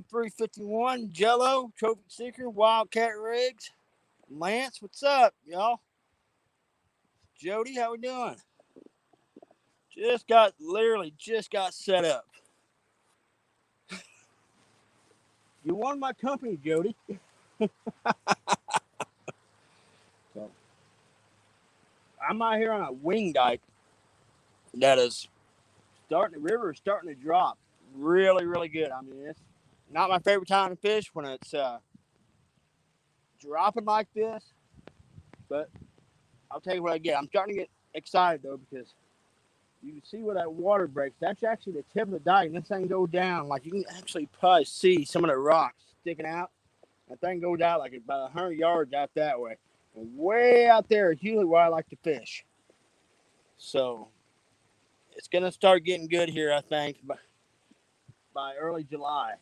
Rod 351, Jello, Trophy Seeker, Wildcat Rigs. Lance, what's up, y'all? Jody, how we doing? Just got set up. You won my company, Jody. So, I'm out here on a wing dike that is the river is starting to drop. Really, really good. I mean, it's not my favorite time to fish when it's dropping like this, but I'll tell you what I get. I'm starting to get excited though because you can see where that water breaks. That's actually the tip of the dike. And this thing goes down. Like you can actually probably see some of the rocks sticking out. That thing goes out like about 100 yards out that way. And way out there is usually where I like to fish. So it's going to start getting good here, I think, by early July.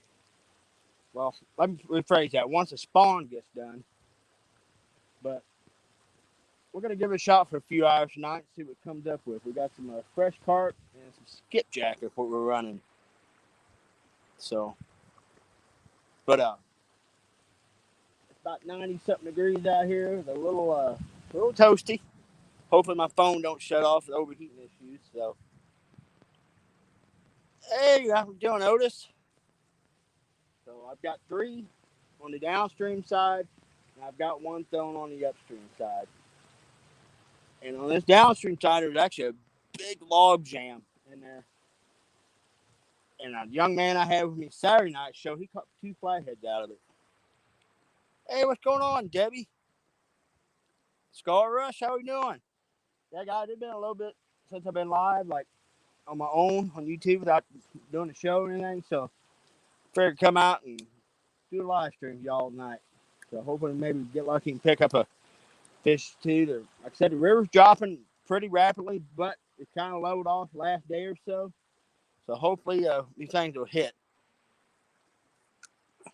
Well, let me rephrase that. Once the spawn gets done. But we're going to give it a shot for a few hours tonight and see what it comes up with. We got some fresh carp and some skipjack is what we're running. So, but it's about 90-something degrees out here. It's a little toasty. Hopefully my phone don't shut off with overheating issues. So, hey, how we doing, Otis? So I've got 3 on the downstream side, and I've got 1 thrown on the upstream side. And on this downstream side, there's actually a big log jam in there. And a young man I had with me Saturday night show, he caught 2 flatheads out of it. Hey, what's going on, Debbie? Scar Rush, how we doing? Yeah, guys, it's been a little bit since I've been live, like on my own on YouTube without doing the show or anything. So I figured come out and do a live stream y'all tonight. So hopefully maybe get lucky and pick up a fish too. Like I said, the river's dropping pretty rapidly, but it's kind of leveled off the last day or so. So hopefully these things will hit.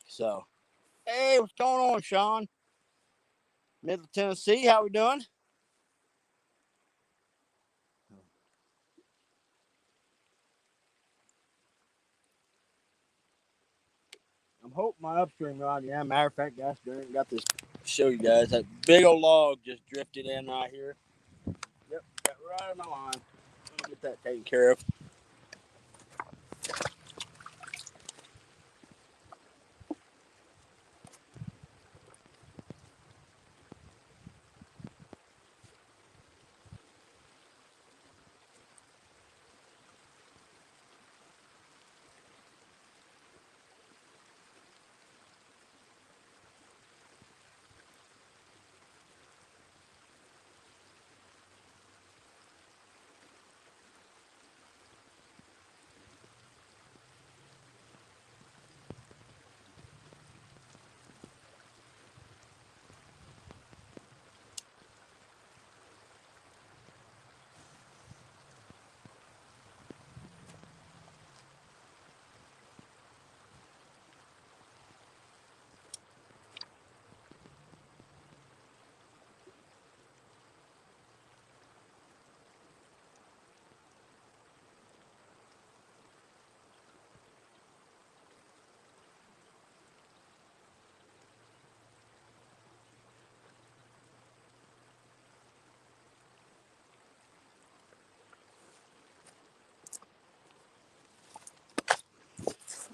So, hey, what's going on, Sean? Middle Tennessee, how we doing? I'm hoping my upstream rod. Yeah, matter of fact, guys, got this to show you guys. That big old log just drifted in right here. Yep, got right on my line. Let me get that taken care of.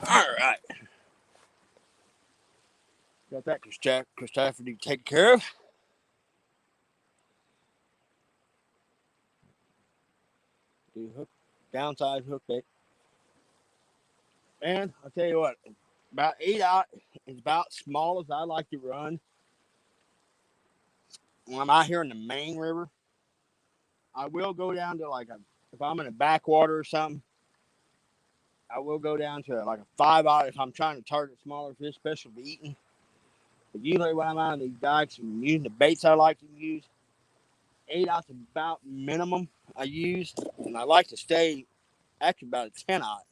All right. Got that Christopher to take care of. Do hook, downside hook bait. And I'll tell you what, about 8 out is about small as I like to run. When I'm out here in the main river, I will go down to if I'm in a backwater or something, I will go down to like a 5 out if I'm trying to target smaller fish, especially for eating. But usually when I'm out on these dikes and using the baits I like to use, 8 out is about minimum I use. And I like to stay actually about a 10 out.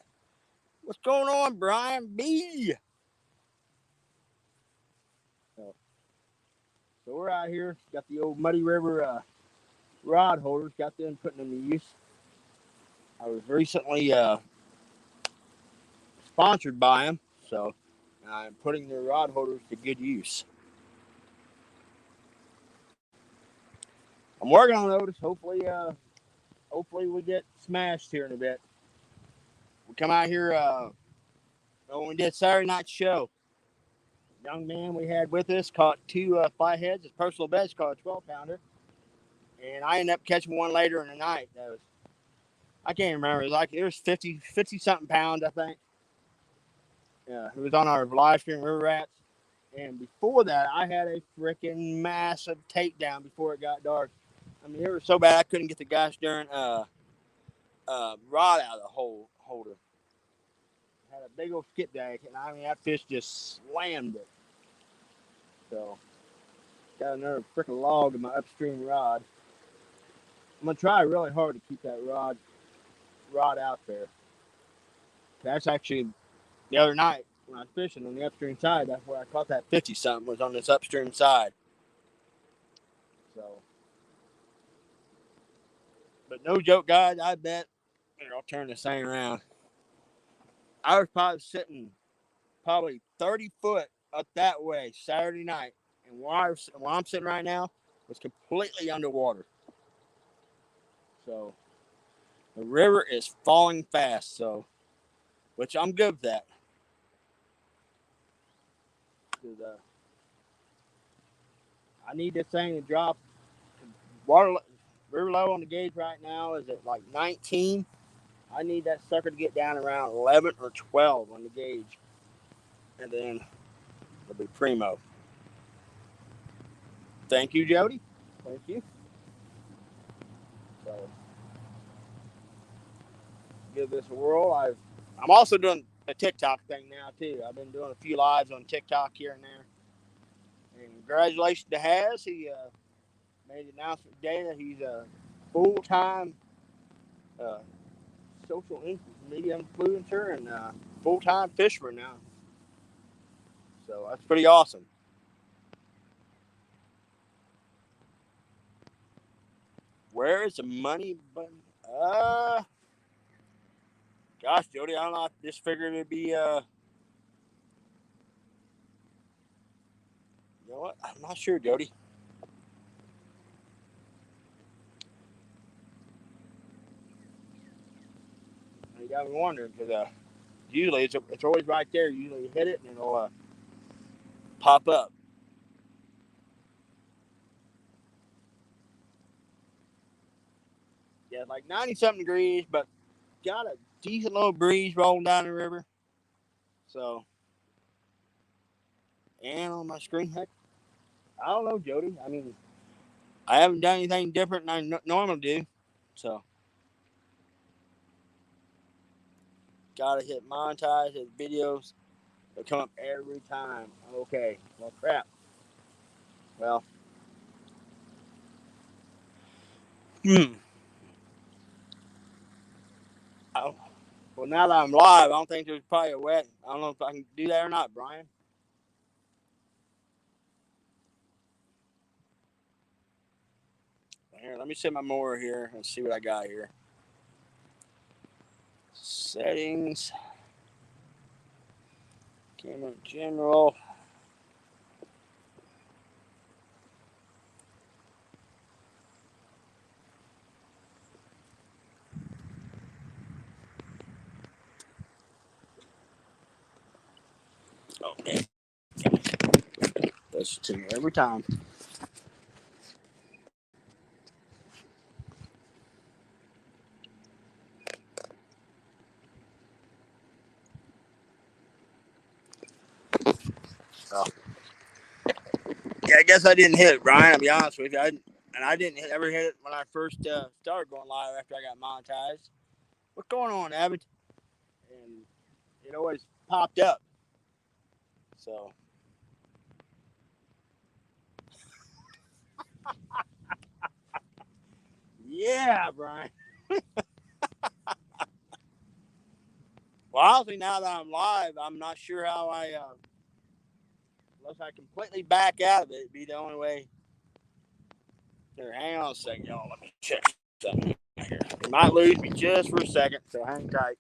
What's going on, Brian B? So we're out here, got the old Muddy River rod holders, got them putting them to use. I was recently sponsored by them, so I'm putting their rod holders to good use. I'm working on those. Hopefully we get smashed here in a bit. We come out here when we did Saturday night show. Young man we had with us caught two flatheads. His personal best caught a 12-pounder. And I ended up catching one later in the night. I can't remember. It was 50 something pounds, I think. Yeah, it was on our live stream River Rats. And before that, I had a freaking massive takedown before it got dark. I mean, it was so bad I couldn't get the gosh darn rod out of the holder. Had a big old skipjack, and I mean that fish just slammed it. So got another freaking log in my upstream rod. I'm gonna try really hard to keep that rod out there. That's actually the other night when I was fishing on the upstream side. That's where I caught that 50 something, was on this upstream side. So, but no joke, guys. I bet. Here, I'll turn this thing around. I was probably sitting 30 foot up that way Saturday night, and where I'm sitting right now was completely underwater. So the river is falling fast, so which I'm good with that. I need this thing to drop. River low on the gauge right now is at like 19. I need that sucker to get down around 11 or 12 on the gauge, and then it'll be primo. Thank you, Jody. Thank you. So give this a whirl. I'm also doing a TikTok thing now too. I've been doing a few lives on TikTok here and there. And congratulations to Haz. He made an announcement today that he's a full-time social media influencer and full-time fisherman now. So that's pretty awesome. Where is the money button? Gosh, Jody, I don't know. I just figured it'd be, you know what? I'm not sure, Jody. You got me wondering because usually it's always right there. Usually you hit it and it'll pop up. Yeah, like 90-something degrees, but got a decent little breeze rolling down the river. So, and on my screen, heck, I don't know, Jody. I mean, I haven't done anything different than I normally do. So, gotta hit monetize his videos. They come up every time. Okay, well, crap. Well, well, now that I'm live, I don't think there's probably a wet. I don't know if I can do that or not, Brian. Here, let me set my mower here and see what I got here. Settings. Camera general. Okay. That's to me every time. So, yeah, I guess I didn't hit it, Brian. I'll be honest with you. I didn't ever hit it when I first started going live after I got monetized. What's going on, Abbott? And it always popped up. So, yeah, Brian. Well, honestly, now that I'm live, I'm not sure how unless I completely back out of it, it'd be the only way. Here, hang on a second, y'all. Let me check something here. You might lose me just for a second, so hang tight.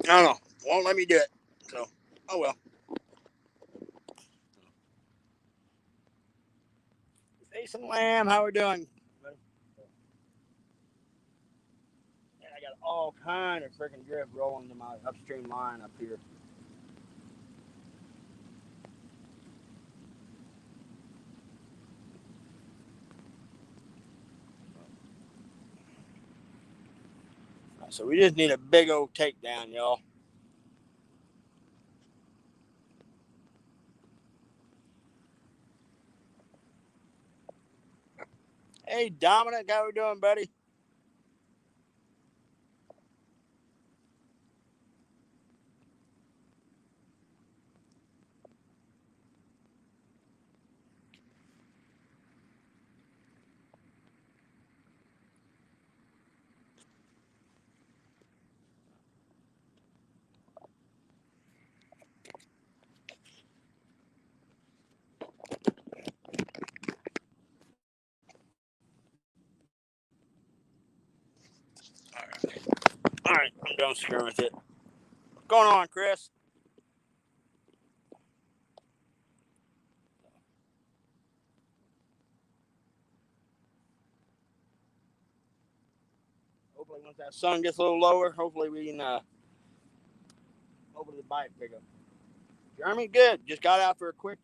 I don't know. Won't let me do it. So, oh well. Jason Lamb, how we doing? Man, I got all kind of freaking drift rolling to my upstream line up here. So we just need a big old takedown, y'all. Hey, Dominic, how we doing, buddy? All right, I'm done screwing with it. What's going on, Chris? Hopefully, once that sun gets a little lower, hopefully we can hopefully the bite pick up. Jeremy, good. Just got out for a quick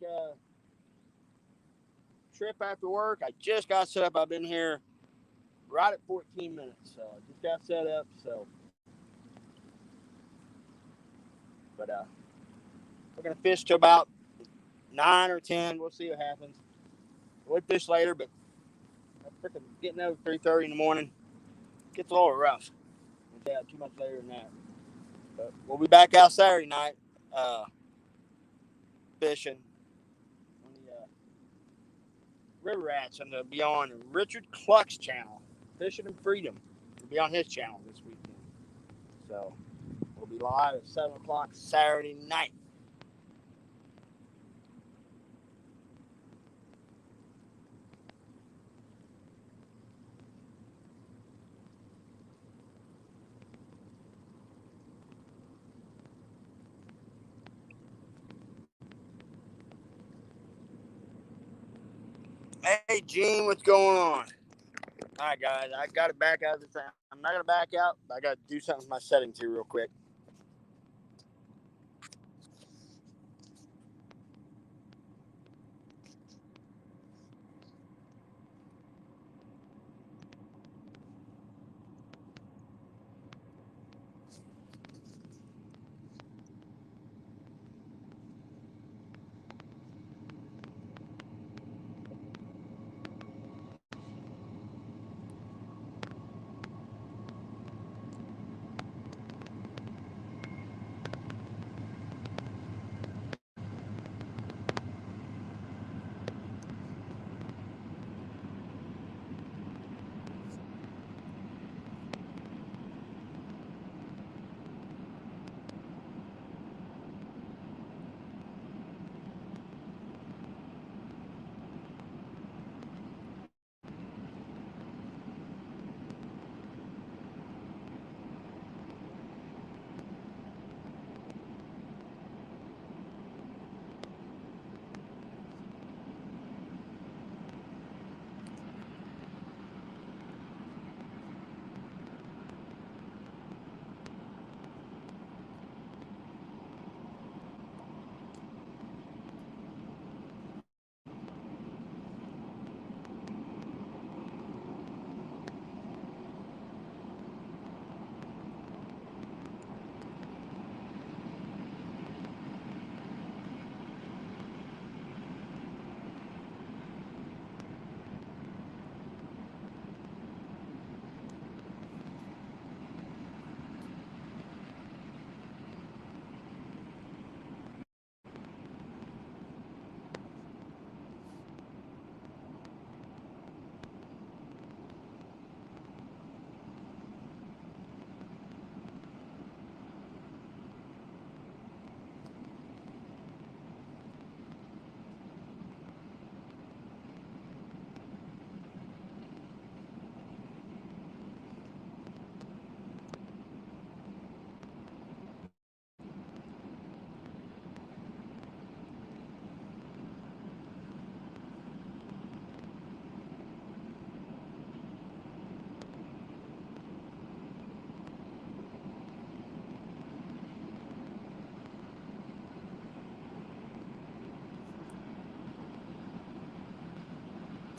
trip after work. I just got set up. I've been here right at 14 minutes, so I just got set up. So, but we're gonna fish till about 9 or 10. We'll see what happens. We'll fish later, but I'm freaking getting up at 3:30 in the morning. Gets a little rough. Yeah, too much later than that. But we'll be back out Saturday night, fishing on the river rats, and they'll be on Richard Cluck's channel, Fishing and Freedom. We'll be on his channel this weekend. So we'll be live at 7 o'clock Saturday night. Hey, Gene, what's going on? All right, guys, I got to back out of this. I'm not going to back out, but I got to do something with my settings here real quick.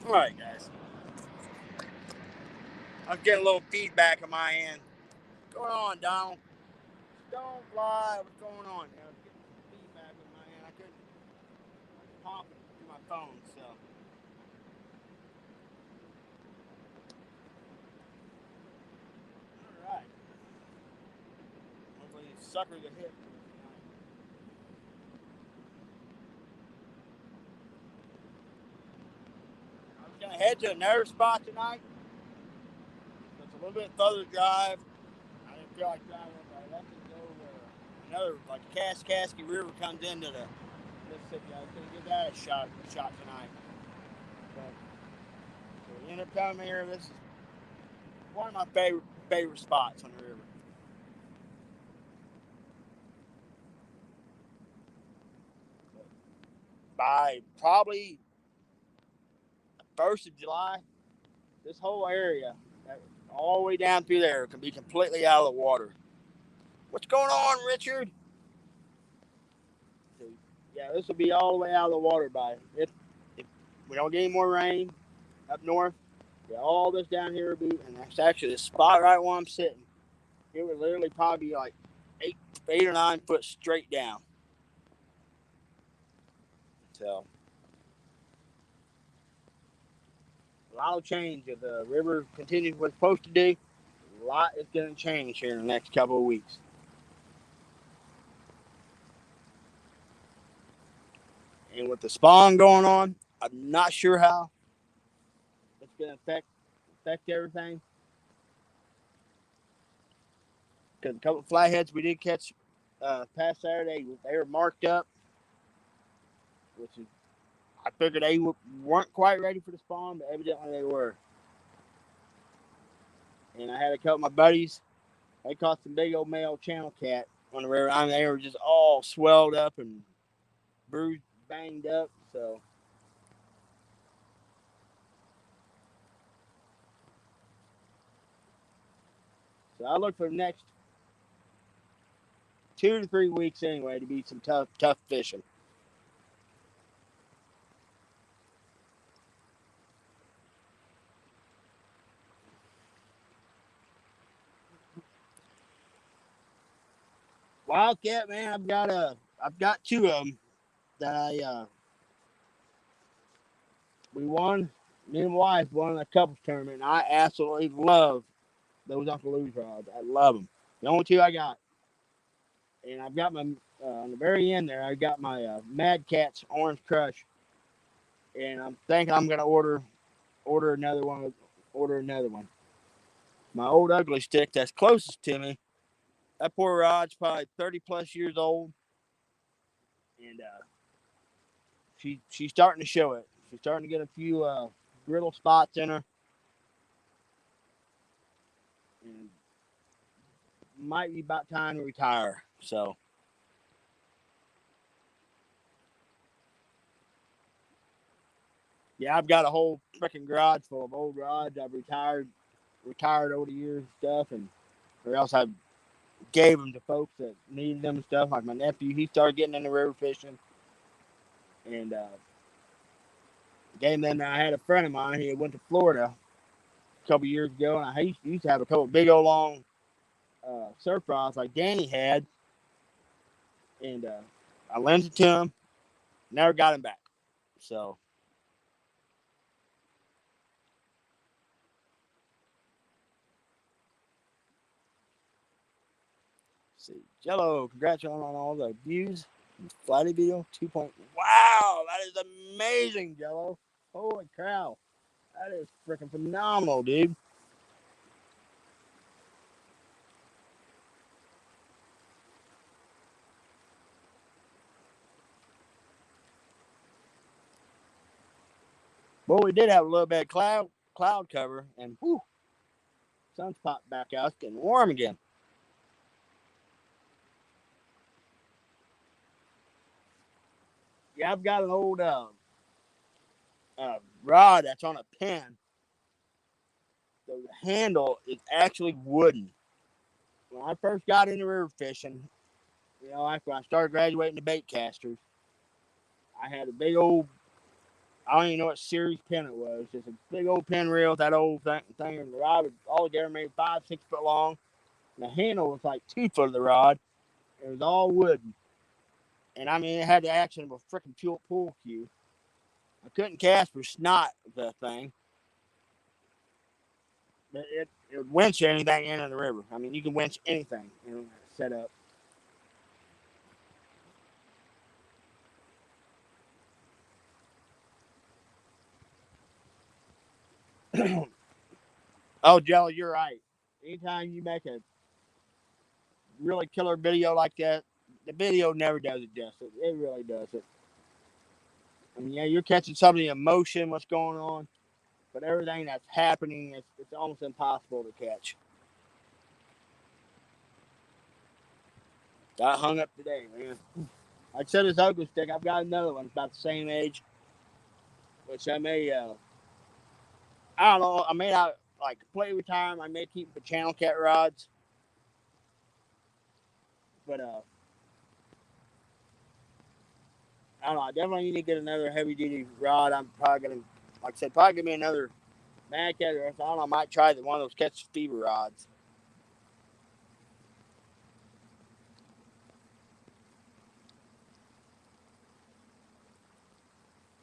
All right, guys. I'm getting a little feedback on my end. What's going on, Donald? Don't fly. What's going on? I was getting some feedback on my end. I couldn't pop it through my phone, so. All right. Hopefully, these suckers are hit. I was gonna head to another spot tonight. It's a little bit further drive. I didn't feel like driving, but I left to go another like Kaskasky River comes into the Mississippi. I was gonna give that a shot tonight. But so we ended up coming here. This is one of my favorite spots on the river. But by probably the 1st of July, this whole area, all the way down through there, can be completely out of the water. What's going on, Richard? So, yeah, this will be all the way out of the water by if we don't get any more rain up north. Yeah, all this down here will be, and that's actually the spot right where I'm sitting. It would literally probably be like 8 or 9 foot straight down. So a lot will change if the river continues what it's supposed to do. A lot is going to change here in the next couple of weeks. And with the spawn going on, I'm not sure how it's going to affect everything. Because a couple of flatheads we did catch past Saturday, they were marked up, which is, I figured they weren't quite ready for the spawn, but evidently they were. And I had a couple of my buddies. They caught some big old male channel cat on the river. I mean, they were just all swelled up and bruised, banged up. So I look for the next 2 to 3 weeks anyway to be some tough fishing. Wildcat, man, I've got 2 of them that we won. Me and my wife won a couples tournament. And I absolutely love those Uncle Lou's rods. I love them. The only 2 I got. And I've got my on the very end there. I got my Mad Cat's Orange Crush, and I'm thinking I'm gonna order another one. Order another one. My old ugly stick that's closest to me. That poor rod's probably 30+ years old, and she's starting to show it. She's starting to get a few brittle spots in her, and might be about time to retire. So yeah, I've got a whole freaking garage full of old rods I've retired over the years and stuff, and or else I gave them to folks that needed them and stuff. Like my nephew, he started getting into river fishing, and gave them. I had a friend of mine. He went to Florida a couple years ago, and I used to have a couple big old long surf rods like Danny had, and I lent it to him. Never got him back. So see, Jello, congrats on all the views. Flighty video 2. Wow, that is amazing, Jello. Holy cow, that is freaking phenomenal, dude. Well, we did have a little bit of cloud cover, and whew, sun's popped back out. It's getting warm again. Yeah, I've got an old rod that's on a pin. The handle is actually wooden. When I first got into river fishing, after I started graduating to bait casters, I had a big old I don't even know what series pin it was. Just a big old pin reel with that old thing. And the rod was altogether maybe 5, 6 foot long. And the handle was like 2 foot of the rod. It was all wooden. And I mean, it had the action of a freaking pool cue. I couldn't cast for snot with that thing. But it would winch anything into the river. I mean, you can winch anything, set up. Oh, Jelly, you're right. Anytime you make a really killer video like that, the video never does it justice. It really doesn't. I mean, yeah, you're catching some of the emotion, what's going on, but everything that's happening, it's almost impossible to catch. Got hung up today, man. Like I said, this Oakland stick, I've got another one about the same age, which I may, I don't know, I may not like completely retire them. I may keep the channel cat rods, but I don't know. I definitely need to get another heavy duty rod. I'm probably gonna, like I said, probably give me another Mad Cat, or I don't know. I might try one of those catch fever rods.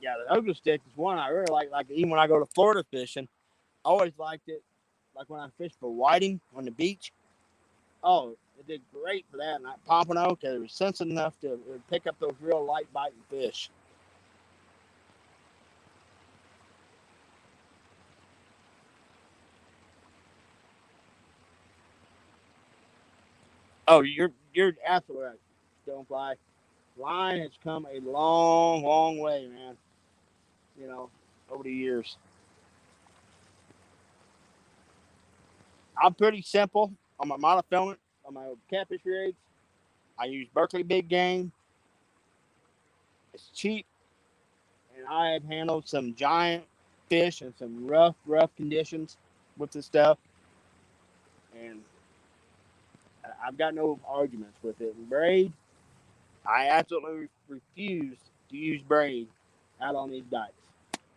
Yeah, the Oakland stick is one I really like. Like even when I go to Florida fishing, I always liked it. Like when I fished for whiting on the beach. Oh, it did great for that. And that pompano, because it was sensitive enough to pick up those real light biting fish. Oh, you're absolutely right, Stonefly. Line has come a long, long way, man. Over the years. I'm pretty simple on my monofilament, on my catfish rigs. I use Berkeley Big Game. It's cheap, and I have handled some giant fish in some rough conditions with this stuff, and I've got no arguments with it. And Braid, I absolutely refuse to use Braid out on these dikes.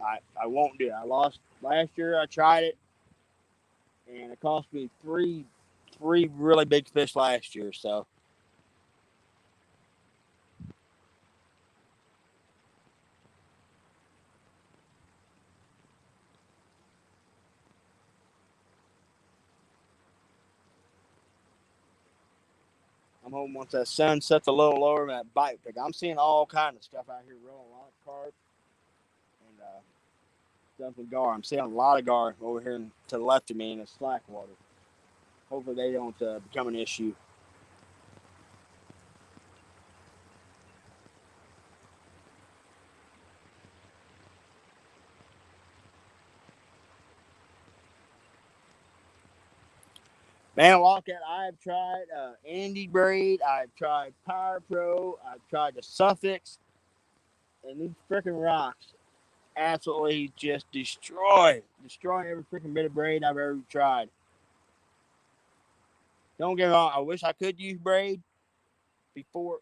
I won't do it. I lost last year. I tried it, and it cost me three really big fish last year. So I'm hoping once that sun sets a little lower, that bite pick. I'm seeing all kind of stuff out here, rolling a lot of carp and stuff with gar. I'm seeing a lot of gar over here to the left of me in the slack water. Hopefully they don't become an issue. Man, Wildcat, I've tried Andy Braid, I've tried Power Pro, I've tried the Suffix, and these freaking rocks absolutely just destroy every freaking bit of braid I've ever tried. Don't get me wrong, I wish I could use braid before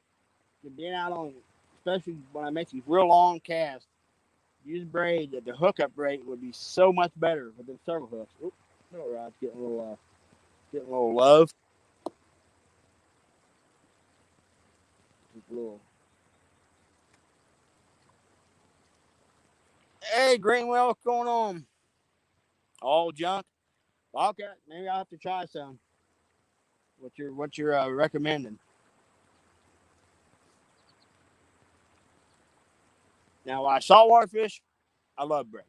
being out on, especially when I make these real long casts. Use braid, the hookup braid would be so much better with the circle hooks. Oop, no rod's getting a little love. Just a little. Hey, Greenwell, what's going on? All junk. Okay, maybe I'll have to try some. What you're recommending? Now, I saltwater fish, I love braid.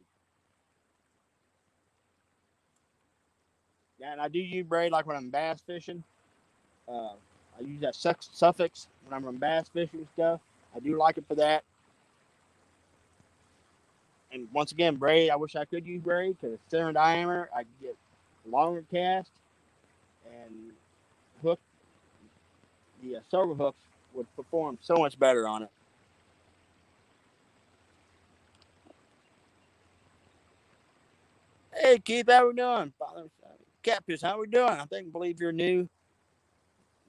Yeah, and I do use braid like when I'm bass fishing. Uh, I use that suffix when I'm on bass fishing and stuff. I do like it for that. And once again, braid, I wish I could use braid because it's thinner diameter. I could get longer cast and hook. The silver hooks would perform so much better on it. Hey, Keith, how we doing? Catfish, how we doing? Believe you're new.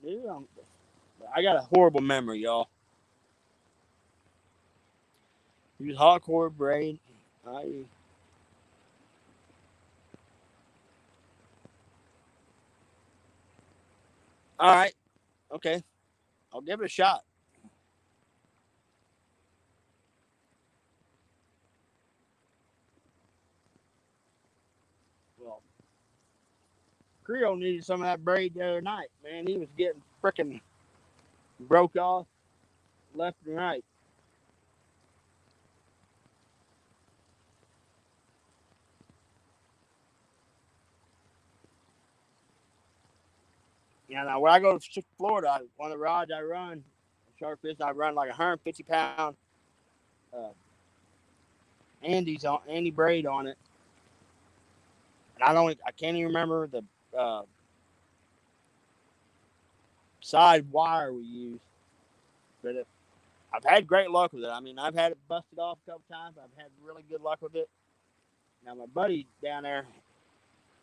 I got a horrible memory, y'all. Use hardcore braid. All right. Okay. I'll give it a shot. Well, Creole needed some of that braid the other night, man. He was getting freaking broke off left and right. You know, when I go to Florida, one of the rods I run, shark fish, I run like 150-pound uh, Andy braid on it, and I can't even remember the uh, side wire we use, but I've had great luck with it. I mean, I've had it busted off a couple times. I've had really good luck with it. Now my buddy down there,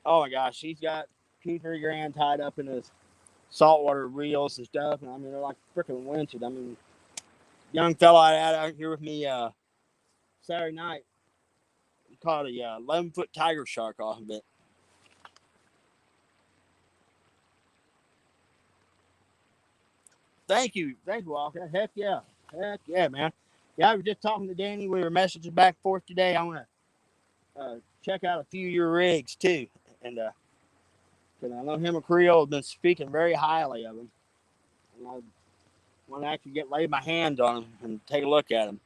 oh my gosh, he's got 2-3 grand tied up in his saltwater reels and stuff. And I mean, they're like freaking winches. I mean, young fella I had out here with me Saturday night, he caught a 11-foot tiger shark off of it. Thank you, Walker. Heck yeah, man. Yeah, I was just talking to Danny. We were messaging back and forth today. I want to check out a few of your rigs too, and because I know him and Creole have been speaking very highly of him, and I want to actually lay my hands on him and take a look at him.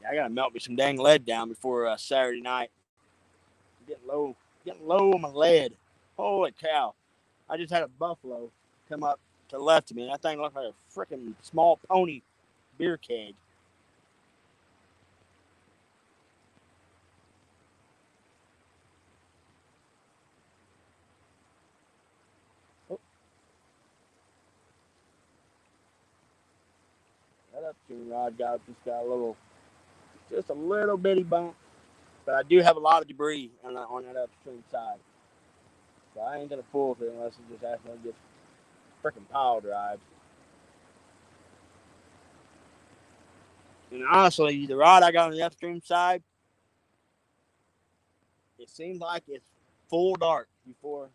Yeah, I gotta melt me some dang lead down before Saturday night. Getting low, getting low on my lead. Holy cow! I just had a buffalo come up to the left of me, and that thing looked like a freaking small pony beer keg. Oh, that upstream rod got just a little bitty bump, but I do have a lot of debris on that upstream side, so I ain't gonna fool with it unless it just accidentally gets freaking pile drive. And honestly, the rod I got on the upstream side, it seems like it's full dark before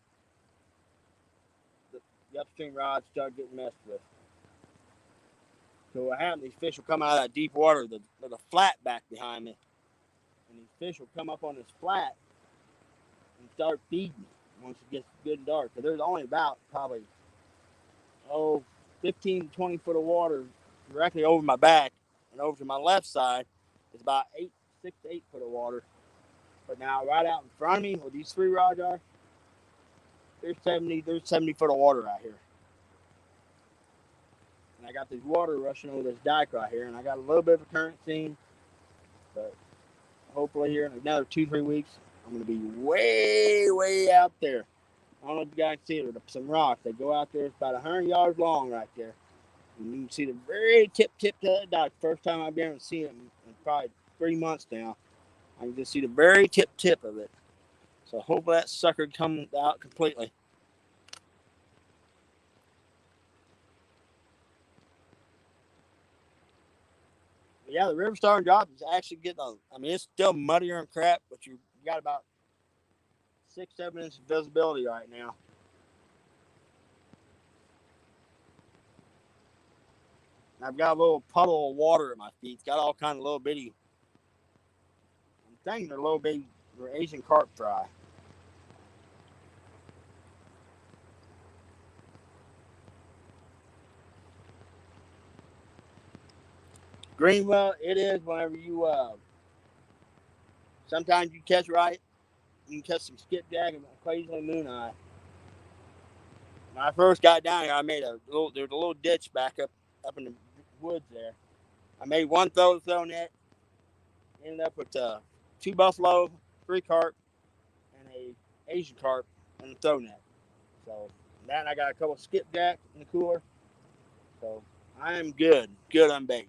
the upstream rods start getting messed with. So what happens? These fish will come out of that deep water. There's a flat back behind me, and these fish will come up on this flat and start feeding once it gets good and dark. Because there's only about probably 15 to 20 foot of water directly over my back, and over to my left side is about 6 to 8 foot of water. But now right out in front of me, where these 3 rods are, there's 70 foot of water out here. And I got this water rushing over this dike right here, and I got a little bit of a current scene, but hopefully here in another 2-3 weeks, I'm going to be way out there. I don't know if you guys see it. There's some rocks. They go out there. It's about 100 yards long right there. And you can see the very tip to the dike. First time I've been able to see it in probably 3 months now. I can just see the very tip of it. So hopefully that sucker comes out completely. But yeah, the river starting to drop is actually getting I mean, it's still muddier and crap, but you got about 6-7 inches visibility right now. And I've got a little puddle of water at my feet. It's got all kind of little bitty. I'm thinking they're little bitty Asian carp fry. Greenwell, it is whenever you sometimes you catch right, you can catch some skipjack and occasionally moon eye. When I first got down here, I made there's a little ditch back up in the woods there. I made one throw net, ended up with 2 buffalo, 3 carp, and a Asian carp in the throw net. So then I got a couple of skipjack in the cooler. So I am good on bait.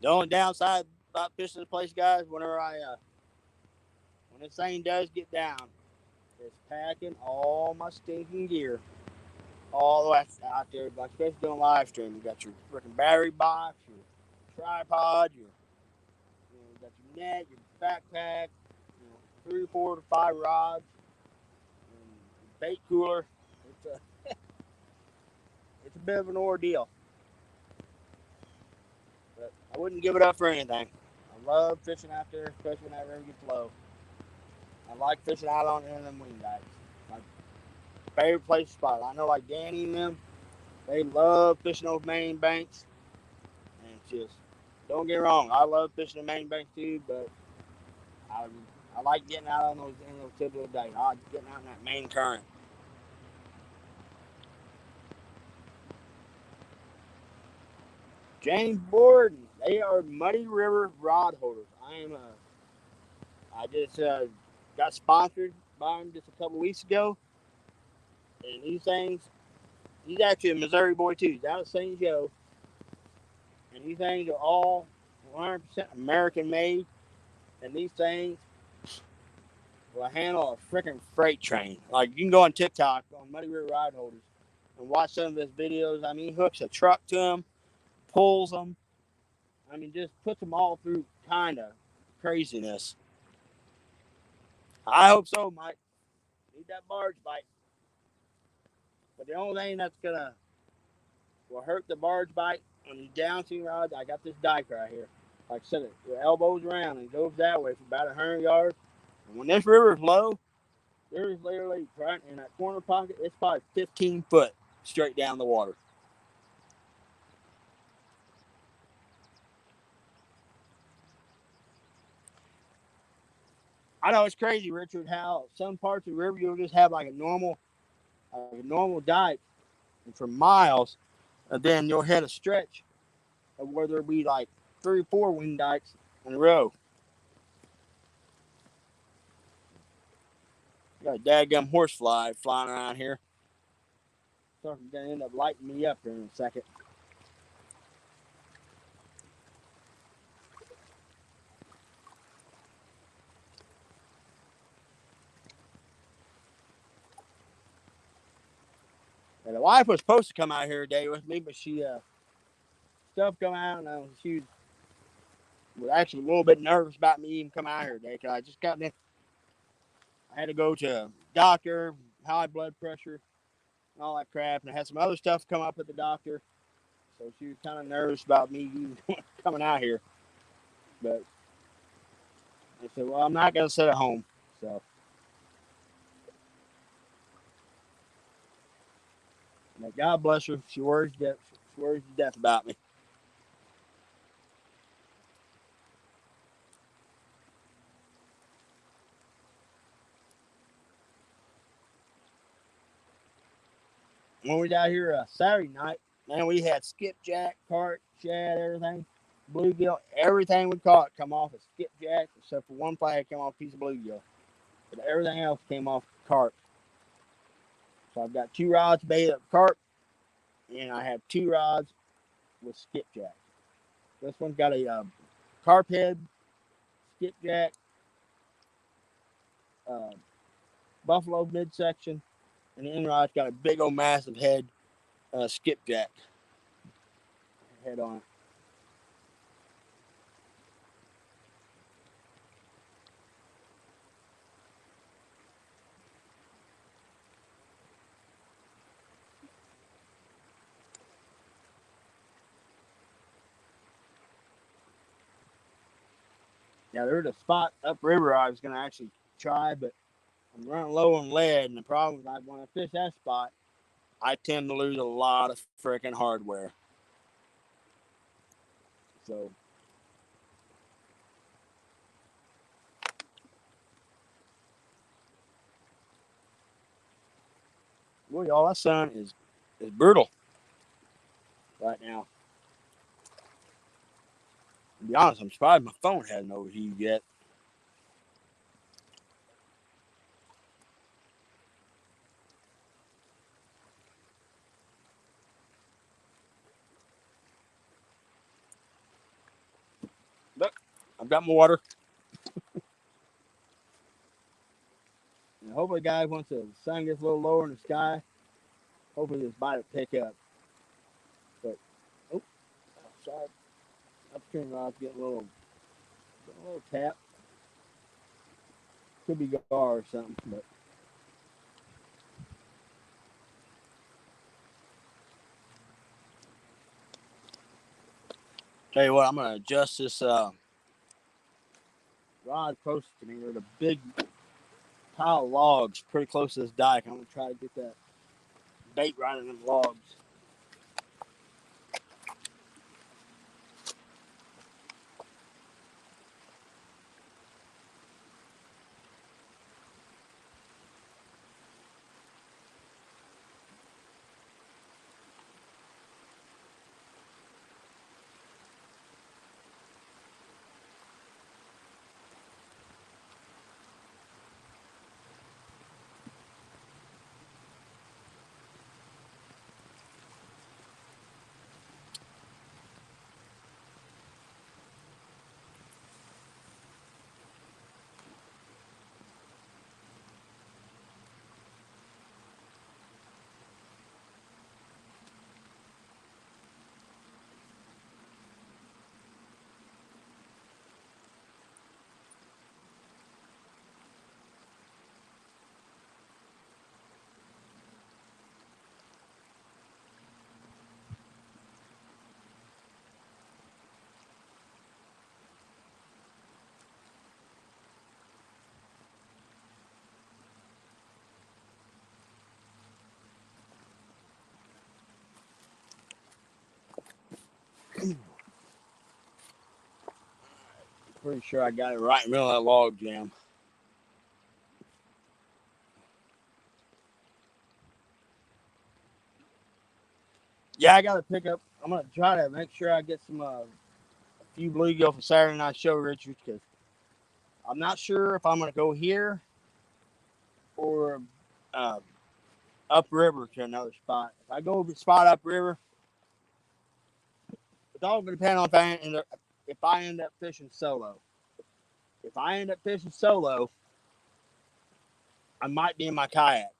The only downside about fishing this place, guys, when this thing does get down, is packing all my stinking gear all the way out there, like especially doing live stream. You got your freaking battery box, your tripod, you got your net, your backpack, 3, 4 to 5 rods, and bait cooler. It's a bit of an ordeal, but I wouldn't give it up for anything. I love fishing out there, especially when that river gets low. I like fishing out on the inland wing dikes. My favorite place spot. I know, like Danny and them, they love fishing those main banks. And it's just, don't get me wrong, I love fishing the main banks too, but I like getting out on those typical dikes. I like getting out in that main current. James Borden, they are Muddy River rod holders. I just got sponsored by him just a couple weeks ago, and these things, he's actually a Missouri boy too. He's out of St. Joe, and these things are all 100% American made, and these things will handle a freaking freight train. Like, you can go on TikTok on Muddy River Ride Holders and watch some of his videos. I mean, he hooks a truck to them, pulls them. I mean, just puts them all through kind of craziness. I hope so, Mike. Need that barge bite. But the only thing that's will hurt the barge bite on these downswing rods, I got this dike right here. Like I said, the elbows around and goes that way for about 100 yards. And when this river is low, there's literally right in that corner pocket, it's probably 15 foot straight down the water. I know it's crazy, Richard, how some parts of the river you'll just have like a normal dike, and for miles, and then you'll hit a stretch of where there'll be like 3 or 4 wing dikes in a row. Got a dadgum horsefly flying around here. So I'm gonna end up lighting me up here in a second. And the wife was supposed to come out here today with me, but she stuff come out, and she was actually a little bit nervous about me even coming out here today because I just got in. I had to go to a doctor, high blood pressure, and all that crap, and I had some other stuff come up at the doctor, so she was kind of nervous about me even coming out here. But I said, well, I'm not gonna sit at home, so. But God bless her. She worries to death about me. When we got here Saturday night, man, we had skipjack, carp, shad, everything, bluegill, everything we caught come off a skipjack, except for one flag came off a piece of bluegill. But everything else came off carp. So I've got 2 rods bait up carp, and I have 2 rods with skipjack. This one's got a carp head, skipjack, uh, buffalo midsection, and the end rod's got a big old massive head skipjack head on it. Now, there's a spot upriver I was going to actually try, but I'm running low on lead, and the problem is when I fish that spot, I tend to lose a lot of freaking hardware. So, boy, y'all, that sun is brutal right now. To be honest, I'm surprised my phone hasn't overheated yet. I've got my water. And hopefully, guys, once the sun gets a little lower in the sky, hopefully this bite will pick up. But, oh, sorry. Upstream rod's getting a little tap. Could be gar or something, but. Tell you what, I'm gonna adjust this rod close to me. There's a big pile of logs pretty close to this dike. I'm gonna try to get that bait right in them logs. Pretty sure I got it right in the middle of that log jam. Yeah, I gotta pick up. I'm gonna try to make sure I get some a few bluegill for Saturday night show, Richard, because I'm not sure if I'm gonna go here or uh, upriver to another spot. If I go spot upriver, it's all gonna depend on if I end up fishing solo. If I end up fishing solo, I might be in my kayak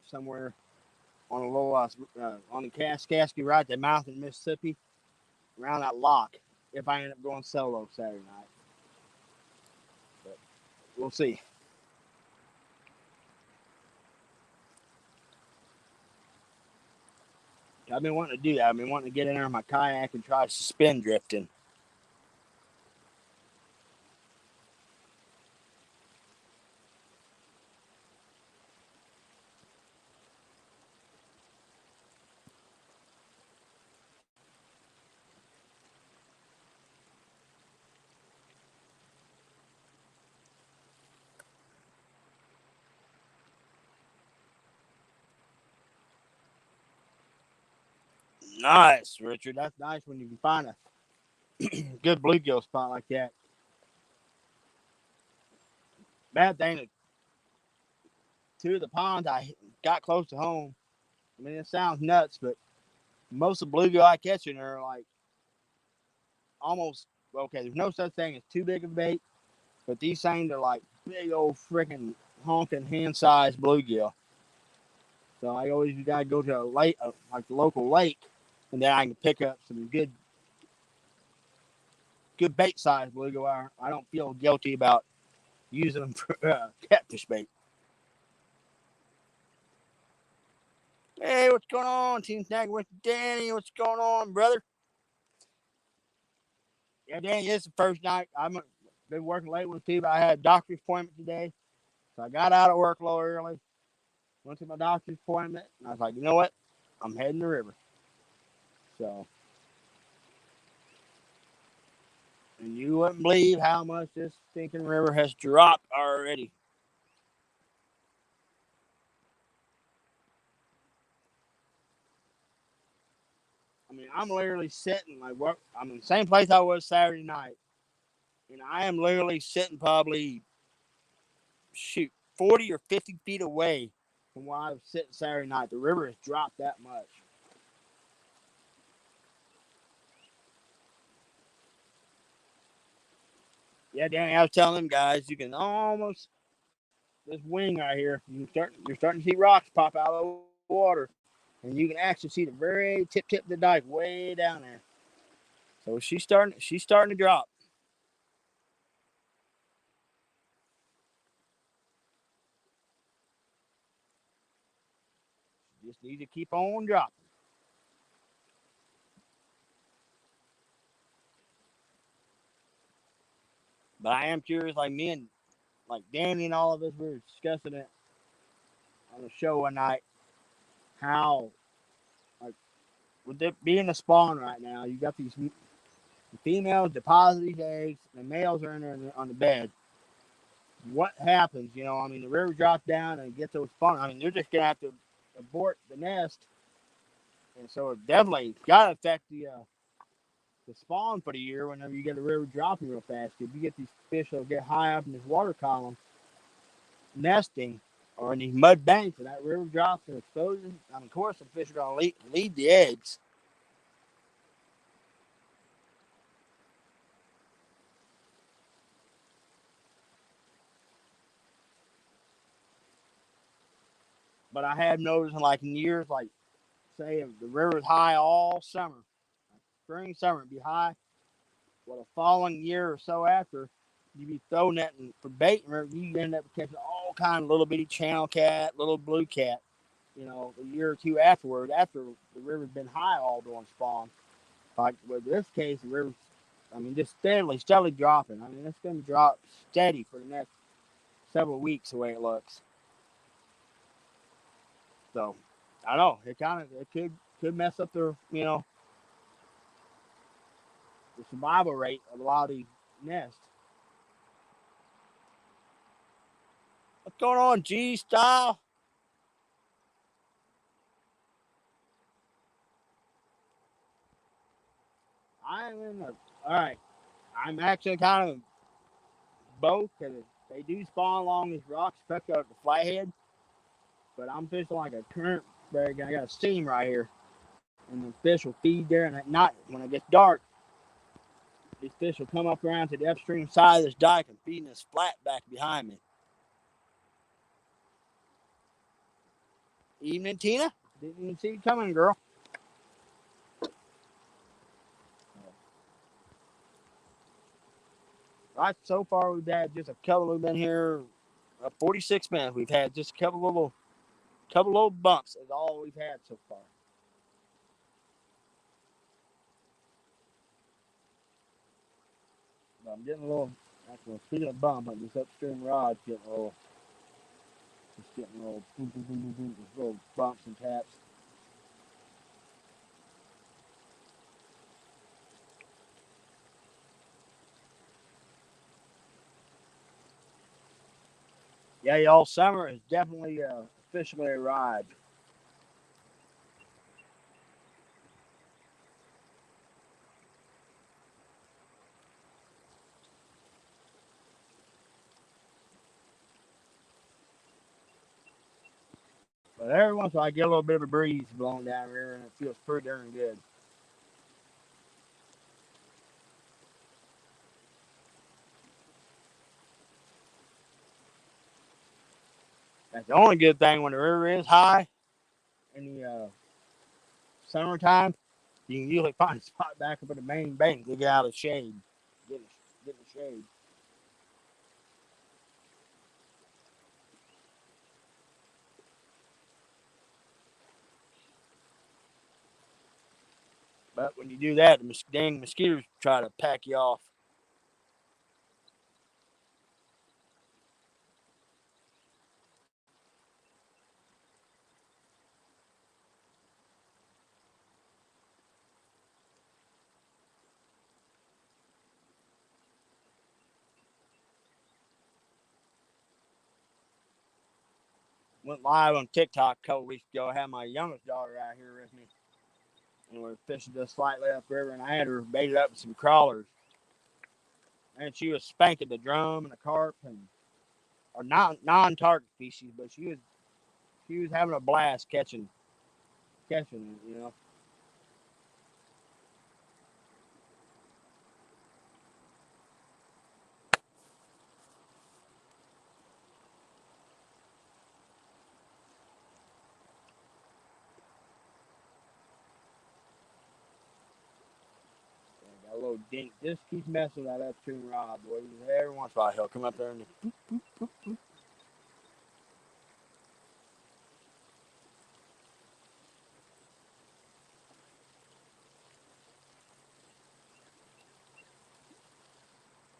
somewhere on a little on the Kaskasky right at the mouth of Mississippi, around that lock. If I end up going solo Saturday night, but we'll see. I've been wanting to do that. I've been wanting to get in there in my kayak and try suspend drifting. Nice, Richard. That's nice when you can find a good bluegill spot like that. Bad thing that two of the ponds I got close to home. I mean, it sounds nuts, but most of the bluegill I catch in there are like almost okay. There's no such thing as too big of a bait, but these things are like big old freaking honking hand-sized bluegill. So I always gotta go to a lake, like the local lake, and then I can pick up some good bait size bluegill. I don't feel guilty about using them for catfish bait. Hey, what's going on? Team Snag with Danny. What's going on, brother? Yeah, Danny, this is the first night. I've been working late with people. I had a doctor's appointment today. So I got out of work a little early, went to my doctor's appointment, and I was like, you know what? I'm heading to the river. So, and you wouldn't believe how much this stinking river has dropped already. I mean, I'm literally sitting like I'm in the same place I was Saturday night, and I am literally sitting probably 40 or 50 feet away from where I was sitting Saturday night. The river has dropped that much. Yeah, Danny, I was telling them guys, you can almost this wing right here. You're starting to see rocks pop out of the water, and you can actually see the very tip of the dike way down there. So she's starting to drop. Just need to keep on dropping. But I am curious, like me and like Danny and all of us, we were discussing it on the show one night. How like with it being a spawn right now, you got these females deposit these eggs, the males are in there on the bed. What happens? You know, I mean, the river drops down and gets those spawn. I mean, they're just gonna have to abort the nest, and so it definitely got to affect the spawn for the year. Whenever you get a river dropping real fast, if you get these fish that'll get high up in this water column nesting, or in these mud banks, and that river drops and exposes. I mean, of course, the fish are gonna lead the eggs. But I have noticed, like in years, like say if the river's high all summer, spring, summer, it'd be high. Well, the following year or so after, you be throwing that for bait, and you end up catching all kind of little bitty channel cat, little blue cat. You know, a year or two afterward, after the river's been high all during spawn. Like with this case, the river's, I mean, just steadily dropping. I mean, it's going to drop steady for the next several weeks, the way it looks. So, I know it could mess up the the survival rate of a lot of these nests. What's going on, G style? I'm in the all right. I'm actually kind of both because they do spawn along these rocks, especially at the flathead. But I'm fishing like a current break. I got a steam right here, and the fish will feed there. And at night, when it gets dark, these fish will come up around to the upstream side of this dike and feed in this flat back behind me. Evening, Tina. Didn't even see you coming, girl. Right, so far we've had just a couple. We've been here 46 minutes. We've had just a couple little bumps. Is all we've had so far. But I'm getting a little. Actually, speaking of bump, like this upstream rod's getting a little, boom, boom, boom, boom, boom, little bumps and taps. Yeah, y'all, summer is definitely officially arrived. But every once in a while, I get a little bit of a breeze blowing down here, and it feels pretty darn good. That's the only good thing when the river is high in the summertime. You can usually find a spot back up in the main bank to get out of the shade, get in the shade. But when you do that, the dang mosquitoes try to pack you off. Went live on TikTok a couple weeks ago. I had my youngest daughter out here with me, and we were fishing just slightly upriver, and I had her baited up with some crawlers, and she was spanking the drum and the carp and or non-target species, but she was having a blast catching it, you know. little dink. Just keep messing with that upstream rod, boy. Every once in a while, he'll come up there and boop, boop, boop, boop.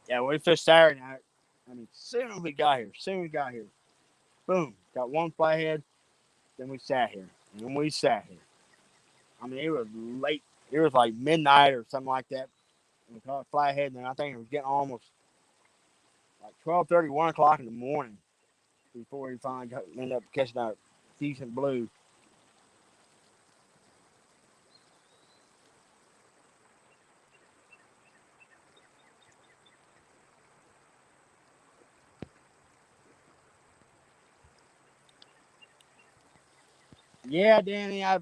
Yeah, we fished Saturday night. I mean, soon as we got here, boom, got one flathead. Then we sat here, and then we sat here. I mean, it was late. It was like midnight or something like that. And we caught a flathead, and I think it was getting almost like 12:30, 1 o'clock in the morning before we finally ended up catching a decent blue. Yeah, Danny, I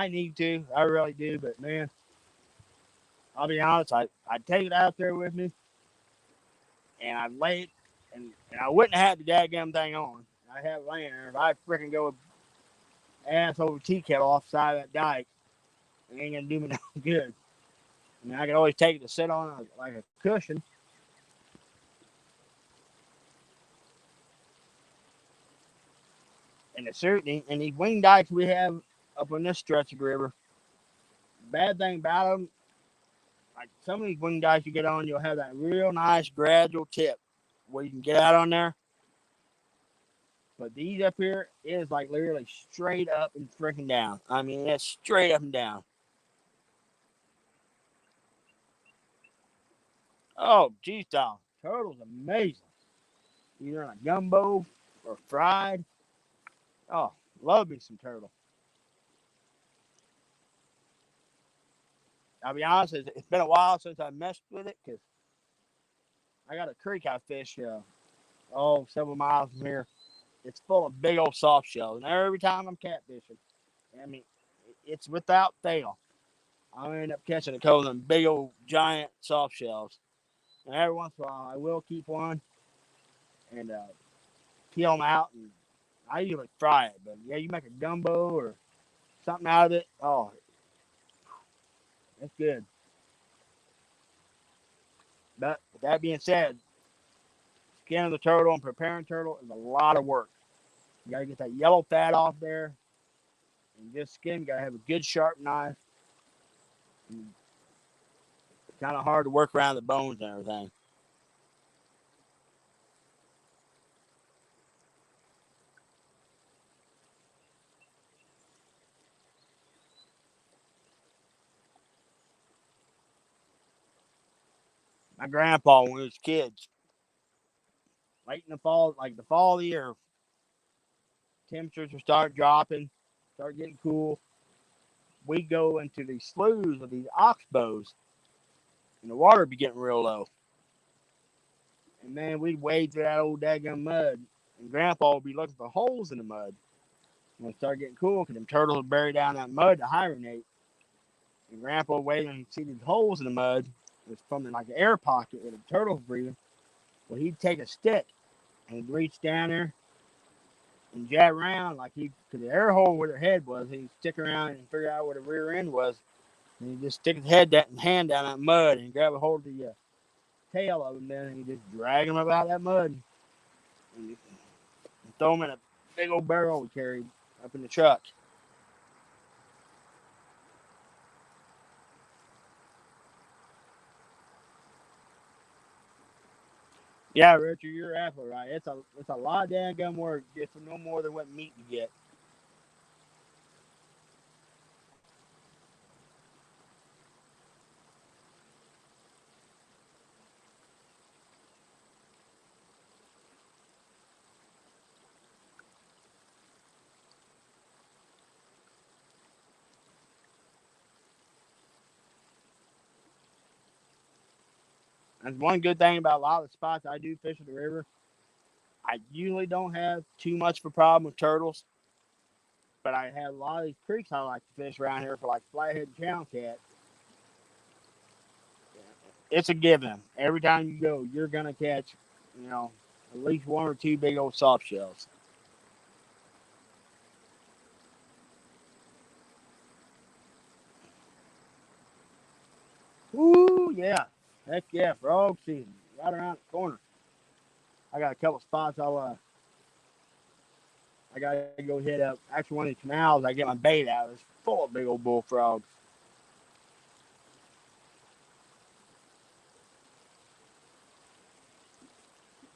need to. I really do. But man, I'll be honest. I take it out there with me, and I lay it, and I wouldn't have the dadgum thing on. I have it laying there. If I freaking go ass over tea kettle off the side of that dike, it ain't gonna do me no good. I mean, I can always take it to sit on like a cushion. And the certainty and these wing dikes we have up on this stretch of the river. Bad thing about them, like some of these wing dikes you get on, you'll have that real nice gradual tip where you can get out on there. But these up here is like literally straight up and freaking down. I mean, it's straight up and down. Oh, geez, dog. Turtle's amazing. Either in a gumbo or fried. Oh, love me some turtle. I'll be honest, it's been a while since I messed with it because I got a creek I fish several miles from here. It's full of big old soft shells. And every time I'm catfishing, I mean, it's without fail. I end up catching a couple of them big old giant soft shells. And every once in a while, I will keep one and peel them out. And I usually fry it. But yeah, you make a gumbo or something out of it. Oh, it's good. But with that being said, skinning the turtle and preparing turtle is a lot of work. You got to get that yellow fat off there and just skin. You got to have a good sharp knife. And it's kind of hard to work around the bones and everything. My grandpa, when we was kids, late in the fall, like the fall of the year, temperatures would start dropping, start getting cool. We go into these sloughs of these oxbows, and the water would be getting real low. And man, we'd wade through that old daggum mud, and Grandpa would be looking for holes in the mud. When it started getting cool, because them turtles would bury down that mud to hibernate. And Grandpa would wait and he'd see these holes in the mud. It was from like an air pocket where the turtles breathing. Well, he'd take a stick and he'd reach down there and jab around like because the air hole where their head was, he'd stick around and figure out where the rear end was. And he'd just stick his hand down that mud and grab a hold of the tail of him, then he'd just drag him up out of that mud and throw him in a big old barrel we carried up in the truck. Yeah, Richard, you're absolutely right. It's a lot of damn gun work just for no more than what meat you get. And one good thing about a lot of the spots I do fish at the river, I usually don't have too much of a problem with turtles, but I have a lot of these creeks I like to fish around here for like flathead and channel cat. It's a given. Every time you go, you're gonna catch, you know, at least one or two big old soft shells. Woo, yeah. Heck yeah, frog season. Right around the corner. I got a couple spots I gotta go hit up. Actually, one of the canals I get my bait out is full of big old bullfrogs.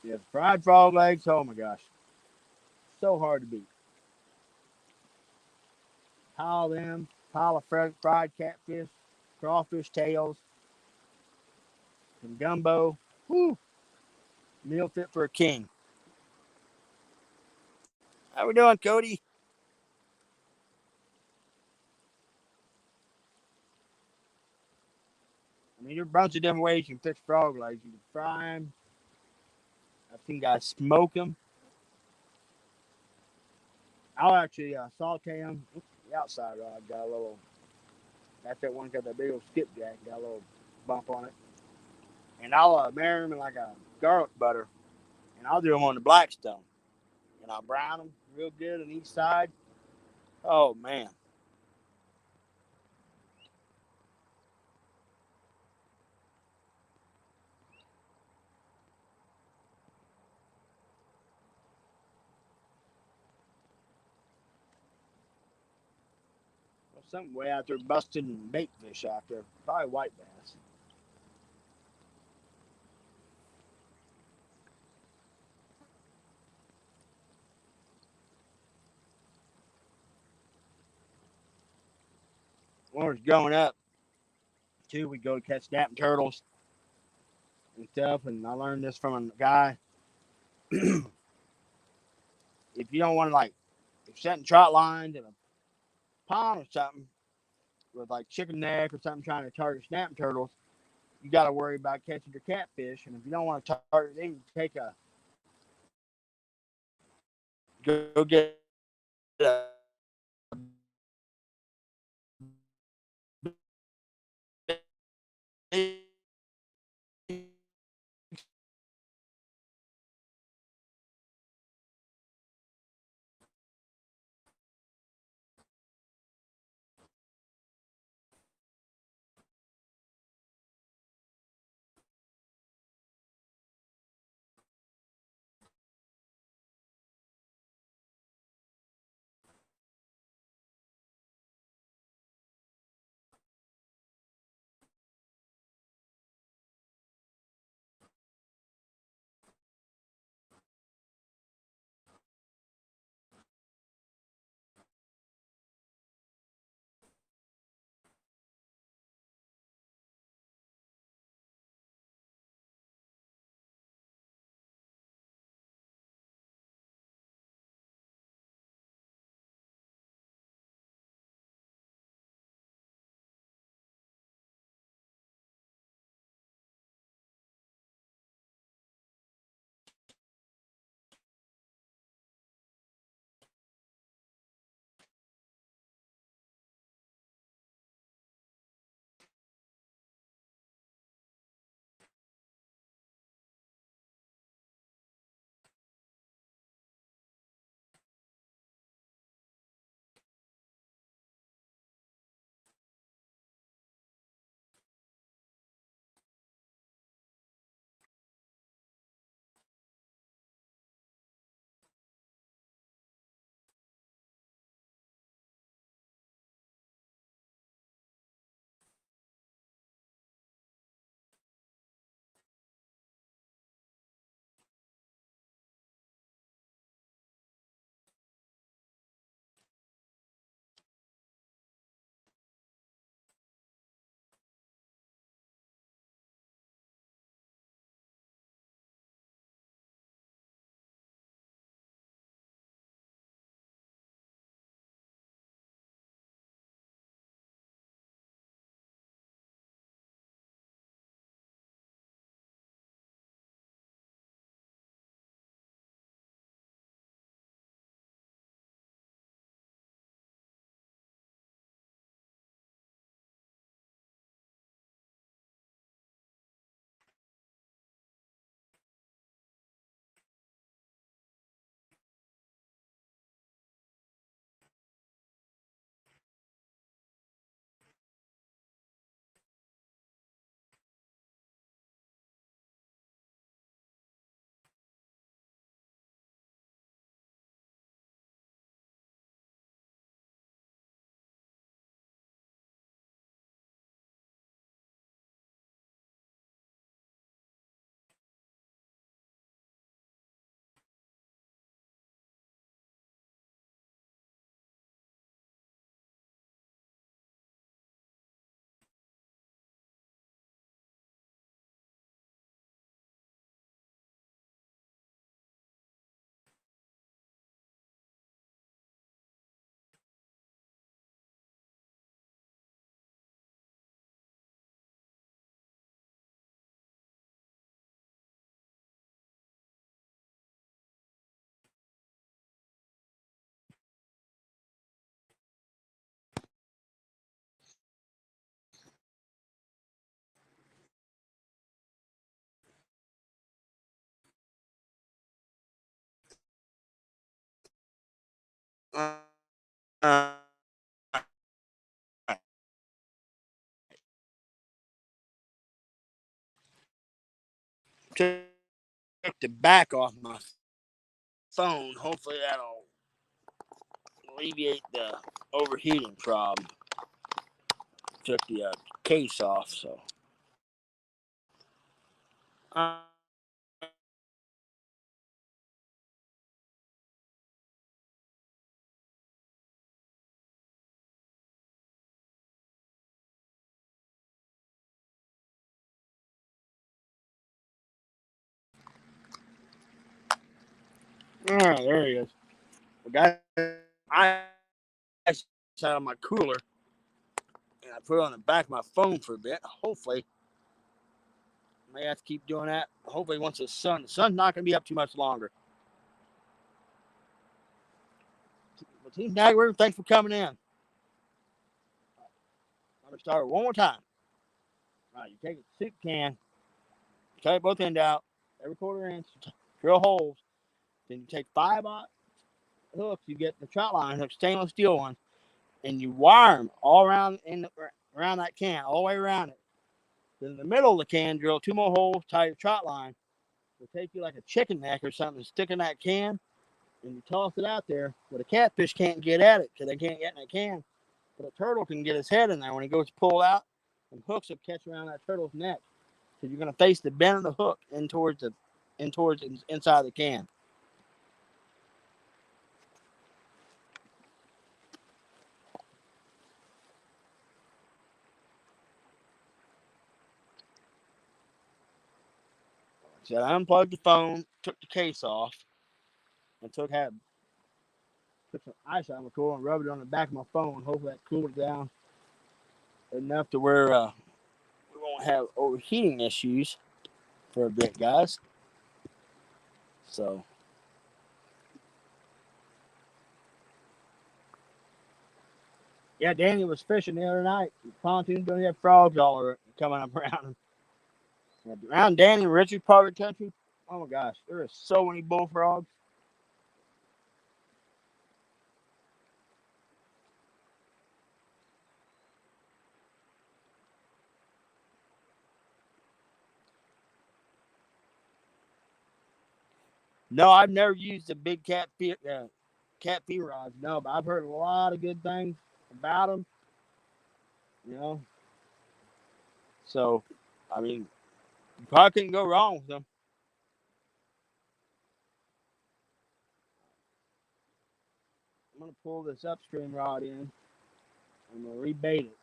Yeah, fried frog legs. Oh my gosh, so hard to beat. Pile them, pile of fried catfish, crawfish tails, some gumbo. Woo, meal fit for a king. How we doing, Cody? I mean, there's a bunch of different ways you can fish frog legs. You can fry them. I've seen guys smoke them. I'll actually saute them. Oops, the outside rod got a little. That's that one got that big old skipjack. Got a little bump on it. And I'll marry them in like a garlic butter. And I'll do them on the Blackstone. And I'll brown them real good on each side. Oh, man. Well, something way out there busting bait fish out there. Probably white bass. When I was growing up, too, we'd go catch snapping turtles and stuff. And I learned this from a guy. If you don't want to, like, if setting trot lines in a pond or something with, like, chicken neck or something trying to target snapping turtles, you got to worry about catching your catfish. And if you don't want to target them, take a go get a Took the back off my phone. Hopefully that'll alleviate the overheating problem. Took the case off, so. All right, there he is. We got ice out of my cooler, and I put it on the back of my phone for a bit. Hopefully, I may have to keep doing that. Hopefully, once the sun's not going to be up too much longer. Well, Team Dagger, thanks for coming in. I'm going to start it one more time. All right, you take a soup can, cut both ends out, every 1/4 inch, drill holes. Then you take 5 hooks. You get the trout line hook, stainless steel ones, and you wire them all around around that can, all the way around it. Then in the middle of the can, drill 2 more holes, tie your trout line. It'll take you like a chicken neck or something, stick in that can, and you toss it out there. But a catfish can't get at it because they can't get in that can. But a turtle can get his head in there when he goes to pull out, and hooks will catch around that turtle's neck. So you're going to face the bend of the hook in towards the inside of the can. So I unplugged the phone, took the case off, and put some ice on my cooler and rubbed it on the back of my phone. Hopefully that cooled it down enough to where we won't have overheating issues for a bit, guys. So, yeah, Danny was fishing the other night. The pontoon's going to have frogs all over it coming up around him. Yeah, around Danny, Richard's part of the country, oh my gosh, there are so many bullfrogs. No, I've never used the big cat feed rods. No, but I've heard a lot of good things about them. You know, so I mean, you probably couldn't go wrong with them. I'm gonna pull this upstream rod in. I'm gonna rebait it.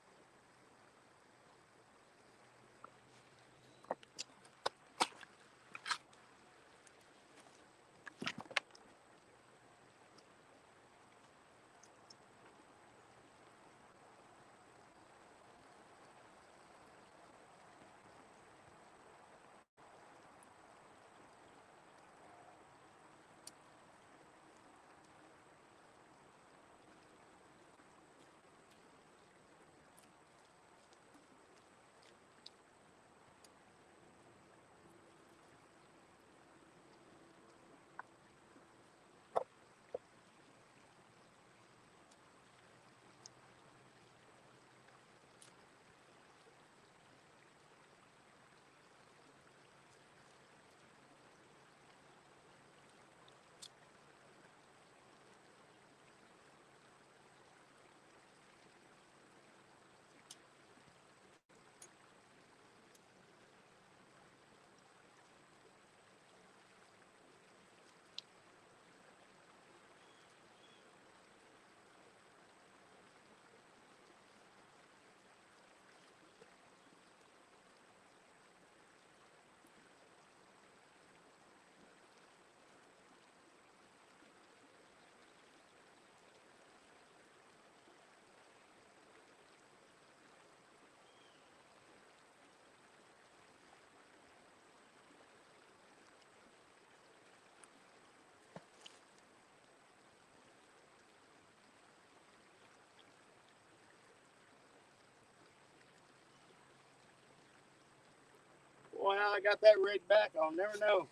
Boy, how I got that rig back, I'll never know.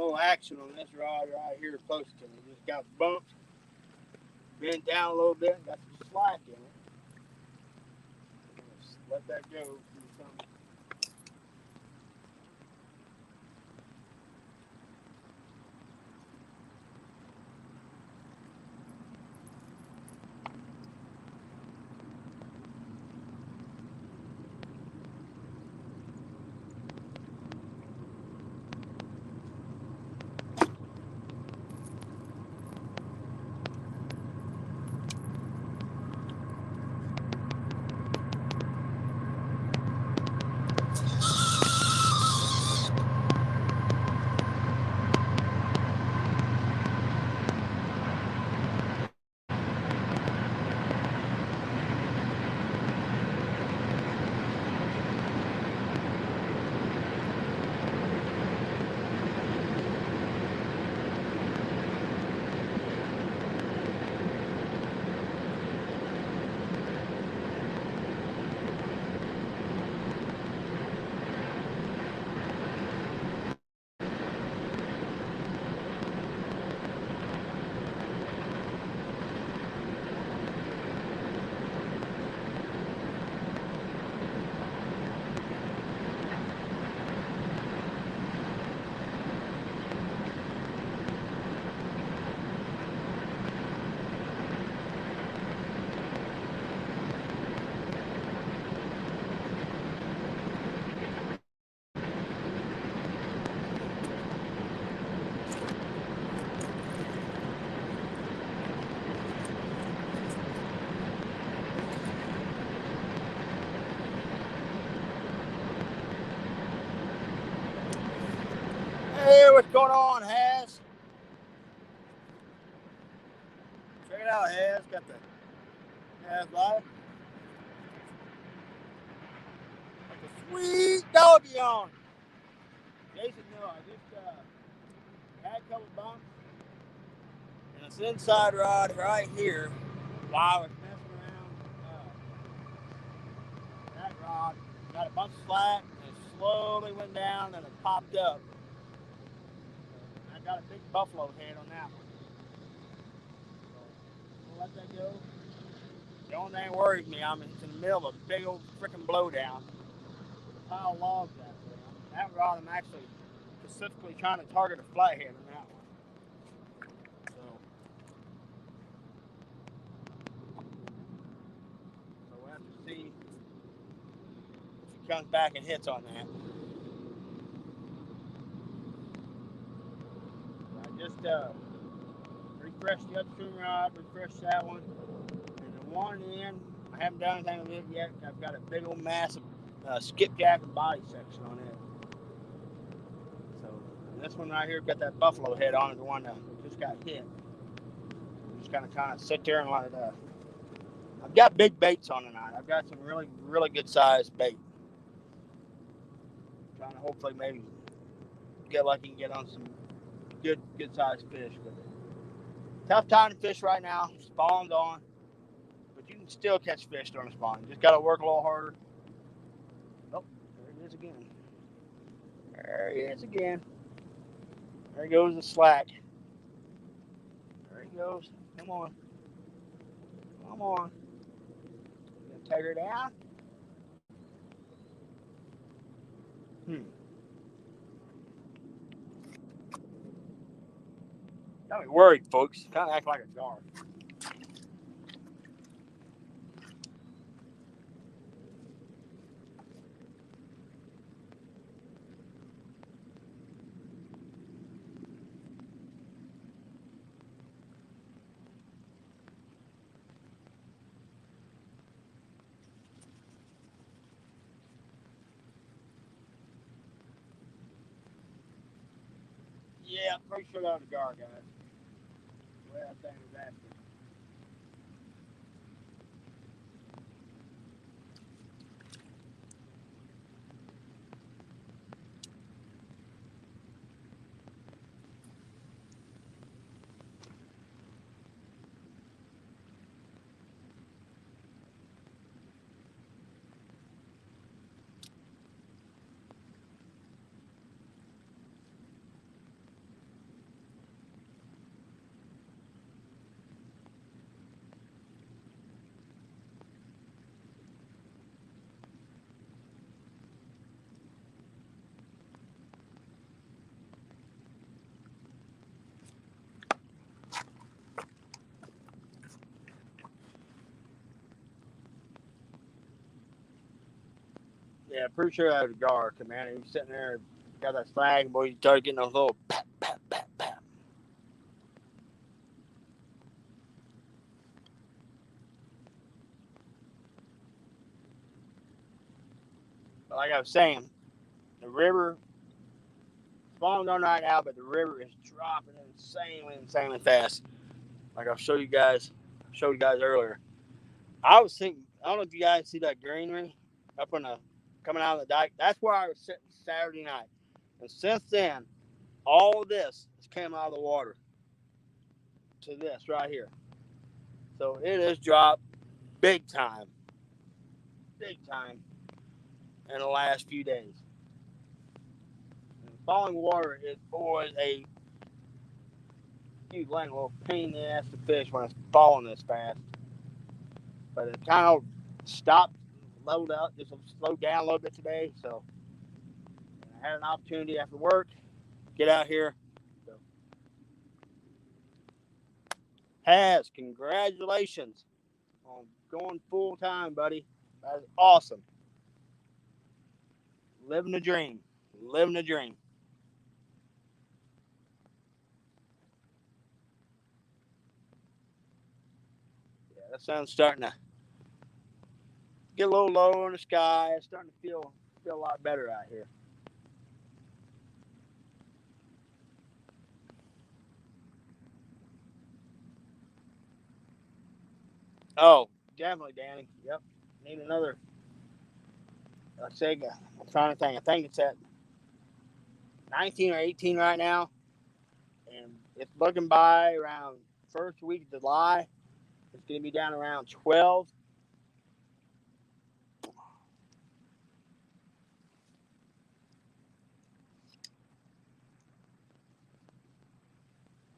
little action on this rod right here close to me. Just got bumped, bent down a little bit, got some slack in it. Just let that go. Hey, what's going on, Has? Check it out, Has. Got the Has live. Got the sweet doggy on. Jason, no, I just had a couple bumps. And it's inside rod right here while I was messing around. That rod got a bunch of slack and it slowly went down and it popped up. I got a big buffalo head on that one. So we'll let that go. The only thing that worries me, I'm in the middle of a big old freaking blowdown. Pile of logs out there. That rod, I'm actually specifically trying to target a flathead on that one. So we'll have to see if he comes back and hits on that. I just refreshed the upstream rod, refreshed that one, and the one in, I haven't done anything with it yet. I've got a big old massive skipjack and body section on it. So this one right here got that buffalo head on it, the one that just got hit. I'm just gonna kind of sit there and let it. I've got big baits on tonight. I've got some really, really good sized bait. I'm trying to hopefully maybe get lucky and get on some good sized fish. But tough time to fish right now. Spawn's on, but you can still catch fish during spawn. You just got to work a little harder. Oh, there he is again. There he is again. There goes the slack. There he goes. Come on. Come on. Gonna take her down. Got me worried, folks. Kind of act like a guard. Yeah, pretty sure that was a guard, guys. The way that thing was acting. Yeah, pretty sure that was a guard. Man, he was sitting there, got that flag, boy. He started getting those little pat, pat, pat, pat. But like I was saying, the river falling on right now, but the river is dropping insanely fast. Like I showed you guys earlier. I was thinking, I don't know if you guys see that greenery up on the coming out of the dike. That's where I was sitting Saturday night. And since then, all of this has came out of the water to this right here. So it has dropped big time in the last few days. And falling water is always a huge little pain in the ass to fish when it's falling this fast. But it kind of stopped, leveled out, just slowed down a little bit today. So I had an opportunity after work, get out here. So, congratulations on going full time, buddy. That is awesome. Living the dream. Living the dream. Yeah, that sun's starting to get a little low in the sky. It's starting to feel a lot better out here. Oh, definitely, Danny. Yep. Need another. Let's say, I'm trying to think. I think it's at 19 or 18 right now. And it's looking by around first week of July. It's going to be down around 12.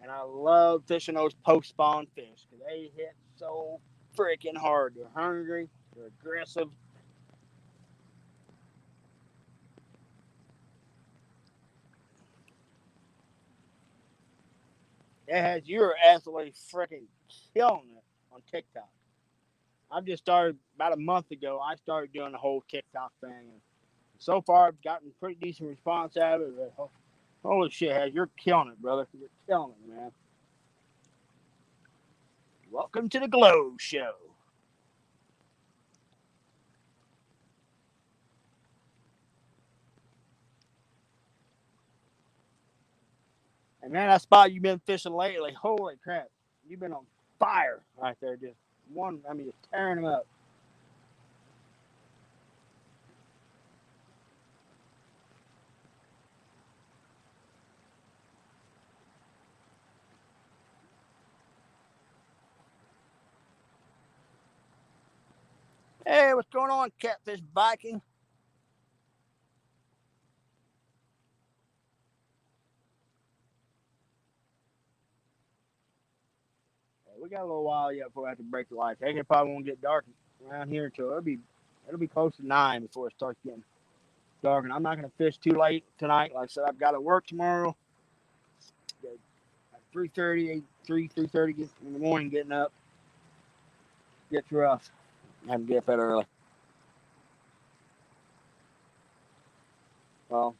And I love fishing those post-spawn fish because they hit so freaking hard. They're hungry. They're aggressive. You're absolutely freaking killing it on TikTok. I've just started about a month ago. I started doing the whole TikTok thing. And so far, I've gotten pretty decent response out of it. Holy shit, you're killing it, brother. You're killing it, man. Welcome to the Glow Show. And man, that spot you've been fishing lately, holy crap. You've been on fire right there. Just just tearing them up. Hey, what's going on, Catfish Viking? Hey, we got a little while yet before we have to break the light. It probably won't get dark around here until it'll be close to 9 before it starts getting dark. And I'm not gonna fish too late tonight. Like I said, I've got to work tomorrow. At 3:30, 3:30 in the morning, getting up gets rough. I have to get up that early. Well,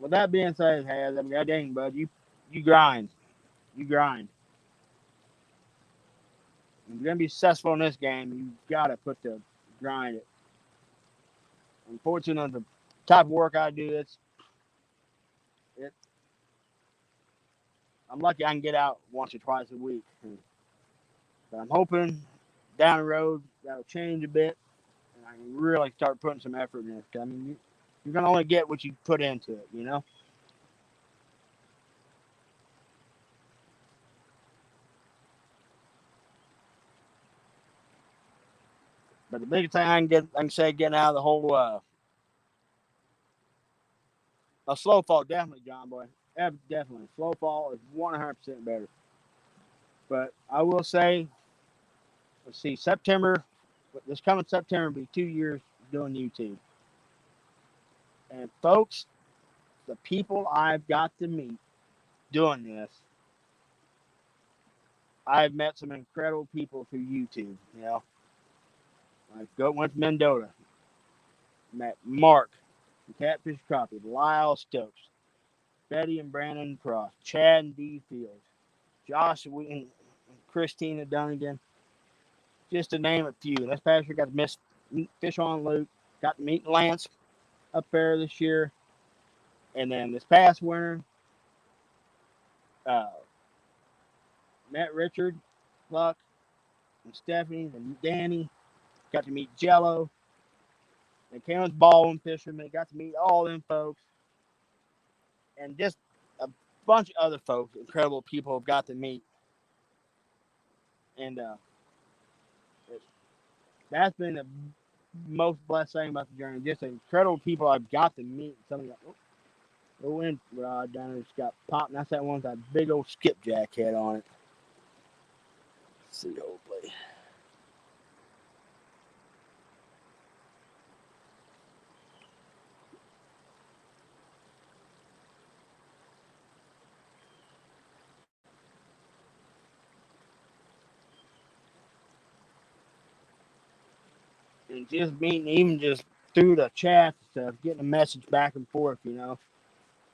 with that being said, God dang, bud, you grind. You grind. If you're gonna be successful in this game, you gotta put the grind it. Unfortunately, the type of work I do, it. I'm lucky I can get out once or twice a week. But I'm hoping down the road that'll change a bit, and I can really start putting some effort in this. I mean, you're gonna only get what you put into it, you know. But the biggest thing I can say, getting out of the whole a slow fall, definitely, John Boy, definitely slow fall is 100% better. But I will say, let's see, this coming September will be 2 years doing YouTube. And folks, the people I've got to meet doing this, I've met some incredible people through YouTube. You know, went to Mendota. Met Mark, the catfish crappie, Lyle Stokes, Betty and Brandon Cross, Chad and Dee Fields, Josh and Christina Dunnigan, just to name a few. This past year got to meet Fish on Luke, got to meet Lance up there this year. And then this past winter, uh, met Richard, Luck, and Stephanie, and Danny. Got to meet Jello. And Karen's Baldwin Fisherman. Got to meet all them folks. And just a bunch of other folks, incredible people I've got to meet. And that's been the most blessed thing about the journey. Just incredible people I've got to meet. Some of the wind rod down there just got popped. And that's that one with that big old skipjack head on it. Let's see, hopefully. And just meeting, even just through the chat stuff, getting a message back and forth, you know.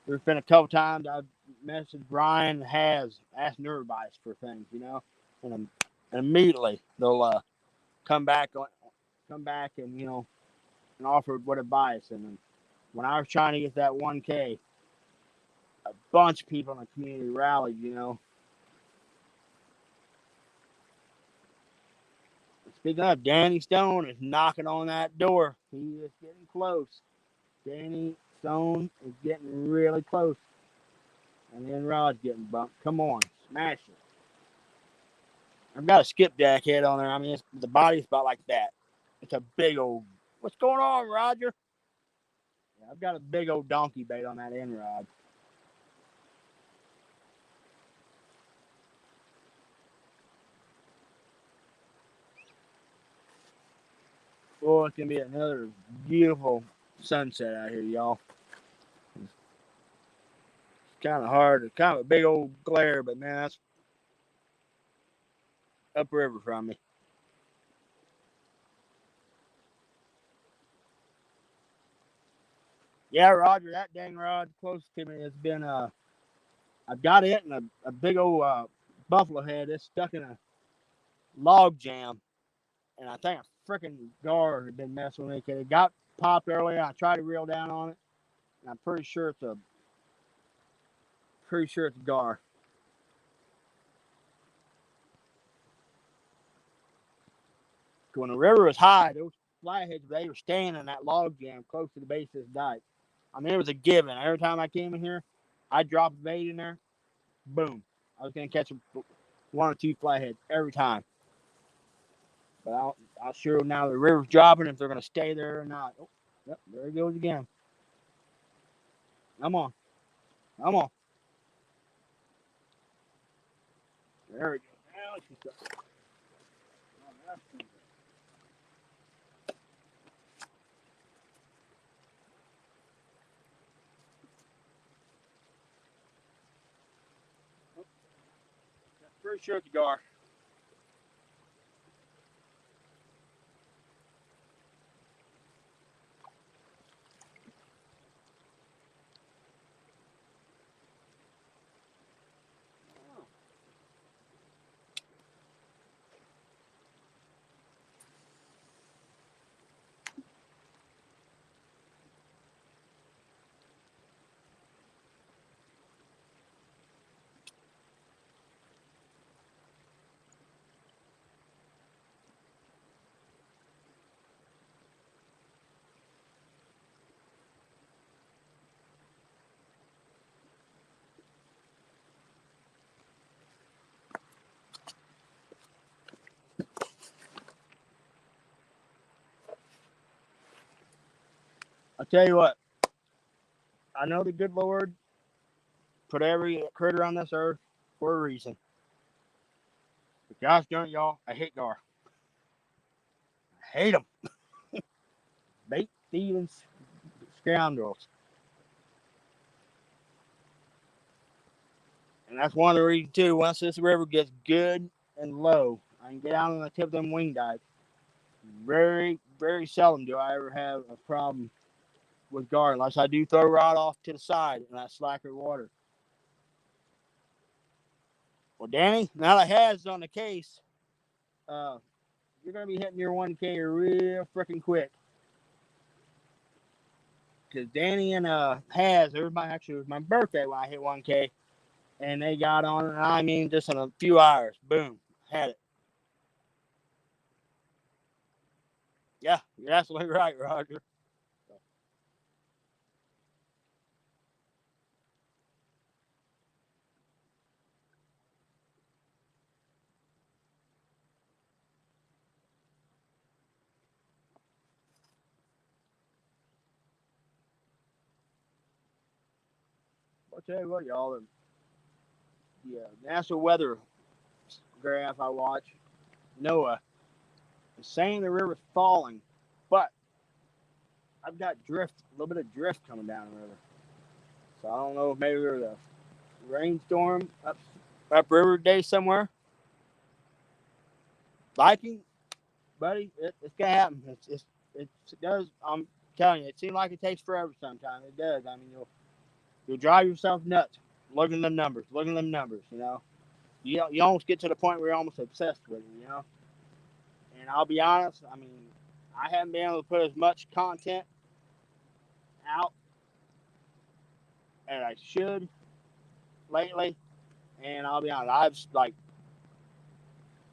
There's been a couple times I've messaged Brian has asked their advice for things, you know, and immediately they'll come back and you know and offer what advice. And when I was trying to get that 1K, a bunch of people in the community rallied, you know. Speaking of, Danny Stone is knocking on that door. He is getting close. Danny Stone is getting really close. And then Rod's getting bumped. Come on, smash it. I've got a skipjack head on there. I mean, the body's about like that. It's a big old. What's going on, Roger? Yeah, I've got a big old donkey bait on that end rod. Oh, it's gonna be another beautiful sunset out here, y'all. It's kind of hard. It's kind of a big old glare, but man, that's upriver from me. Yeah, Roger, that dang rod close to me has been I've got it in a big old buffalo head. It's stuck in a log jam, and I think a freaking gar had been messing with me. It got popped earlier. I tried to reel down on it, and I'm pretty sure it's a gar. When the river was high, those flatheads they were staying in that log jam close to the base of this dike. I mean, it was a given. Every time I came in here, I dropped a bait in there. Boom, I was gonna catch one or two flatheads every time. But I'll sure now the river's dropping if they're gonna stay there or not. Oh, yep, there it goes again. Come on, come on. There we go. Now she's got. Pretty sure it's a gar. I'll tell you what. I know the good Lord put every critter on this earth for a reason. But gosh darn it, y'all, I hate gar. I hate them. Bait thieving scoundrels. And that's one of the reasons, too, once this river gets good and low, I can get out on the tip of them wing dikes. Very, very seldom do I ever have a problem with garden, unless I do throw a rod off to the side in that slacker water. Well, Danny, now that Has is on the case, you're going to be hitting your 1K real freaking quick. Because Danny and Has, actually, it was my birthday when I hit 1K. And they got on, I mean, just in a few hours. Boom. Had it. Yeah, you're absolutely right, Roger. I'll tell you what, y'all. The National Weather graph I watch, NOAA, is saying the river's falling, but I've got drift, a little bit of drift coming down the river. So I don't know if maybe there's a rainstorm upriver day somewhere. Viking, buddy, it's gonna happen. It does. I'm telling you, it seems like it takes forever sometimes. It does. I mean, you'll drive yourself nuts looking at them numbers. You know, you almost get to the point where you're almost obsessed with it. You know, and I'll be honest. I mean, I haven't been able to put as much content out as I should lately. And I'll be honest, I've like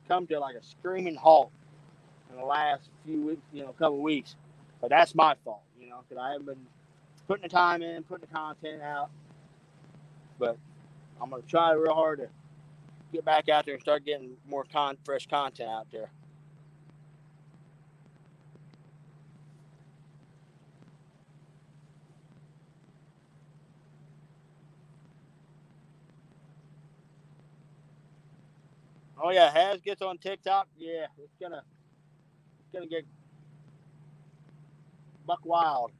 come to like a screaming halt in the last few weeks, couple of weeks. But that's my fault, because I haven't been putting the time in, putting the content out. But I'm gonna try real hard to get back out there and start getting more fresh content out there. Oh yeah, Has gets on TikTok. Yeah, it's gonna get buck wild.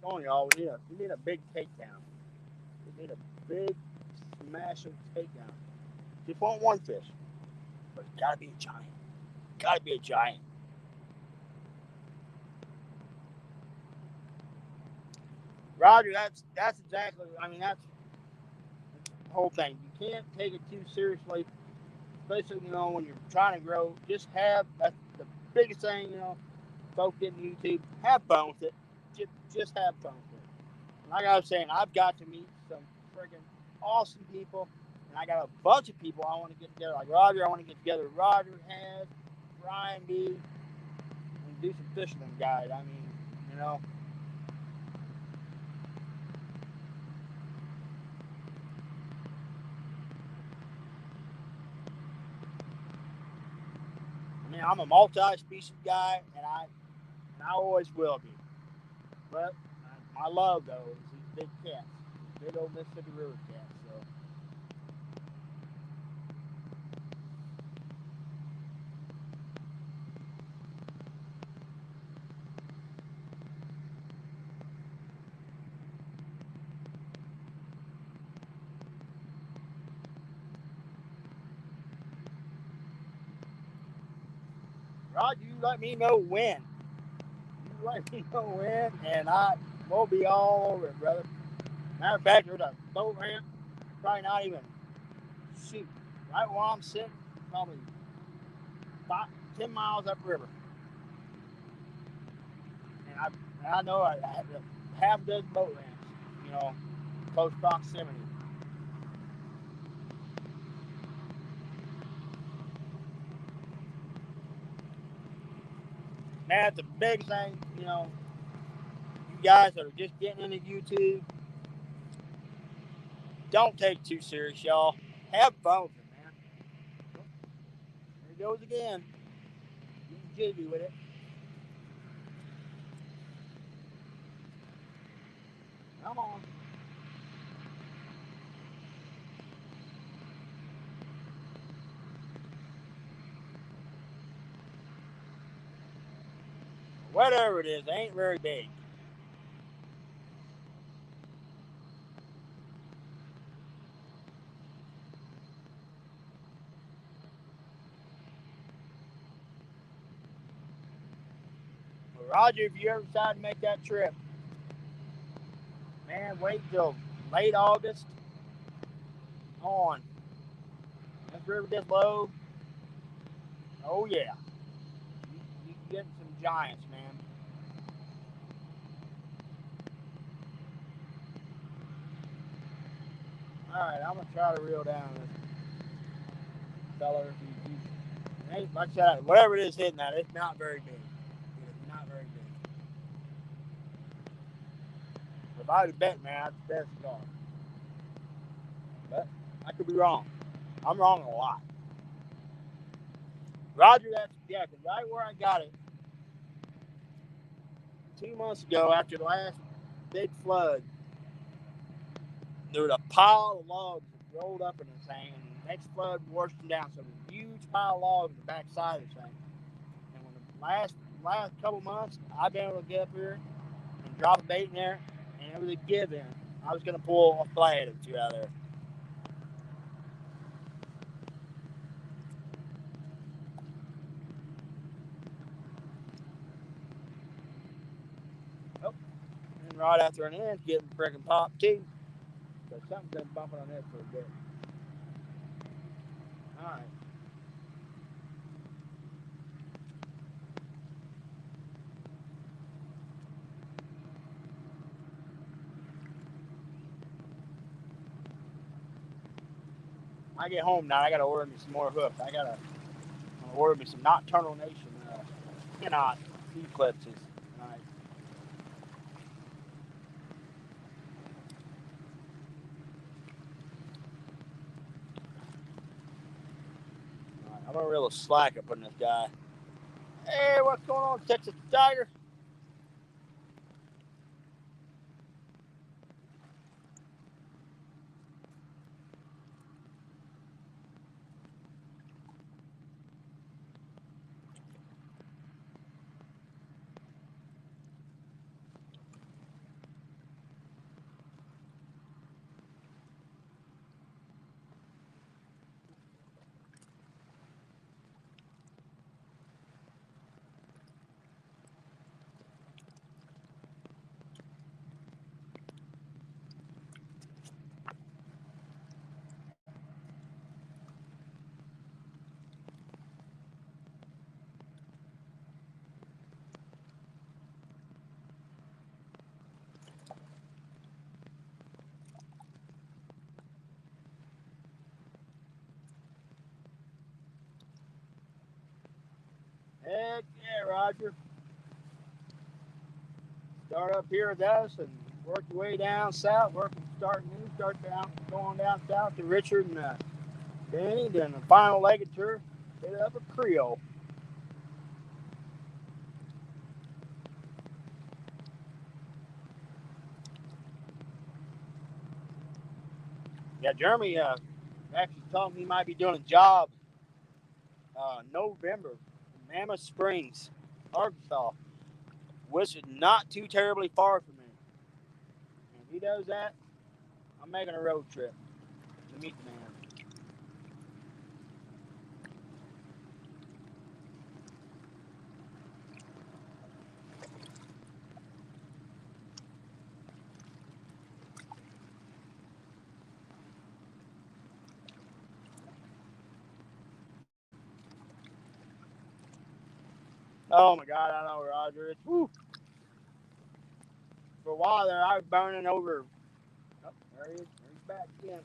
Come on, y'all. We need a big takedown. We need a big smashing takedown. Just want one fish, but it's gotta be a giant. Gotta be a giant. Roger, that's exactly. I mean, that's the whole thing. You can't take it too seriously, especially when you're trying to grow. Just that's the biggest thing. Folks getting YouTube, have fun with it. Just have fun with it. Like I was saying, I've got to meet some freaking awesome people, and I got a bunch of people I want to get together. Like Roger, I want to get together with Roger, Has, Ryan B, and do some fishing with them guys. I mean, you know. I mean, I'm a multi-species guy, and I always will be. But my love though is these big cats, big old Mississippi River cats. So Rod, you let me know when. You let me know when, and I will be all over it, brother. Matter of fact, there's a boat ramp, probably not even shoot right where I'm sitting, probably 10 miles upriver. And I know I have half a dozen boat ramps, close proximity. That's the big thing, you guys that are just getting into YouTube, don't take it too serious, y'all. Have fun with it, man. There it goes again. Getting jiggy with it. Come on. Whatever it is, ain't very big. Roger, if you ever decide to make that trip, man, wait till late August on. This river gets low. Oh yeah, you get some giants, man. All right, I'm gonna try to reel down this feller. Like I said, whatever it is hitting at, it's not very big. It's not very big. If I was bet, man, I'd bet it's gone. But I could be wrong. I'm wrong a lot. Roger, that's yeah, because right where I got it 2 months ago after the last big flood, there was a pile of logs that rolled up in this thing, and the next flood washed them down. So there's a huge pile of logs on the back side of this thing. And when the last couple months, I've been able to get up here and drop a bait in there, and it was a give in. I was going to pull a flathead or two out of there. Oh, and right after an end, getting freaking popped too. So something's been bumping on it for a bit. All right. I get home now, I gotta order me some more hooks. I gotta order me some Nocturnal Nation cannot eclipses. Right. Right. I'm gonna reel a slack up on this guy. Hey, what's going on, Texas Tiger? Heck yeah, Roger. Start up here with us and work your way down south. Start down, going down south to Richard and Danny. Then the final leg of tour, hit up a Creole. Yeah, Jeremy actually told me he might be doing a job November in Mammoth Springs, Arkansas, which is not too terribly far from me. And if he does that, I'm making a road trip to meet the man. Oh my God, I know, Roger. It's, whew. For a while there, I was burning over. Oh, there he is. He's back again.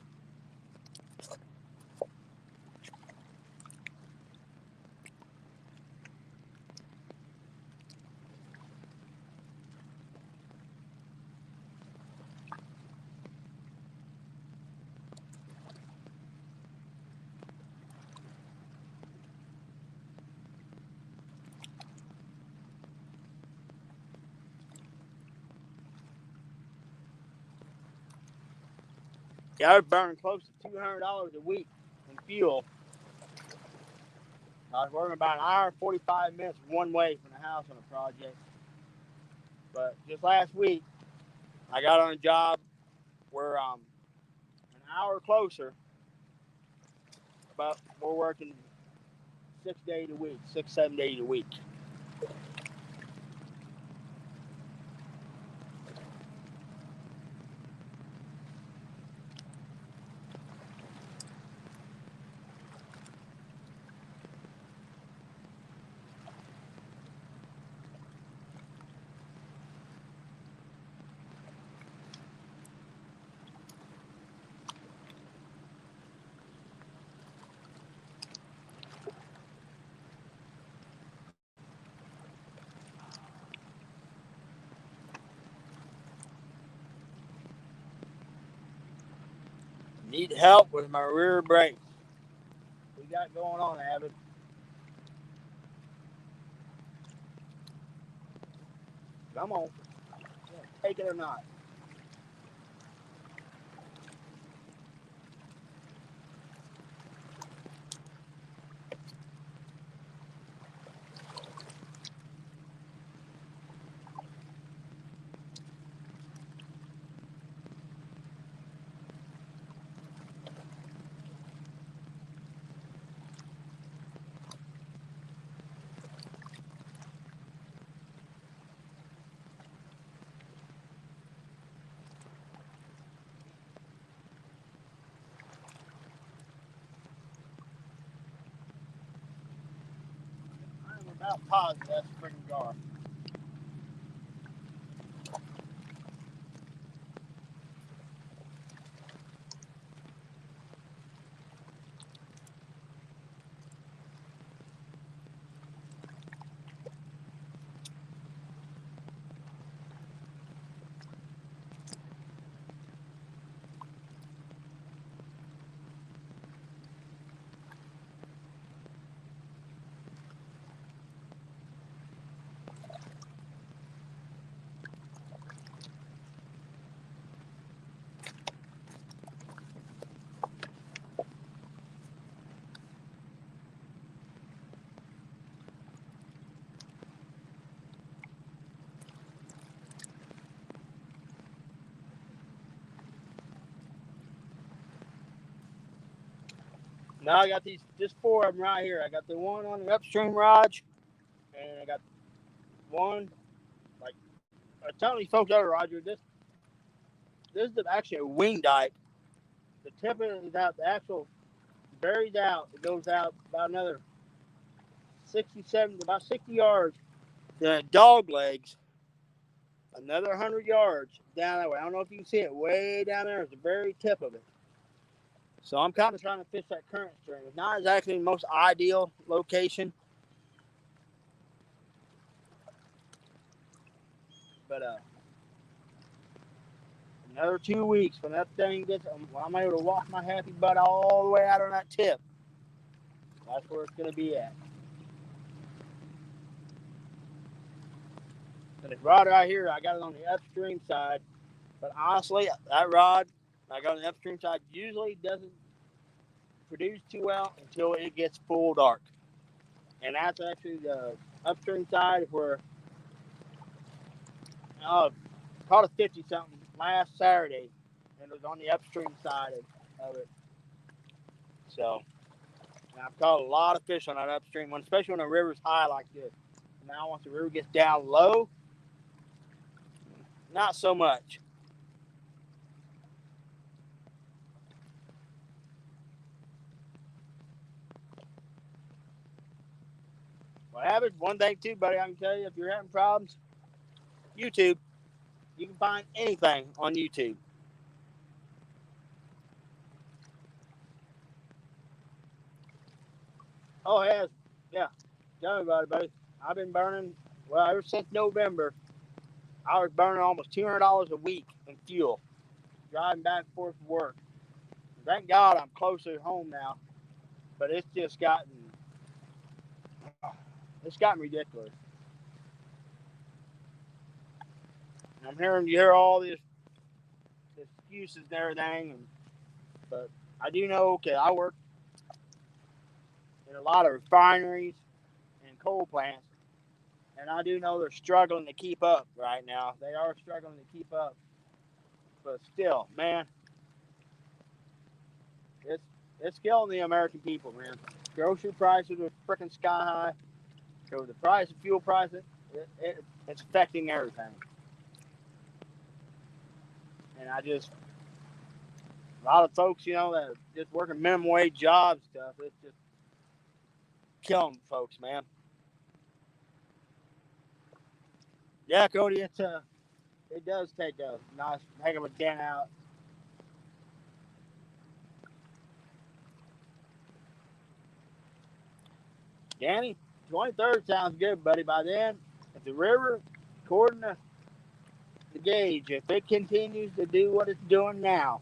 Yeah, I was burning close to $200 a week in fuel. I was working about an hour and 45 minutes one way from the house on a project. But just last week, I got on a job where an hour closer, but we're working 6 days a week, 6, 7 days a week. Need help with my rear brakes. What we got going on, Avid? Come on. Take it or not. I'm about positive that's a freaking jar. Now I got these, just 4 of them right here. I got the one on the upstream rod, and I got one, like, I tell these folks out, Roger, this is actually a wing dike. The tip is out, the actual berries out. It goes out about another about 60 yards. The dog legs, another 100 yards down that way. I don't know if you can see it way down there. It's the very tip of it. So I'm kind of trying to fish that current stream. It's not exactly the most ideal location, but another 2 weeks when that thing gets, I'm able to walk my happy butt all the way out on that tip. That's where it's going to be at. And this rod right here, I got it on the upstream side. But honestly, that rod I got on the upstream side usually doesn't produce too well until it gets full dark. And that's actually the upstream side where I caught a 50 something last Saturday, and it was on the upstream side of it. So I've caught a lot of fish on that upstream one, especially when the river's high like this. Now once the river gets down low, not so much. What happens? One thing too, buddy, I can tell you, if you're having problems, YouTube. You can find anything on YouTube. Oh, yeah. Tell me about it, buddy. I've been burning, well, ever since November, I was burning almost $200 a week in fuel, driving back and forth to work. Thank God I'm closer to home now, but it's just gotten ridiculous. And you hear all these excuses and everything, but I do know, okay, I work in a lot of refineries and coal plants, and I do know they're struggling to keep up right now. They are struggling to keep up. But still, man, it's killing the American people, man. Grocery prices are freaking sky high. So the price of fuel prices, it's affecting everything. And a lot of folks, that are just working minimum wage jobs stuff, it's just killing folks, man. Yeah, Cody, it does take a nice heck of a dent out. Danny, 23rd sounds good, buddy. By then, if the river, according to the gauge, if it continues to do what it's doing now,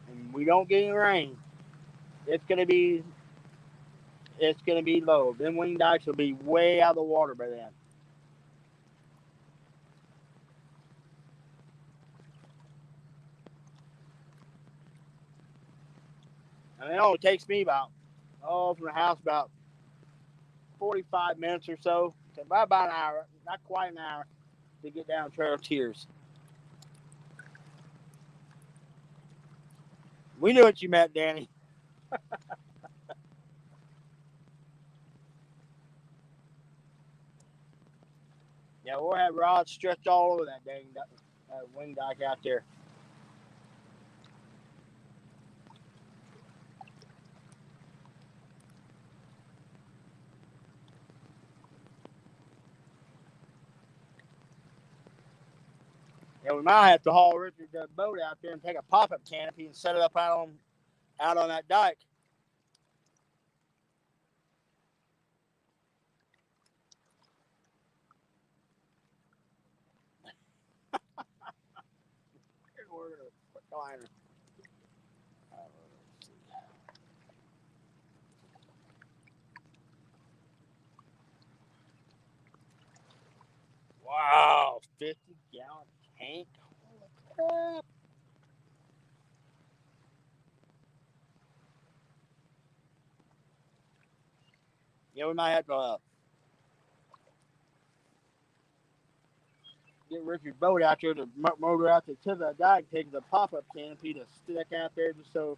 and we don't get any rain, it's gonna be low. Them wing dikes will be way out of the water by then. And it only takes me from the house about 45 minutes or so, to about an hour, not quite an hour, to get down Trail of Tears. We knew what you meant, Danny. Yeah, we'll have rods stretched all over that dang wing dike out there. Yeah, we might have to haul Richard's boat out there and take a pop-up canopy and set it up out on that dike. Wow, 50-gallon tank. Holy crap. Yeah, we might have to get Richard's boat out there to motor out to the dike, take the pop-up canopy to stick out there just so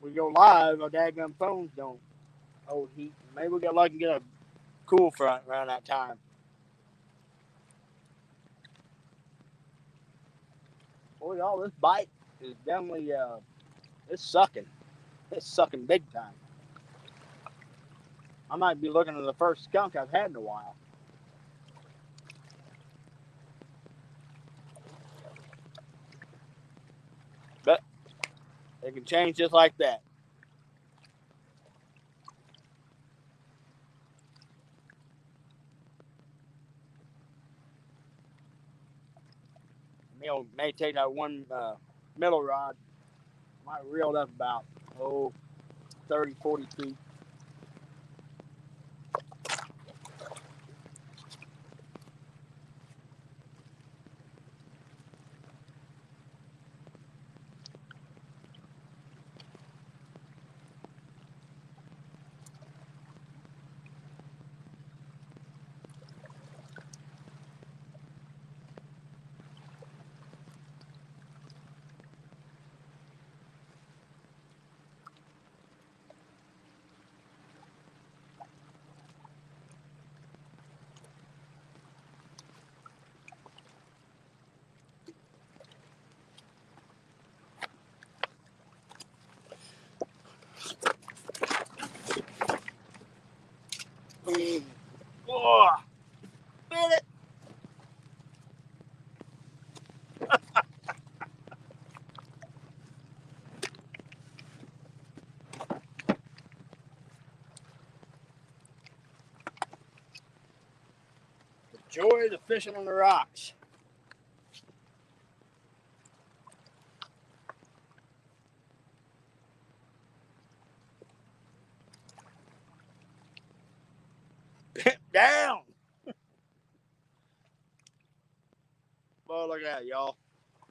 we go live, our daggum phones don't hold heat. Maybe we'll get lucky and get a cool front around that time. Boy, all this bite is definitely it's sucking. It's sucking big time. I might be looking at the first skunk I've had in a while. But it can change just like that. May take that one middle rod. Might reel it up about 30, 40 feet. Oh, bit it. The joy of fishing on the rocks. Down. Oh, look at that, y'all.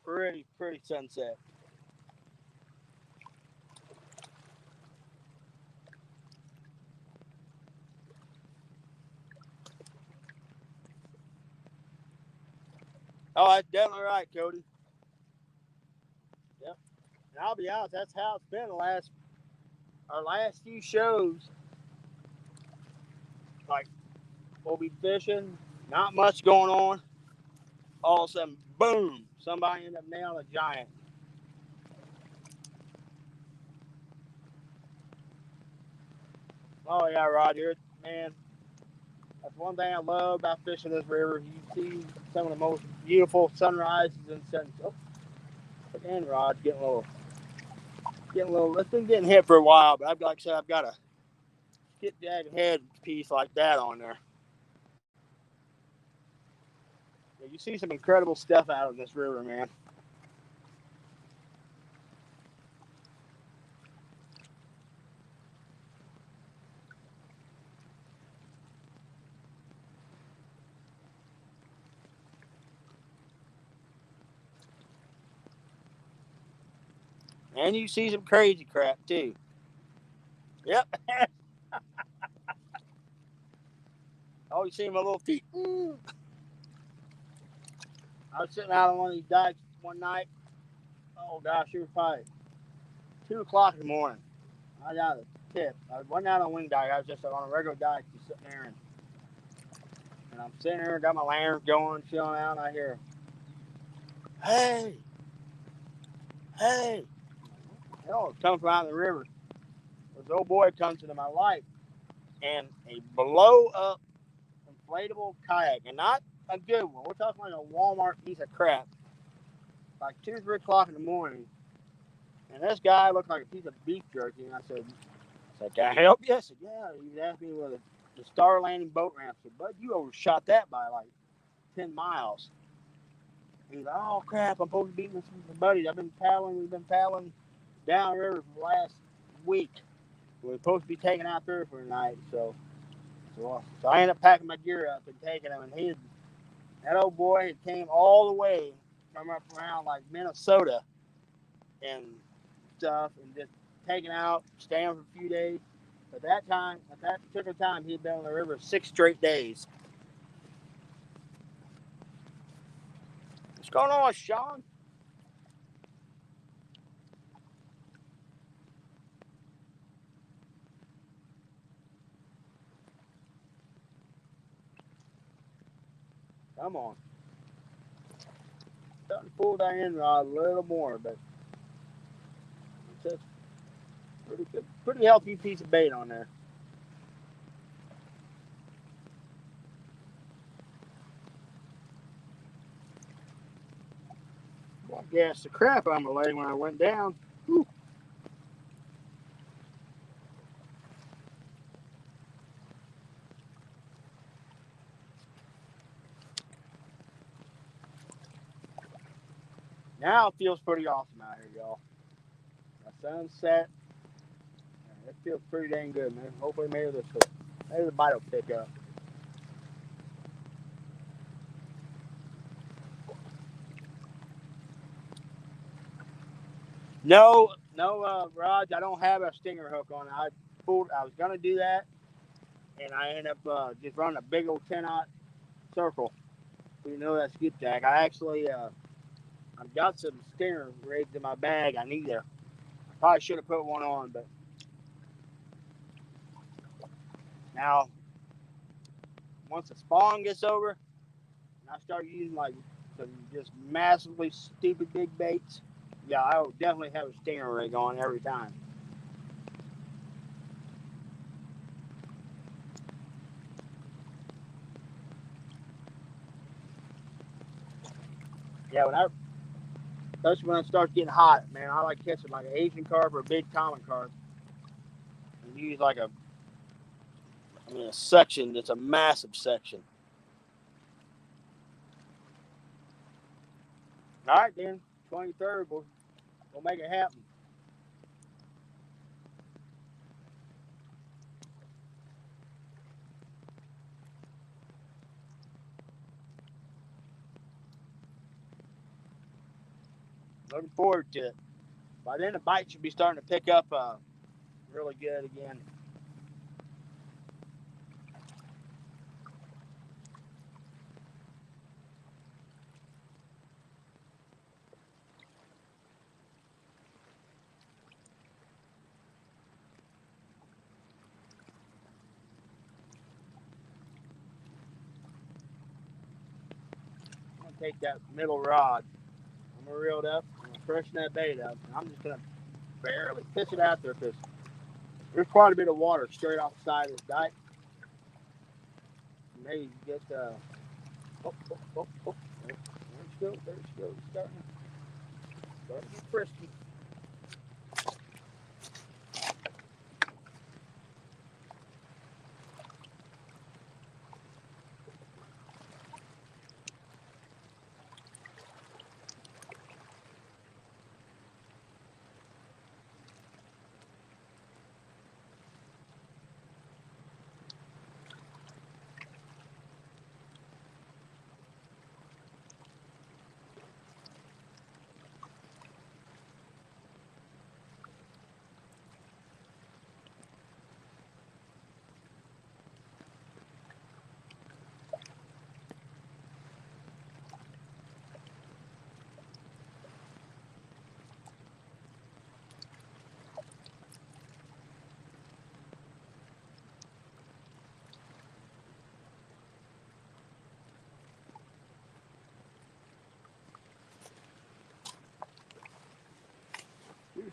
Pretty sunset. Oh, that's definitely right, Cody. Yep. And I'll be honest, that's how it's been our last few shows. Like, we'll be fishing, not much going on. All of a sudden, boom, somebody ended up nailing a giant. Oh yeah, Roger, man. That's one thing I love about fishing this river. You see some of the most beautiful sunrises and sunsets. Oh, and Rod's getting a little. It's been getting hit for a while, but like I said, I've got a skip jagged head piece like that on there. Yeah, you see some incredible stuff out of this river, man. And you see some crazy crap too. Yep. Oh, you see my little feet. I was sitting out on one of these dikes one night. Oh gosh, it was probably 2 o'clock in the morning. I got a tip. I wasn't out on a wing dike. I was just on a regular dike, just sitting there, and I'm sitting there, got my lantern going, chilling out, and I hear, "Hey, hey!" Hell, it's coming from out of the river. This old boy comes into my light, and a blow up inflatable kayak, and not a good one. We're talking like a Walmart piece of crap. Like 2 or 3 o'clock in the morning, and this guy looked like a piece of beef jerky. And I said, "Can I help you?" I said, "Yeah." He asked me where the Star Landing boat ramp. I said, "Bud, you overshot that by like 10 miles." He's like, "Oh crap! I'm supposed to be with some buddies. We've been paddling down river for the last week. We're supposed to be taking out there for the night." So I ended up packing my gear up and taking him. And that old boy had came all the way from up around like Minnesota and stuff, and just taking out, staying for a few days. At that particular time, he'd been on the river 6 straight days. What's going on, Sean? Come on. Starting to pull that end rod a little more, but it's a pretty healthy piece of bait on there. Well, I gassed the crap out of my leg when I went down. Whew. Now it feels pretty awesome out here, y'all. The sun's set. It feels pretty dang good, man. Hopefully maybe the bite will pick up. No, Raj, I don't have a stinger hook on it. I was gonna do that, and I ended up just running a big old 10-aught circle. You know that skipjack. I actually I've got some stinger rigs in my bag. I probably should have put one on, but now once the spawn gets over, and I start using like some just massively stupid big baits, yeah, I will definitely have a stinger rig on every time. Yeah, especially when it starts getting hot, man, I like catching like an Asian carp or a big common carp, and use like a section that's a massive section. All right, then, 23rd, we'll make it happen. Looking forward to it. By then, the bite should be starting to pick up really good again. I'm going to take that middle rod. I'm going to reel it up. I'm going to freshen that bait up. And I'm just going to barely pitch it out there because there's quite a bit of water straight off the side of this dike. Maybe get there she goes. Starting to get frisky.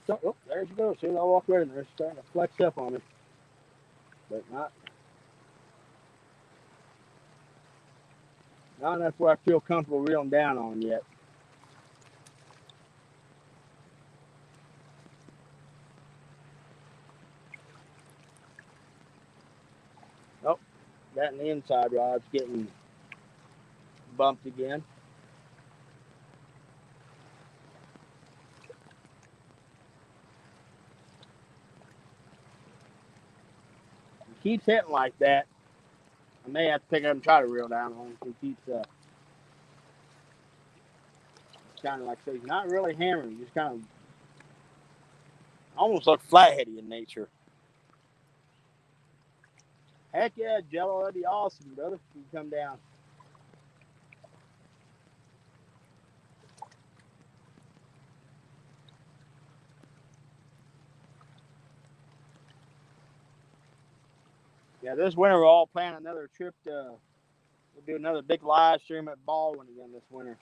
Oh, there she goes. See, I walk right in there. She's starting to flex up on me. But not enough where I feel comfortable reeling down on yet. Nope, that and the inside rod's getting bumped again. If he keeps hitting like that, I may have to pick it up and try to reel down on him. He keeps kind of like, so he's not really hammering. He's kind of almost like flatheady in nature. Heck yeah, Jello, that'd be awesome, brother. If you come down. Yeah, this winter we're all planning another trip to. We'll do another big live stream at Baldwin again this winter.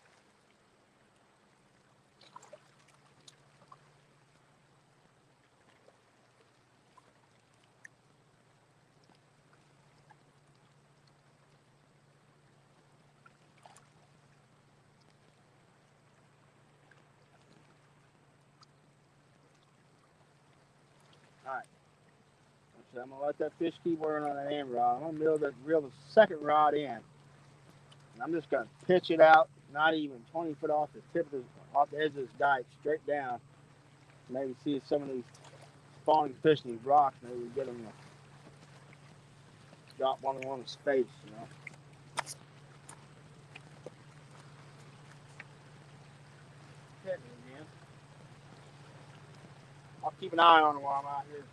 All right. So I'm gonna let that fish keep working on that end rod. I'm gonna reel the second rod in. And I'm just gonna pitch it out, not even 20 foot off off the edge of this dike, straight down. Maybe see if some of these spawning fish in these rocks, maybe we get them to drop one on his face, you know. Again. I'll keep an eye on him while I'm out here.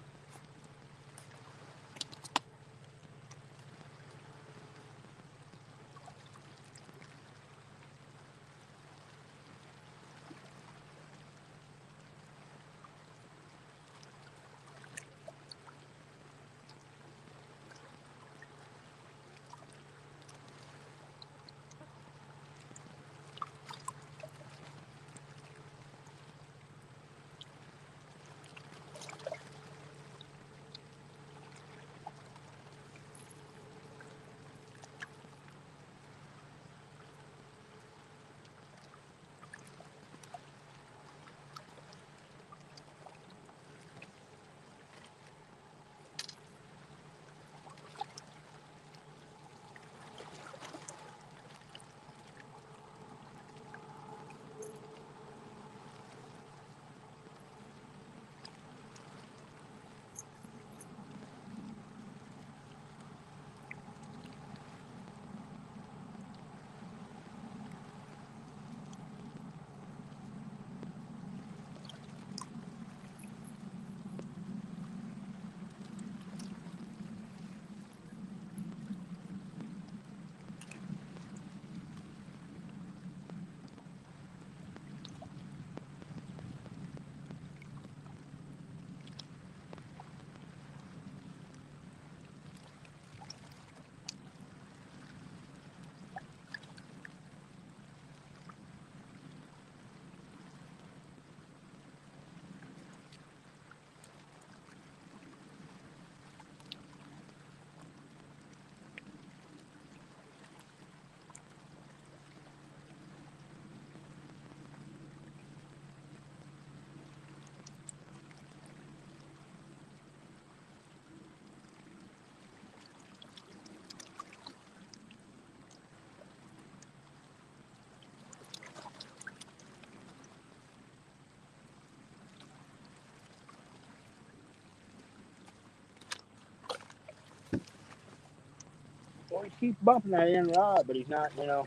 Well, he keeps bumping that end rod, but he's not, you know.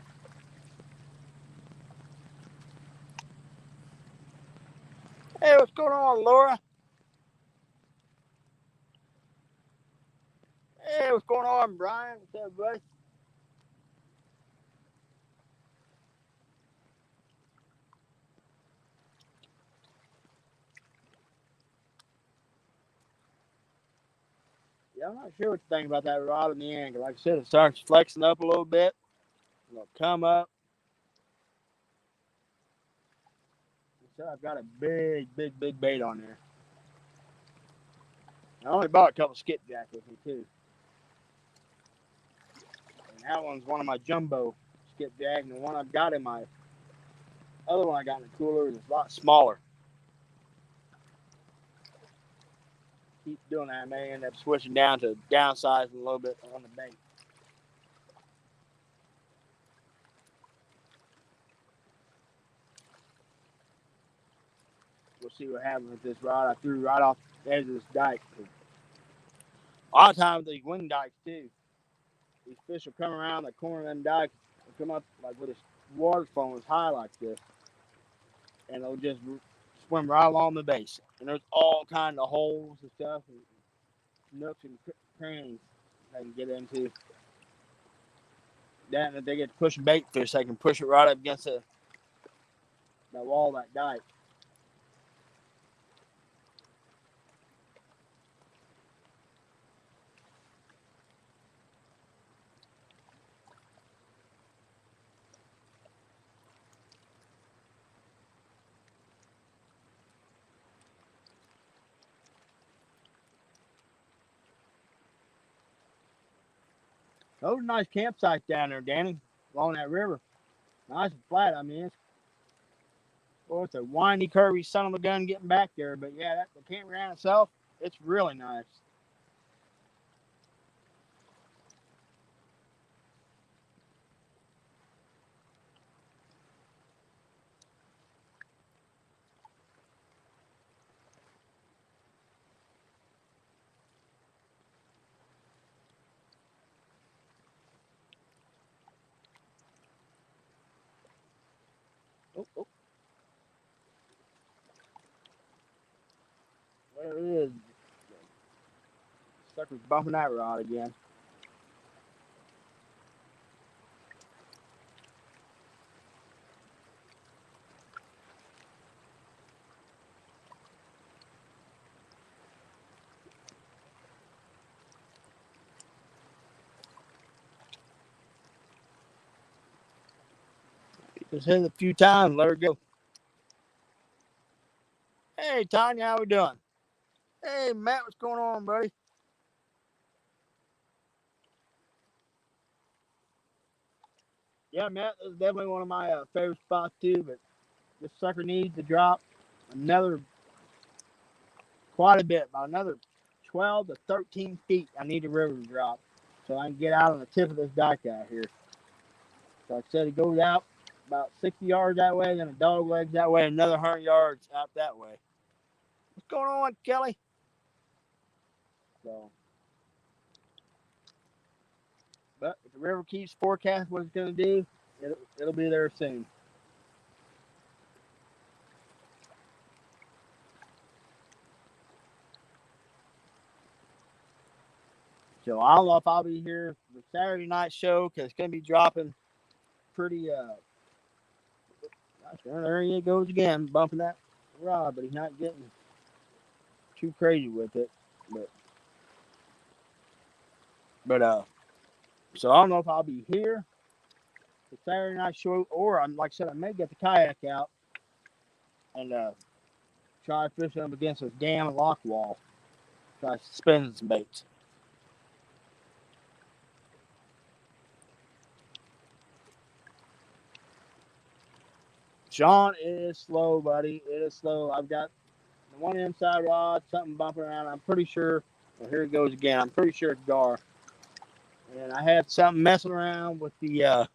Hey, what's going on, Laura? Hey, what's going on, Brian? What's up, buddy? Yeah, I'm not sure what to think about that rod in the end. Like I said, it starts flexing up a little bit. It'll come up. said, I've got a big bait on there. I only bought a couple skipjacks with me too. And that one's one of my jumbo skipjack, and the one I've got in my other one I got in the cooler is a lot smaller. Keep doing that, man. End up switching down to downsizing a little bit on the bait. We'll see what happens with this rod. I threw right off the edge of this dike. A lot of times these wing dikes too. These fish will come around the corner of them dikes and come up like with this water flowing high like this, and they'll just swim right along the base. And there's all kinds of holes and stuff, and nooks and crannies they can get into. Then if they get to push a bait fish, they can push it right up against that wall of that dike. Those are nice campsites down there, Danny, along that river. Nice and flat. I mean, it's a windy, curvy son of a gun getting back there. But yeah, the campground itself, it's really nice. Oh. There it is. Sucker's bumping that rod again. Just hit it a few times, let her go. Hey, Tanya, how we doing? Hey, Matt, what's going on, buddy? Yeah, Matt, this is definitely one of my favorite spots too. But this sucker needs to drop another quite a bit, about another 12 to 13 feet. I need the river to drop so I can get out on the tip of this dike out here. So like I said, it goes out about 60 yards that way, then a dog legs that way, another 100 yards out that way. What's going on, Kelly? So, but if the river keeps forecasting what it's going to do, it'll be there soon. So I don't know if I'll be here for the Saturday night show because it's going to be dropping pretty. Gosh, there he goes again, bumping that rod, but he's not getting too crazy with it. But so I don't know if I'll be here for Saturday night show, or I'm like I said, I may get the kayak out and try fishing up against this damn lock wall. Try spinning some baits. Sean, it is slow, buddy. It is slow. I've got the one inside rod, something bumping around. I'm pretty sure. Well, here it goes again. I'm pretty sure it's gar. And I had something messing around with the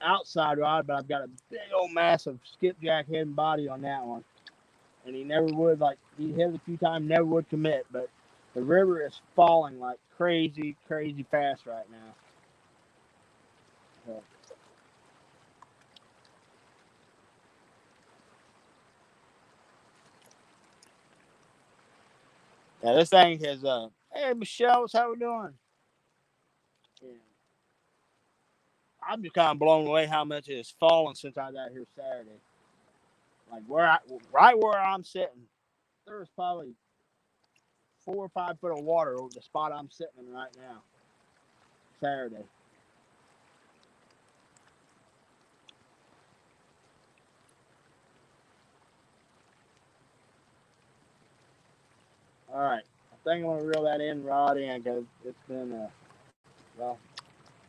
outside rod, but I've got a big old massive skipjack head and body on that one. And he never would, like, he hit it a few times, never would commit. But the river is falling like crazy fast right now. So, yeah, this thing has, hey, Michelle, how we doing? Yeah. I'm just kind of blown away how much it has fallen since I got here Saturday. Like, right where I'm sitting, there's probably 4 or 5 foot of water over the spot I'm sitting in right now. Saturday. All right. I think I'm going to reel that in rod in because it's been, well,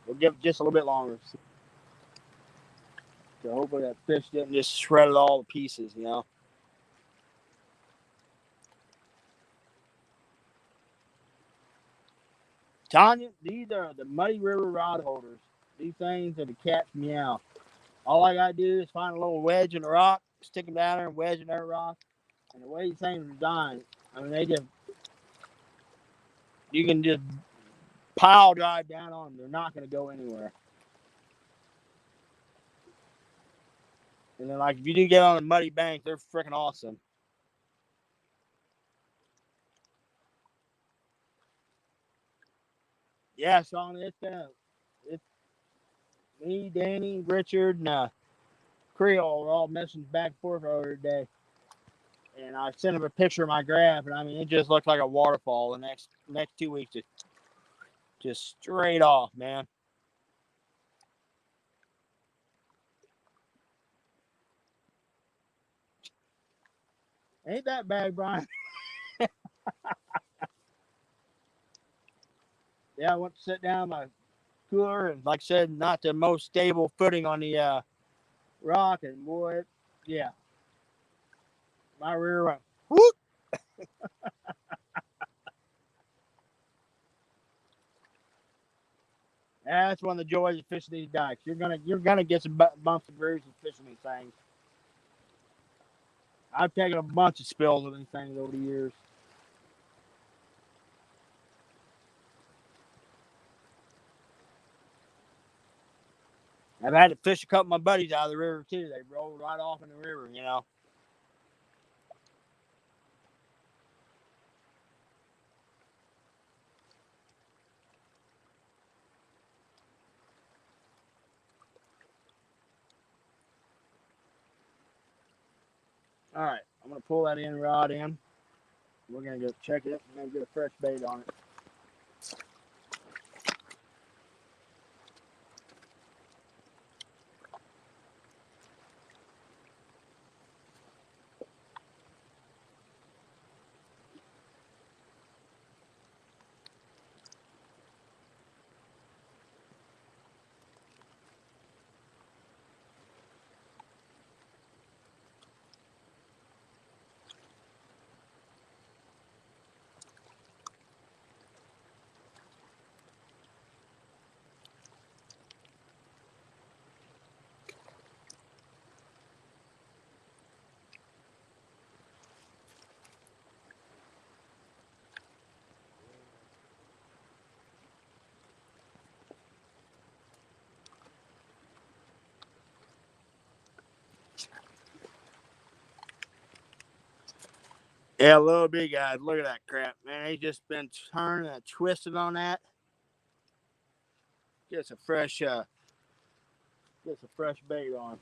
we'll give it just a little bit longer. So hopefully that fish didn't just shred it all to pieces, you know. Tanya, these are the Muddy River rod holders. These things are the cat's meow. All I got to do is find a little wedge in the rock, stick them down there and wedge in that rock. And the way these things are designed, I mean, you can just pile drive down on them. They're not going to go anywhere. And then, like, if you do get on a muddy bank, they're freaking awesome. Yeah, Sean, it's me, Danny, Richard, and Creole are all messaging back and forth over today. And I sent him a picture of my graph, and I mean, it just looked like a waterfall. The next 2 weeks, just straight off, man. Ain't that bad, Brian? Yeah, I went to sit down my cooler, and like I said, not the most stable footing on the rock, and boy, yeah, my rear went whoop. That's one of the joys of fishing these dikes. You're gonna get some bumps and bruises fishing these things. I've taken a bunch of spills with these things over the years. I've had to fish a couple of my buddies out of the river too. They rolled right off in the river, you know. All right, I'm gonna pull that in rod in. We're gonna go check it and then get a fresh bait on it. Yeah, little big guys. Look at that crap, man. They just been turning and twisting on that. Gets a fresh, bait on.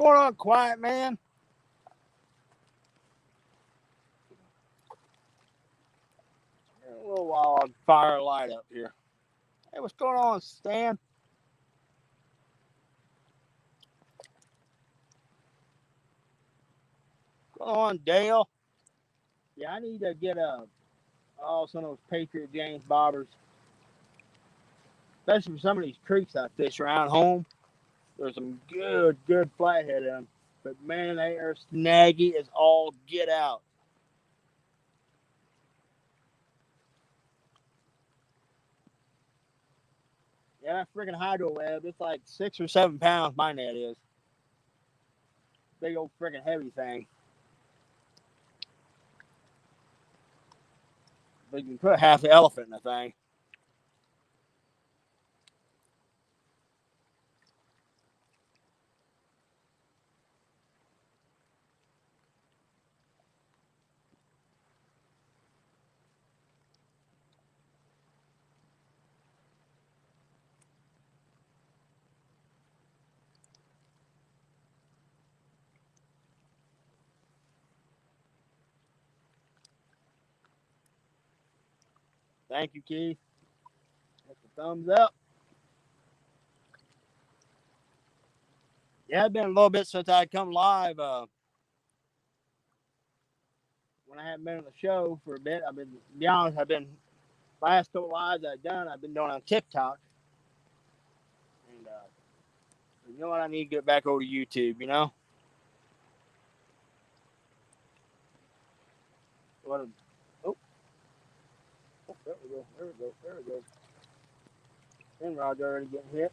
going on, quiet man? A little while I'll fire a light up here. Hey, what's going on, Stan? What's going on, Dale? Yeah, I need to get some of those Patriot James bobbers. Especially for some of these creeks I fish around home. There's some good flathead in them. But man, they are snaggy as all get out. Yeah, that freaking hydro web, it's like 6 or 7 pounds, my net is. Big old freaking heavy thing. But you can put half the elephant in the thing. Thank you, Keith. That's a thumbs up. Yeah, it's been a little bit since I come live. When I haven't been on the show for a bit, to be honest, last couple lives I've done, I've been doing on TikTok. And you know what? I need to get back over to YouTube, you know? What a, oh, there we go. And Rod's already getting hit.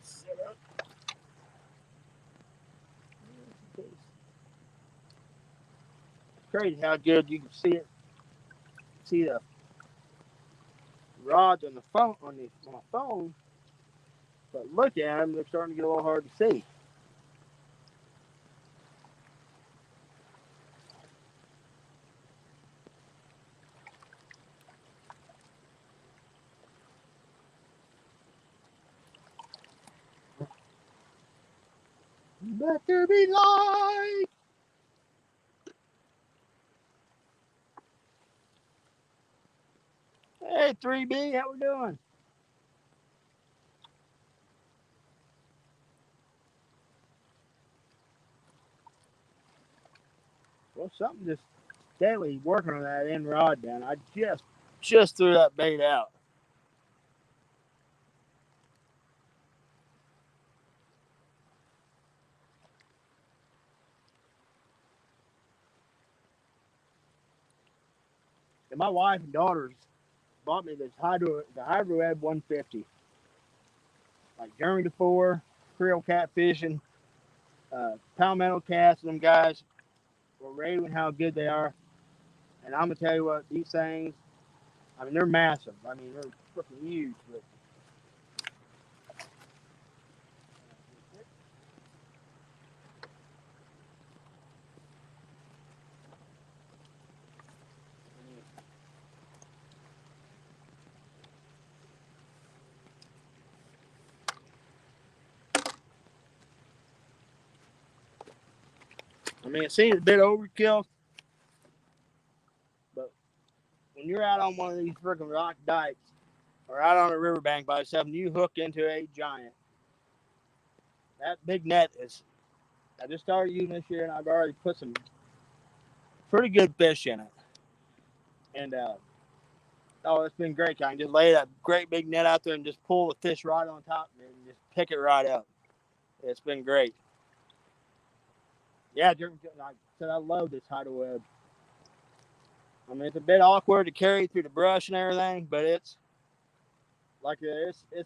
Set up. Crazy how good you can see it. See the rods on the phone on my phone, but look at them, they're starting to get a little hard to see. Let there be light. Hey, 3B, how we doing? Well, something just steadily working on that end rod down. I just threw that bait out. And my wife and daughters bought me the Hydro Ed 150, like Journey to 4, Creole catfishing, Palmetto cats. Them guys were raving how good they are. And I'm gonna tell you what, these things, I mean, they're massive. I mean, they're freaking huge. But I mean, it seems a bit overkill, but when you're out on one of these freaking rock dikes or out on a riverbank by yourself and you hook into a giant, that big net is. I just started using this year and I've already put some pretty good fish in it. And it's been great. I can just lay that great big net out there and just pull the fish right on top of it and just pick it right up. It's been great. Yeah, like I said, I love this Hydro Web. I mean, it's a bit awkward to carry through the brush and everything, but it's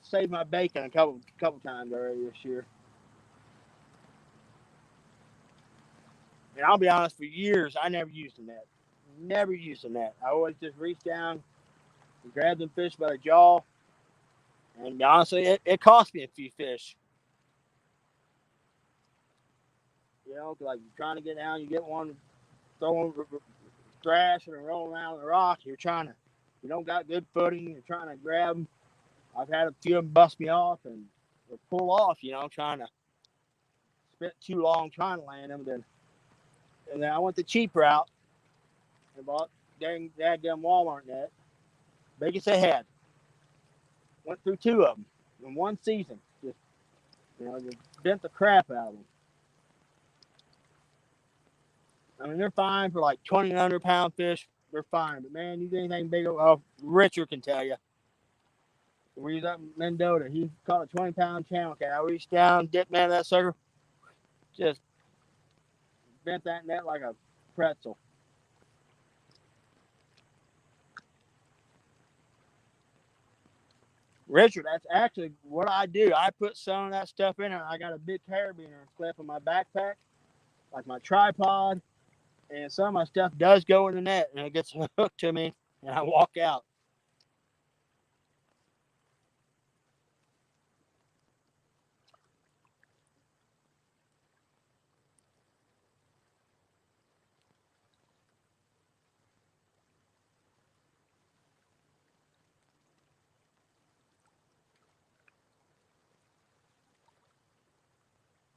saved my bacon a couple times already this year. And I'll be honest, for years I never used a net. Never used a net. I always just reached down and grabbed the fish by the jaw. And honestly, it cost me a few fish. You know, like you're trying to get down, you get one throwing, thrashing and rolling around the rock. You don't got good footing. You're trying to grab them. I've had a few of them bust me off and pull off. You know, trying to spent too long trying to land them. And then I went the cheap route and bought dadgum Walmart net, biggest they had. Went through 2 of them in one season. Just bent the crap out of them. I mean, they're fine for like 20 and under pound fish. They're fine. But man, you get anything big, Richard can tell you. We was up in Mendota. He caught a 20-pound channel cat. I reached down, dipped man that sucker, just bent that net like a pretzel. Richard, that's actually what I do. I put some of that stuff in there. I got a big carabiner clip in my backpack, like my tripod, and some of my stuff does go in the net, and it gets hooked to me, and I walk out.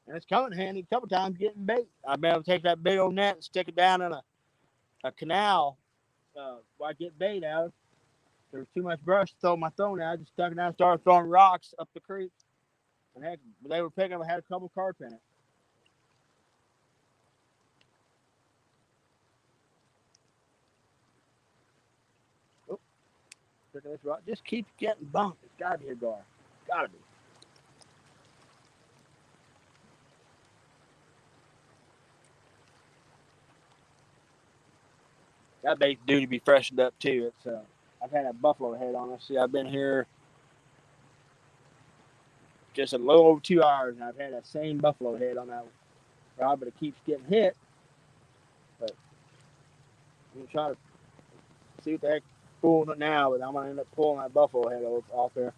And it's coming handy a couple times getting bait. I've been able to take that big old net and stick it down in a canal where I get bait out. There was too much brush to throw my throwing out. I just stuck it down and started throwing rocks up the creek. And heck, they were picking up. I had a couple carp in it. Oh, look at this rock. Just keep getting bumped. It's got to be a gar. Got to be. That bait's due to be freshened up too. It's I've had a buffalo head on it. See, I've been here just a little over 2 hours, and I've had that same buffalo head on that rod, but it keeps getting hit. But I'm gonna try to see what the heck fooling it now. But I'm gonna end up pulling that buffalo head off there.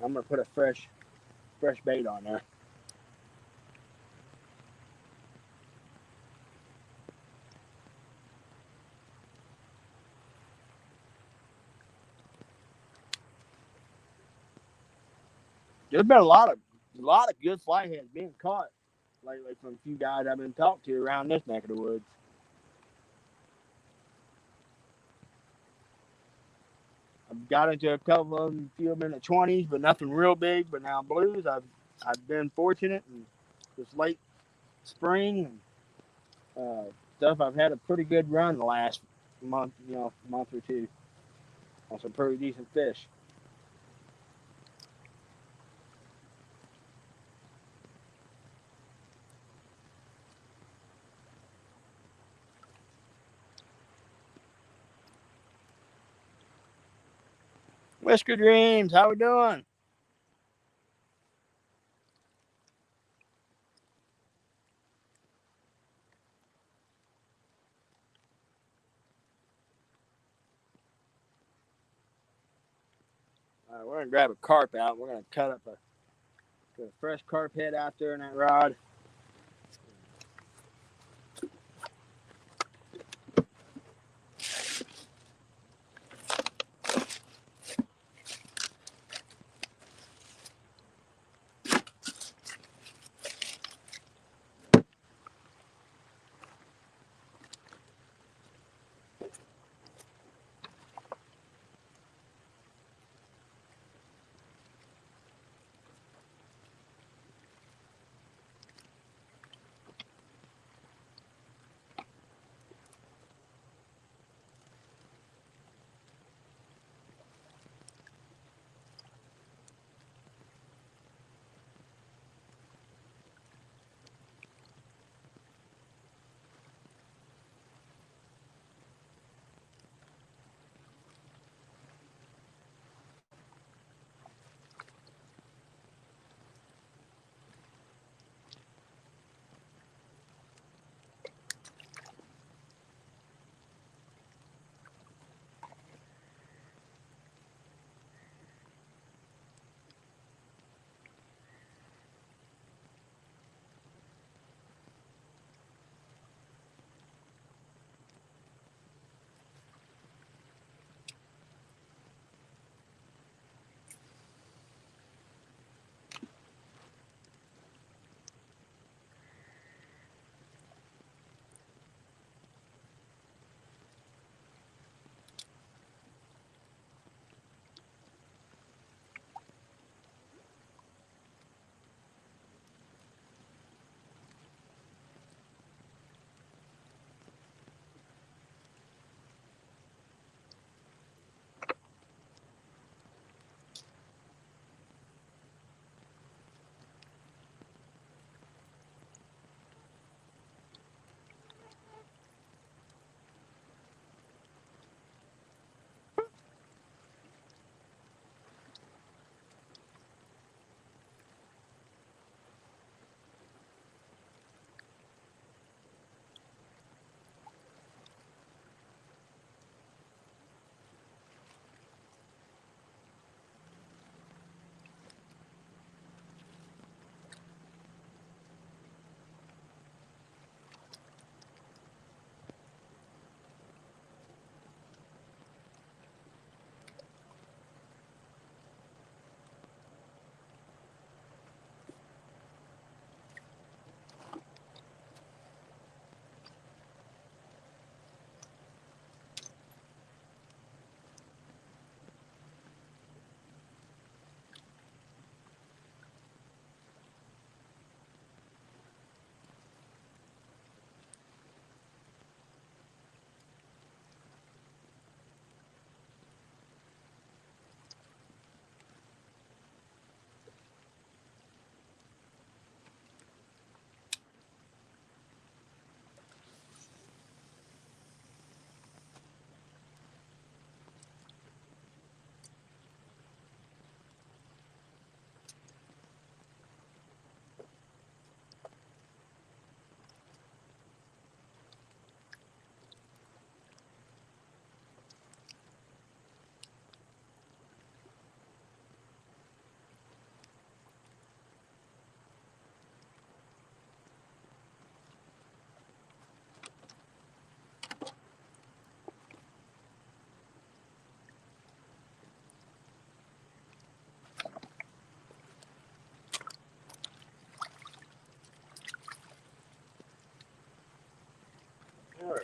I'm gonna put a fresh bait on there. There's been a lot of good flatheads being caught lately from a few guys I've been talking to around this neck of the woods. I've got into a couple of them, a few of them in the 20s, but nothing real big. But now blues, I've been fortunate, and this late spring and stuff, I've had a pretty good run the last month, month or two on some pretty decent fish. Whisker Dreams, how we doing? All right, we're gonna grab a carp out. We're gonna cut up a fresh carp head out there in that rod.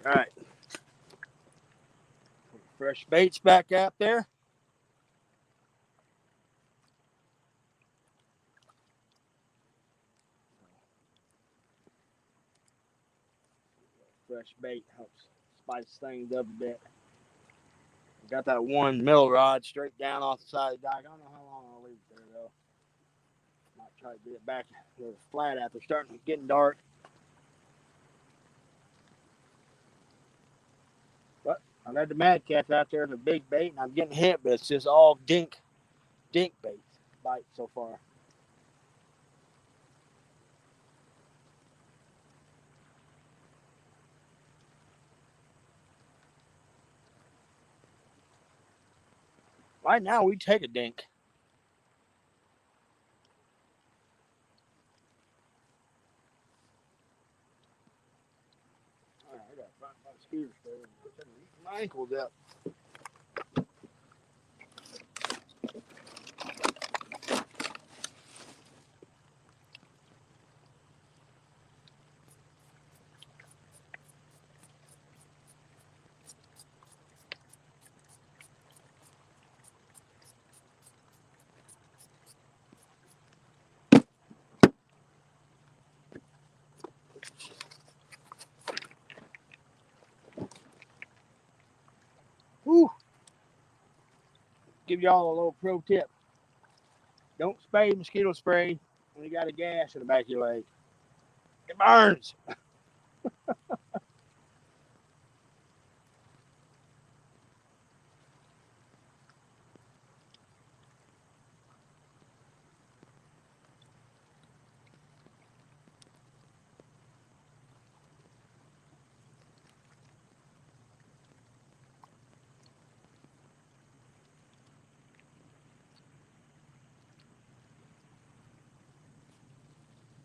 All right. Fresh baits back out there. Fresh bait helps spice things up a bit. Got that one mill rod straight down off the side of the dock. I don't know how long I'll leave it there though. Might try to get it back to the flat after starting getting dark. But I've had the mad cats out there, the big bait, and I'm getting hit, but it's just all dink bait bites so far. Right now we take a dink. All right, I got to find my scooter spray. My ankle's up. Whew. Give y'all a little pro tip. Don't spray mosquito spray when you got a gash in the back of your leg. It burns.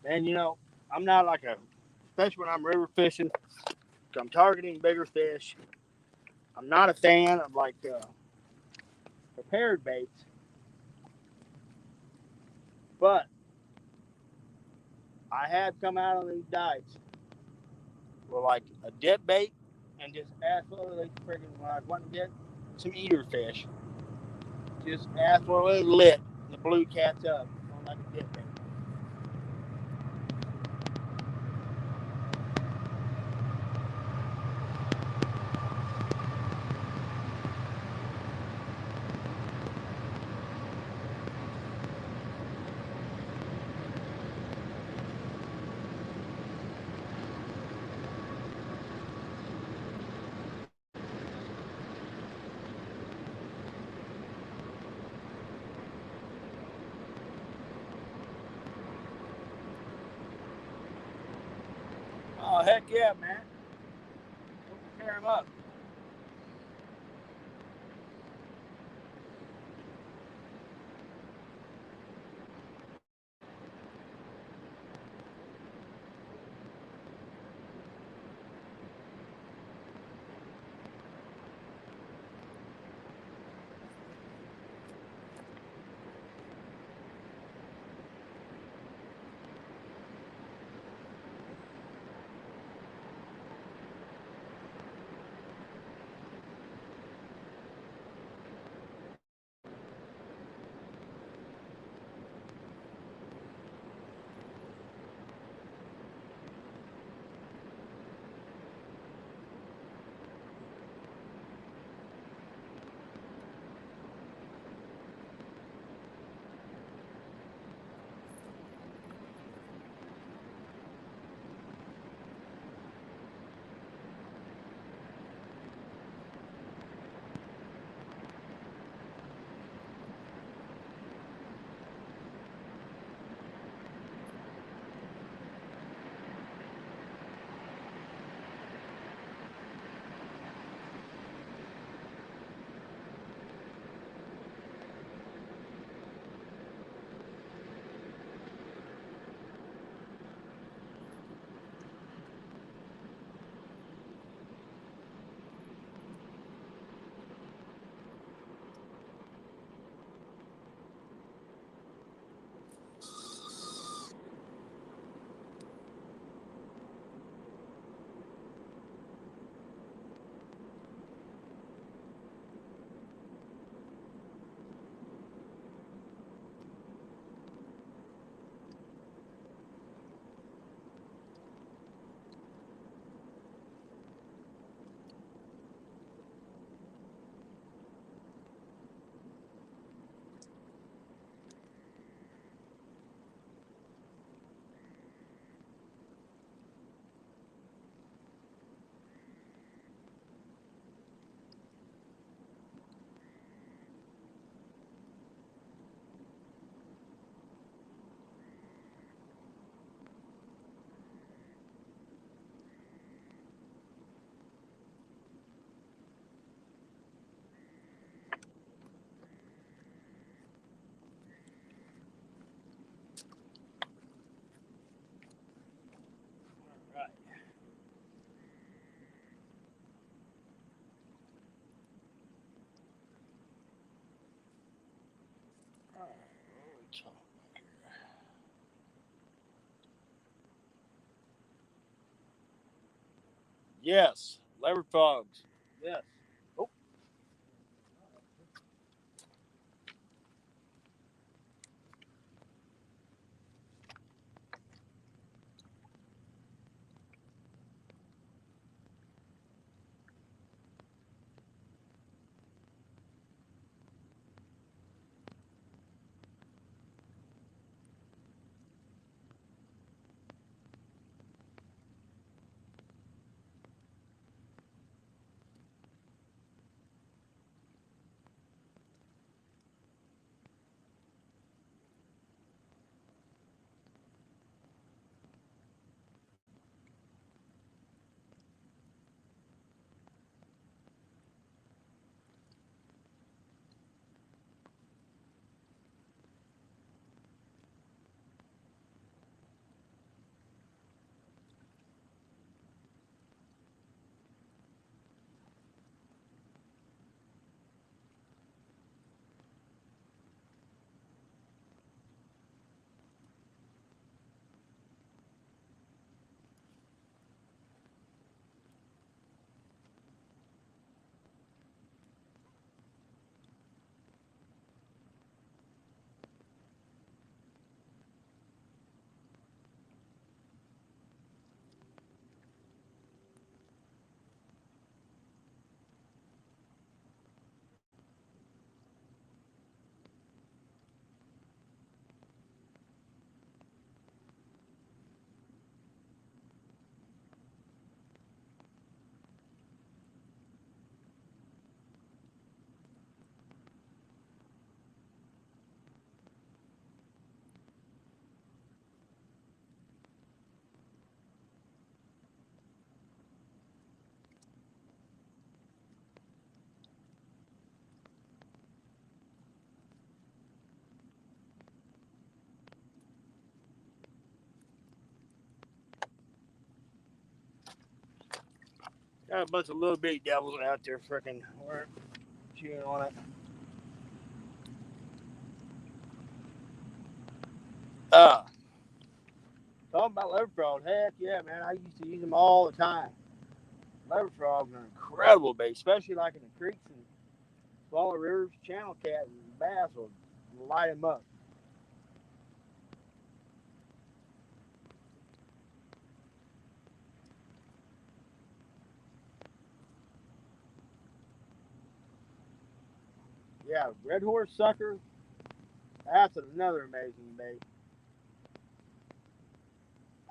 And you know, I'm not like especially when I'm river fishing, I'm targeting bigger fish. I'm not a fan of like prepared baits, but I have come out on these dikes with like a dip bait and just absolutely freaking when I went and get some eater fish, just absolutely lit the blue cats up on like a dip bait. Oh heck yeah, man! Tear them up. Yes, leopard frogs. Yes. Oh. Got a bunch of little bitty devils out there freaking chewing on it. Uh, Talking about leopard frogs, heck yeah, man. I used to use them all the time. Leopard frogs are incredible bait, especially like in the creeks and smaller rivers. Channel cat and bass will light them up. Yeah, red horse sucker, that's another amazing bait.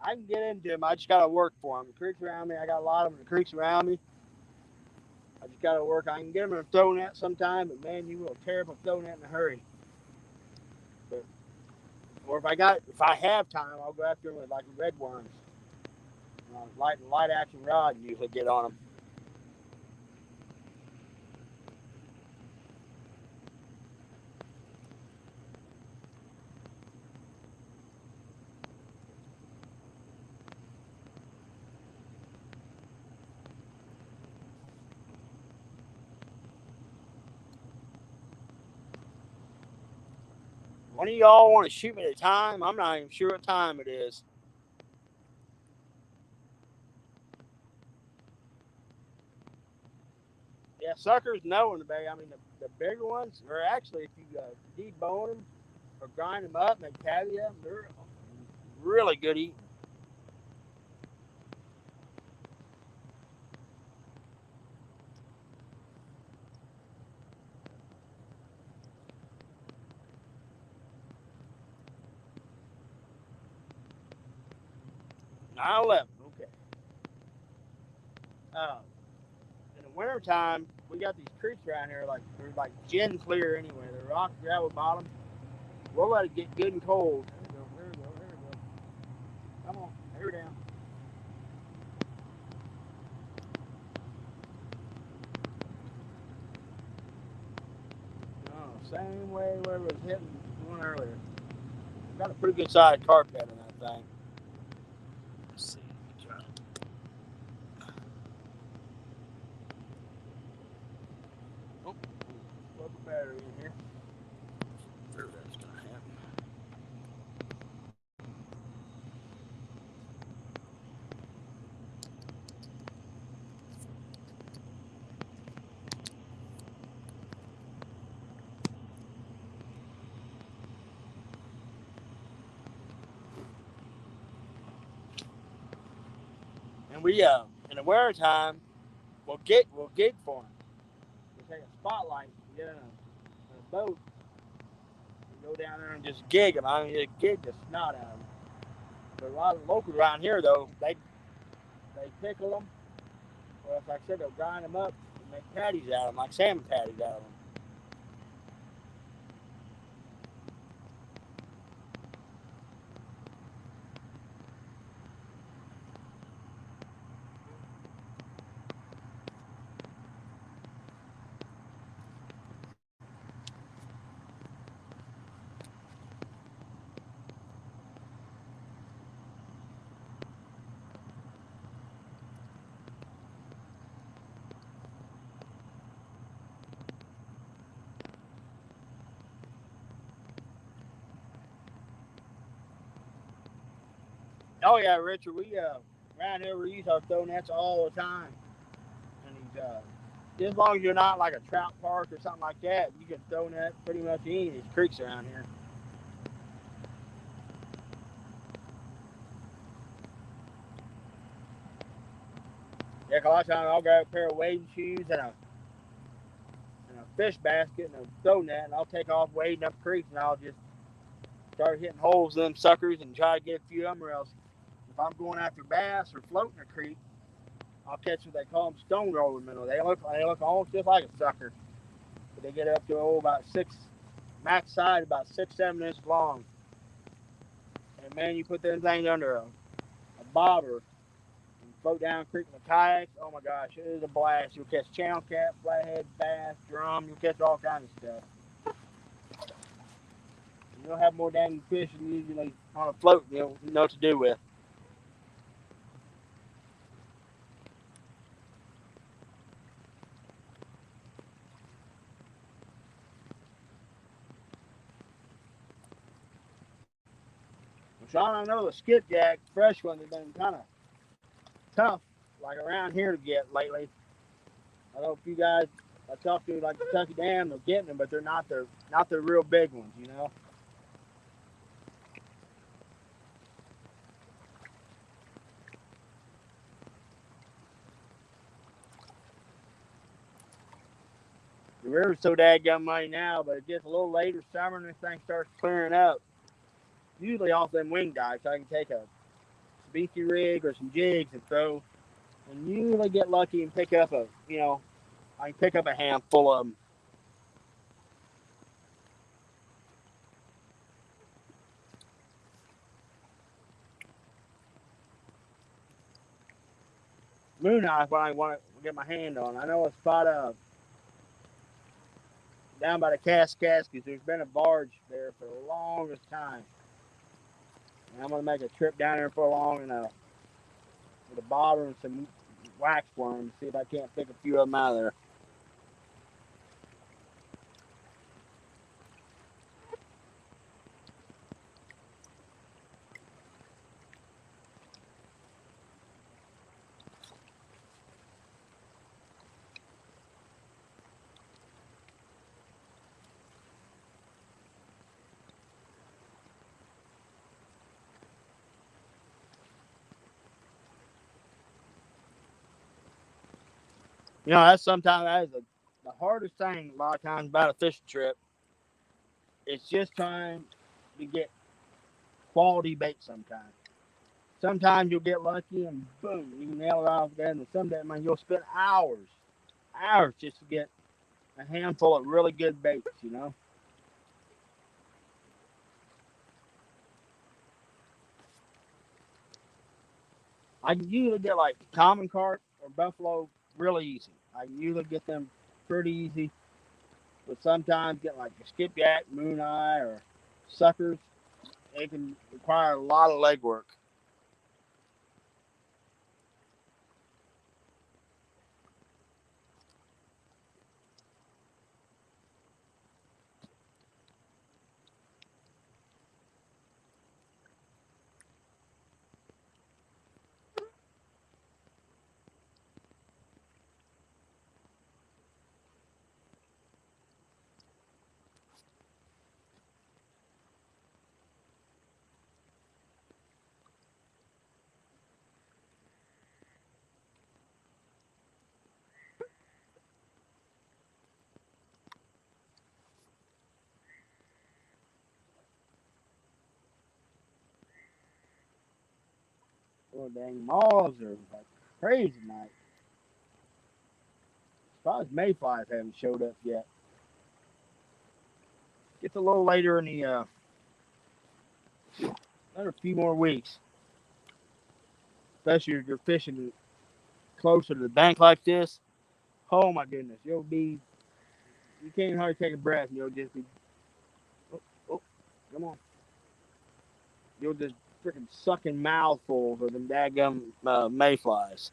I can get into them. I just got to work for them. The creeks around me, I got a lot of them in the creeks around me. I just got to work. I can get them in a throw net sometime, but man, you will tear up a throw net in a hurry. But, or if I have time, I'll go after them with like red worms. Light action rod and usually get on them. One of y'all want to shoot me at a time? I'm not even sure what time it is. Yeah, suckers know in the bay. I mean, the bigger ones are actually, if you debone them or grind them up, make caviar, they're really good eating. Nine 11. Okay. Uh, in the wintertime, we got these creeks around here, like they're like gin clear anyway. They're rock gravel bottom. We'll let it get good and cold. There we go. There we go. There we go. Come on, air down. Oh, same way where it was hitting one earlier. Got a pretty good sized carpet in that thing. Let's see. Oh, plug a battery in here. Sure that's gonna happen. And we in the winter time we'll gig for them. We'll take a spotlight, get in a boat, and go down there and just gig them. I mean, just gig the snot out of them. But a lot of locals around here though, they pickle them, or like I said, they'll grind them up and make patties out of them, like salmon patties out of them. Oh yeah, Richard, we around here we use our throw nets all the time, and as long as you're not like a trout park or something like that, you can throw net pretty much any of these creeks around here. Yeah, a lot of times I'll grab a pair of wading shoes and a fish basket and a throw net, and I'll take off wading up creeks, and I'll just start hitting holes in them suckers and try to get a few of them. Or else, if I'm going after bass or floating a creek, I'll catch what they call them stone roller minnow. They look almost just like a sucker, but they get up to about max size about 6-7 inches long. And man, you put them things under a bobber and float down creek in a kayak. Oh my gosh, it is a blast. You'll catch channel cat, flathead, bass, drum. You'll catch all kinds of stuff. You'll have more dang fish than usually on a float. You don't know what to do with. Sean, I know the skipjack, fresh ones, have been kind of tough, like around here to get lately. I know a few guys I talked to, like Kentucky Dam, they're getting them, but they're not the real big ones, you know. The river's so dadgum muddy now, but it gets a little later summer and this thing starts clearing up. Usually off them wing dikes, I can take a speaky rig or some jigs and throw, and usually get lucky and pick up I can pick up a handful of them. Moon knife when I want to get my hand on. I know a spot down by the Kaskaskies. There's been a barge there for the longest time. And I'm gonna make a trip down there for long and with a bobber and some wax worms, see if I can't pick a few of them out of there. You know, that is the hardest thing a lot of times about a fishing trip. It's just trying to get quality bait sometimes. Sometimes you'll get lucky and boom, you can nail it off there. And someday, man, you'll spend hours just to get a handful of really good baits, you know. I can usually get like common carp or buffalo really easy. I can usually get them pretty easy, but sometimes get like a skipjack, moon eye, or suckers. It can require a lot of legwork. Little dang moths are like crazy tonight. As far as mayflies haven't showed up yet. Gets a little later in the another few more weeks. Especially if you're fishing closer to the bank like this. Oh my goodness, you can't hardly take a breath and you'll just be, oh, oh, come on. You'll just freaking sucking mouthfuls of them daggum mayflies.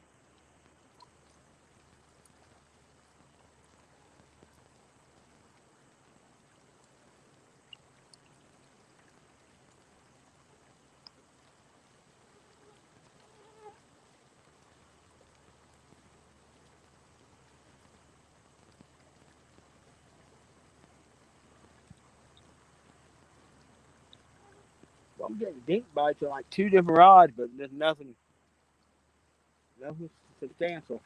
Well, I'm getting dink bites on like 2 different rods, but there's nothing substantial.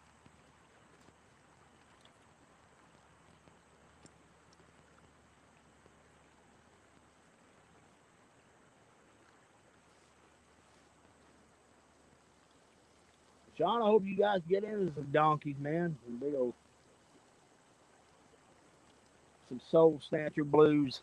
Sean, I hope you guys get into some donkeys, man. Some big old, some soul snatcher blues.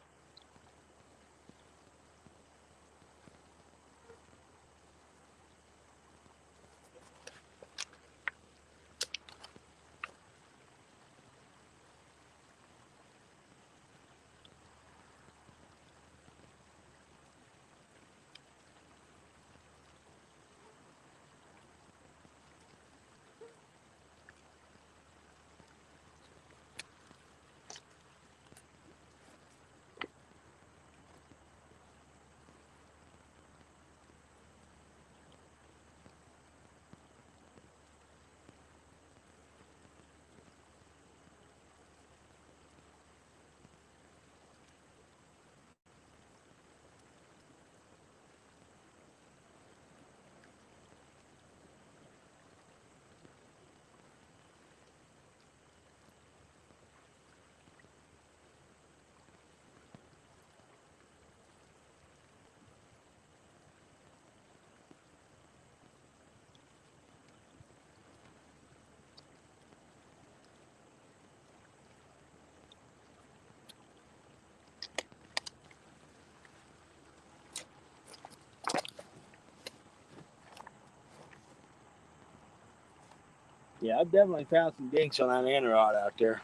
Yeah, I've definitely found some dinks on that end rod out there.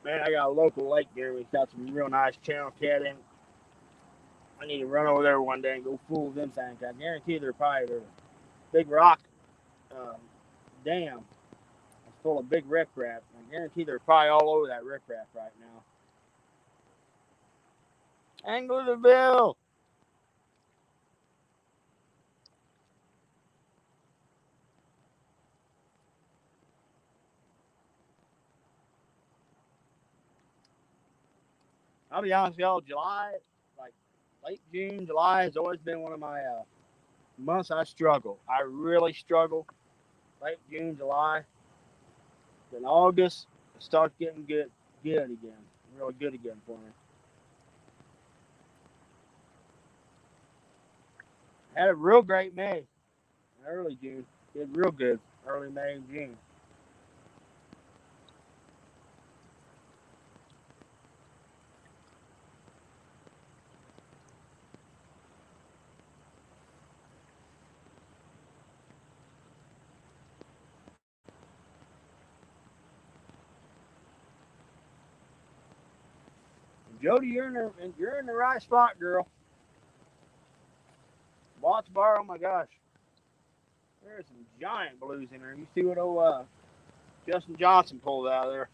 Man, I got a local lake there. We've got some real nice channel cat in. I need to run over there one day and go fool them things. I guarantee they're probably a big rock um, dam. It's full of big riprap. I guarantee they're probably all over that riprap right now. Anglerville. I'll be honest with y'all, July, like late June, July has always been one of my months I struggle. I really struggle. Late June, July. Then August, it starts getting good again. Really good again for me. Had a real great May, early June. Did real good early May and June. Jody, you're in the right spot, girl. Watts Bar, oh my gosh, there's some giant blues in there. You see what old Justin Johnson pulled out of there?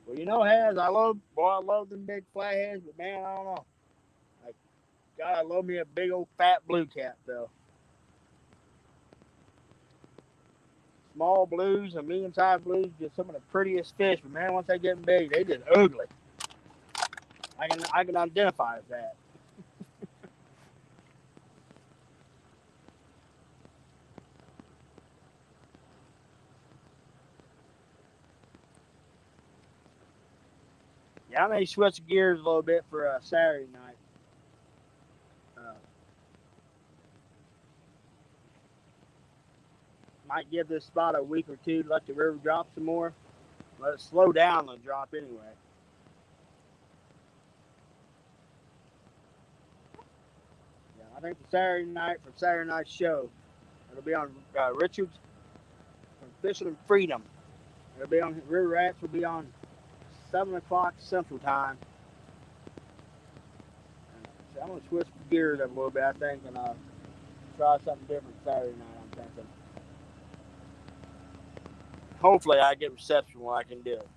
Well, you know, I love them big flatheads, but man, I don't know. Like God, I love me a big old fat blue cat though. Small blues and medium-sized blues, just some of the prettiest fish. But man, once they get big, they just ugly. I can identify as that. Yeah, I may switch gears a little bit for Saturday night. Uh, might give this spot a week or two, let the river drop some more. Let it slow down and drop anyway. Yeah, I think the Saturday night show, it'll be on Richards from Fishing and Freedom. It'll be on River Rats. Will be on 7 o'clock Central Time. So I'm gonna switch gears up a little bit, I think, and try something different Saturday night. I'm thinking. Hopefully, I get reception where I can do it.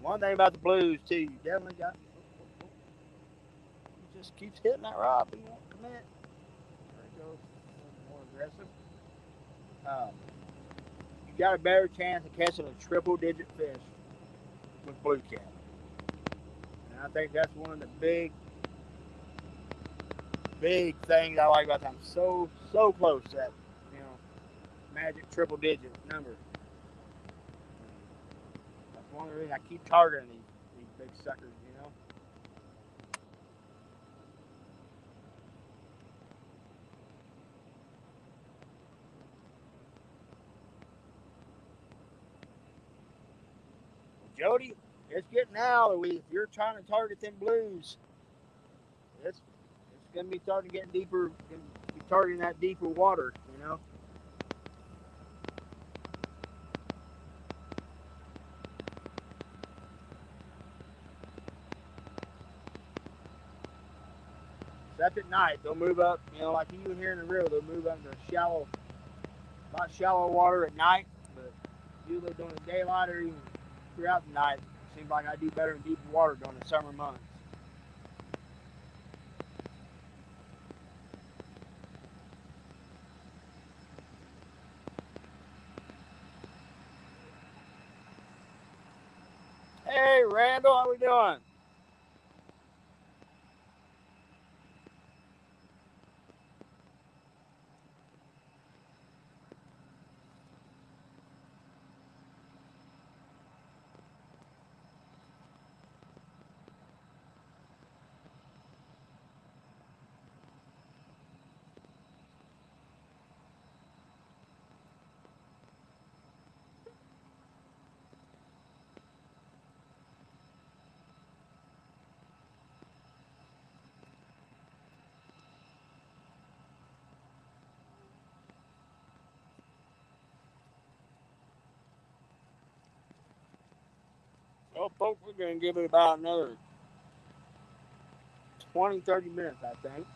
One thing about the blues too, you definitely got. He just keeps hitting that rod, but he won't commit. There he goes. More aggressive. Um, you got a better chance of catching a triple-digit fish with blue cat, and I think that's one of the big things I like about them. So close to that, you know, magic triple-digit number. That's one of the reasons I keep targeting these big suckers, you know. Jody, it's getting out. If you're trying to target them blues, it's gonna be starting to get deeper. Be targeting that deeper water, you know. Except at night, they'll move up. You know, like even here in the river, they'll move up into shallow, not shallow water at night, but usually during the daylight or even throughout the night. It seems like I do better in deeper water during the summer months. Hey, Randall, how we doing? Well, folks, we're going to give it about another 20, 30 minutes, I think.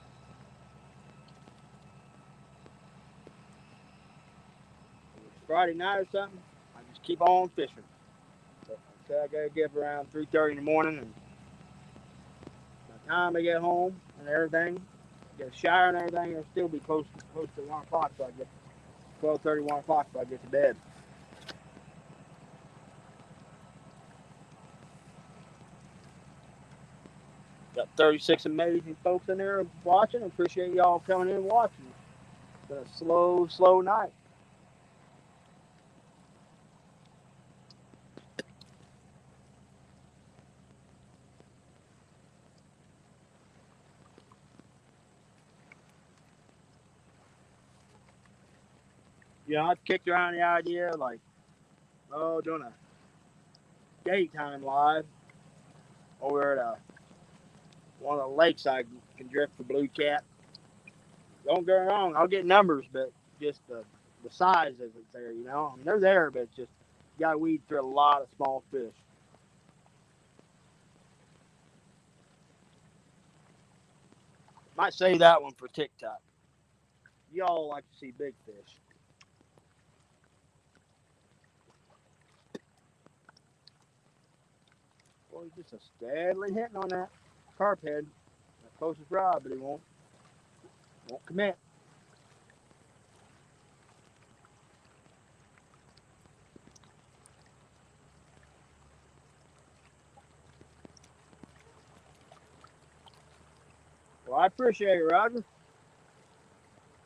If it's Friday night or something, I just keep on fishing. So I got to get up around 3:30 in the morning, and by the time I get home and everything, get a shower and everything, it'll still be close to 1 o'clock, so I get 12:30, 1 o'clock, so I get to bed. Got 36 amazing folks in there watching. Appreciate y'all coming in and watching. It's been a slow night. You know, I've kicked around the idea of like, doing a daytime live over at one of the lakes I can drift for blue cat. Don't get me wrong, I'll get numbers, but just the size isn't there, you know. I mean, they're there, but it's just you gotta weed through a lot of small fish. Might save that one for TikTok. Y'all like to see big fish. Boy, he's just a steadily hitting on that carp head. The closest rod, but he won't commit. Well, I appreciate it, Roger.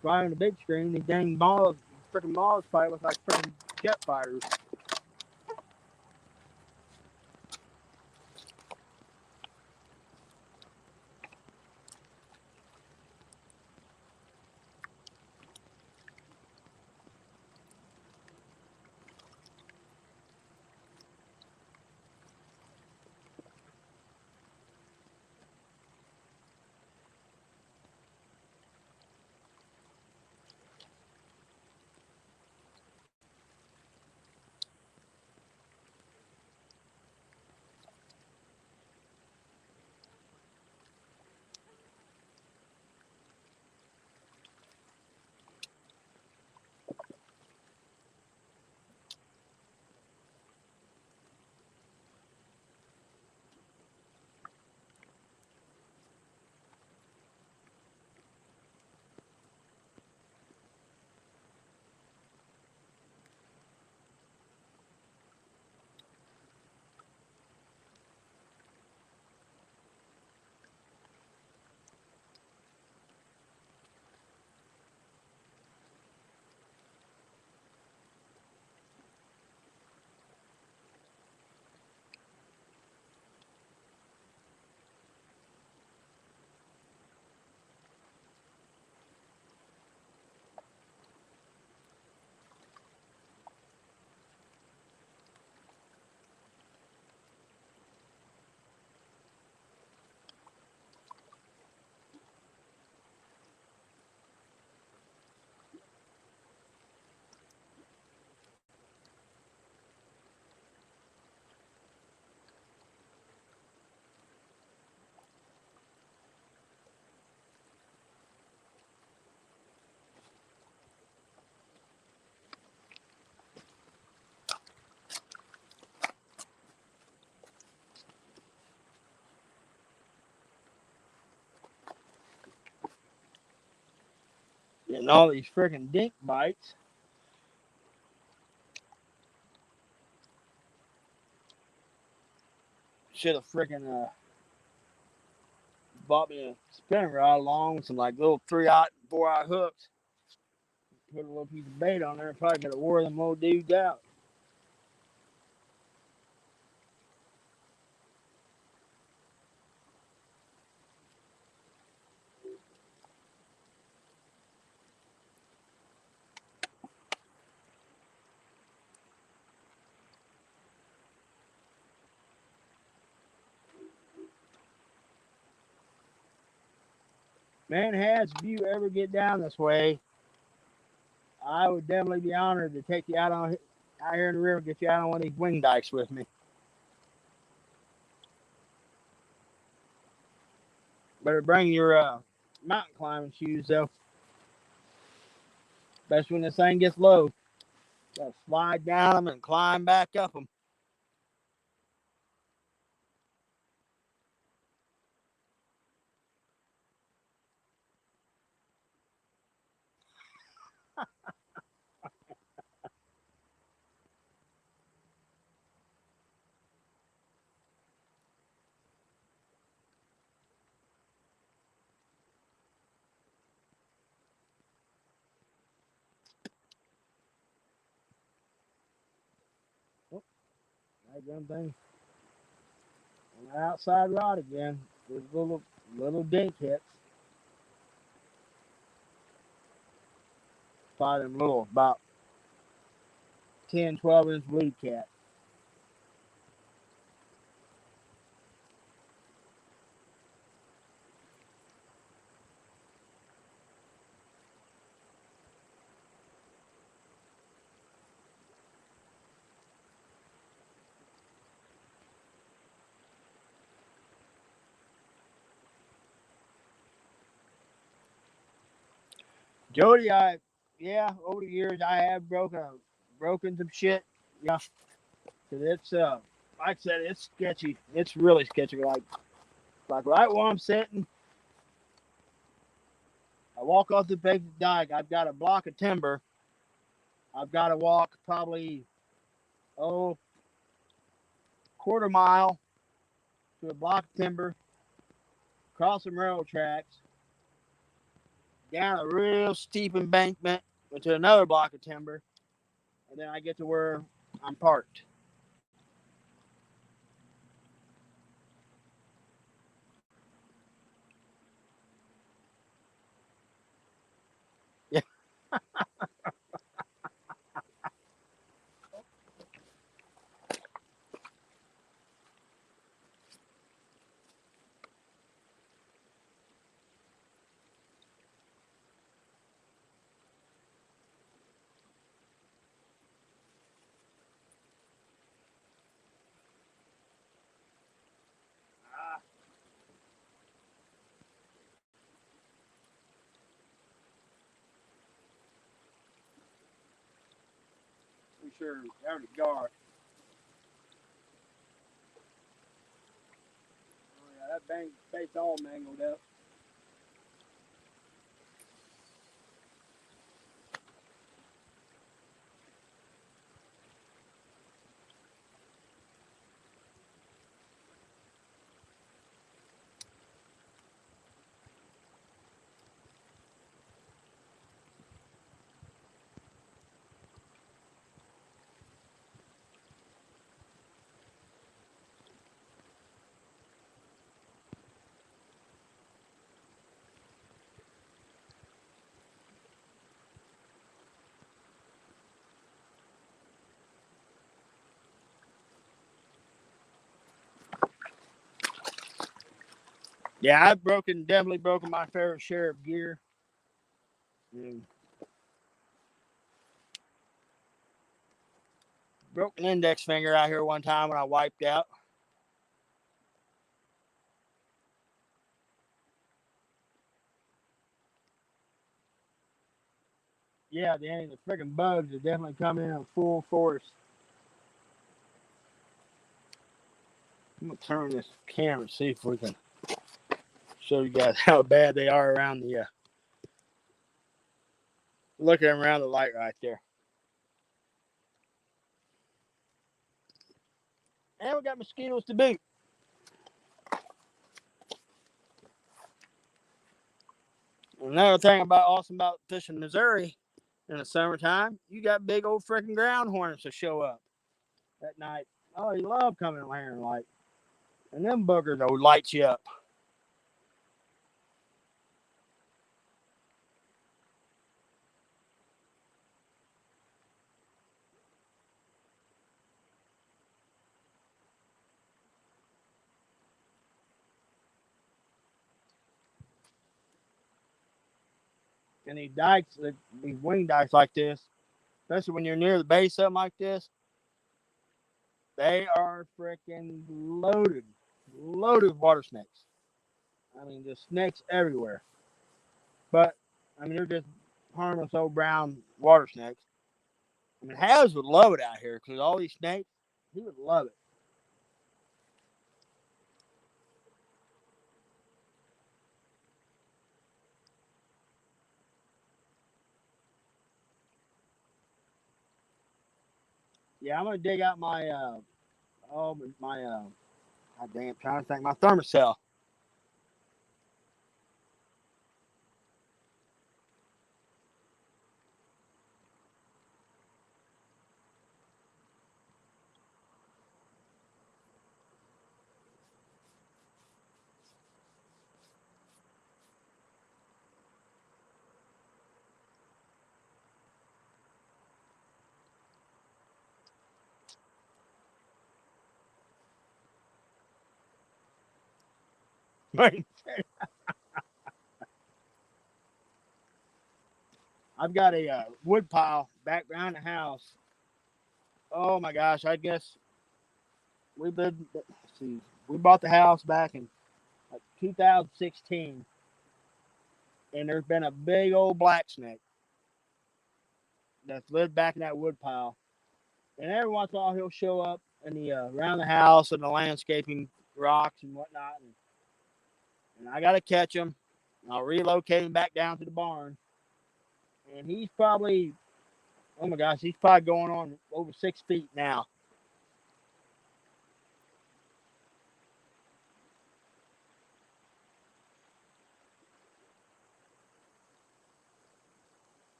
Flying the big screen, these dang balls, freaking balls fight look like freaking jet fighters. Getting all these freaking dink bites. Should have freaking bought me a spinning rod along with some like little 3/0, 4/0 hooks. Put a little piece of bait on there. Probably could have wore them old dudes out. Man, has if you ever get down this way, I would definitely be honored to take you out here in the river, get you out on one of these wing dikes with me. Better bring your mountain climbing shoes though, especially when this thing gets low. Gotta slide down them and climb back up them. Oh, that damn thing on the outside rod again. There's little dink hits. Probably them little about 10, 12 inch blue cat. Jody, over the years I have broken some shit. Yeah, cause it's like I said, it's sketchy. It's really sketchy. Like right where I'm sitting, I walk off the big dike. I've got a block of timber. I've got to walk probably quarter mile to a block of timber, cross some railroad tracks, down a real steep embankment into another block of timber, and then I get to where I'm parked. Yeah, for sure. There's the guard. Oh yeah, that bang face all mangled up. Yeah, I've definitely broken my fair share of gear. And broke an index finger out here one time when I wiped out. Yeah, the freaking bugs are definitely coming in full force. I'm gonna turn this camera and see if we can show you guys how bad they are around the. Look at them around the light right there. And we got mosquitoes to boot. Another thing awesome about fishing Missouri in the summertime, you got big old freaking ground hornets to show up at night. Oh, you love coming in here and and them buggers will light you up. And these dikes, these wing dikes like this, especially when you're near the base, something like this, they are freaking loaded with water snakes. I mean, just snakes everywhere. But I mean, they're just harmless old brown water snakes. I mean, Haz would love it out here because all these snakes, he would love it. Yeah, I'm gonna dig out my God damn, trying to think my thermocell. I've got a wood pile back behind the house. Oh my gosh, I guess we've been. Let's see, we bought the house back in like 2016, and there's been a big old black snake that's lived back in that wood pile. And every once in a while he'll show up in the around the house and the landscaping rocks and whatnot. And I gotta catch him. I'll relocate him back down to the barn. And he's probably, oh my gosh, he's probably going on over 6 feet now.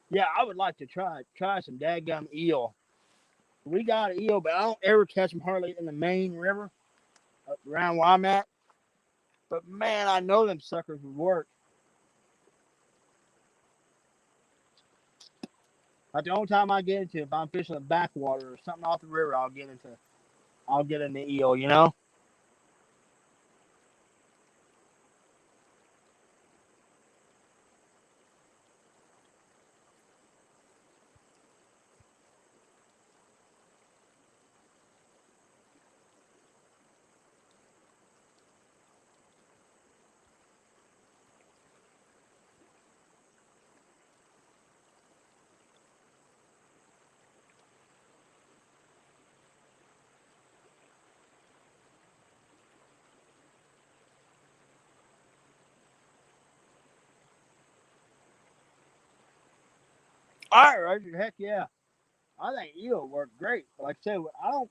Yeah, I would like to try some dadgum eel. We got eel, but I don't ever catch them hardly in the main river around where I'm at. But man, I know them suckers would work. Like the only time I get into, if I'm fishing a backwater or something off the river, I'll get into eel. You know. All right, Roger. Heck yeah. I think eel work great. But like I said, I don't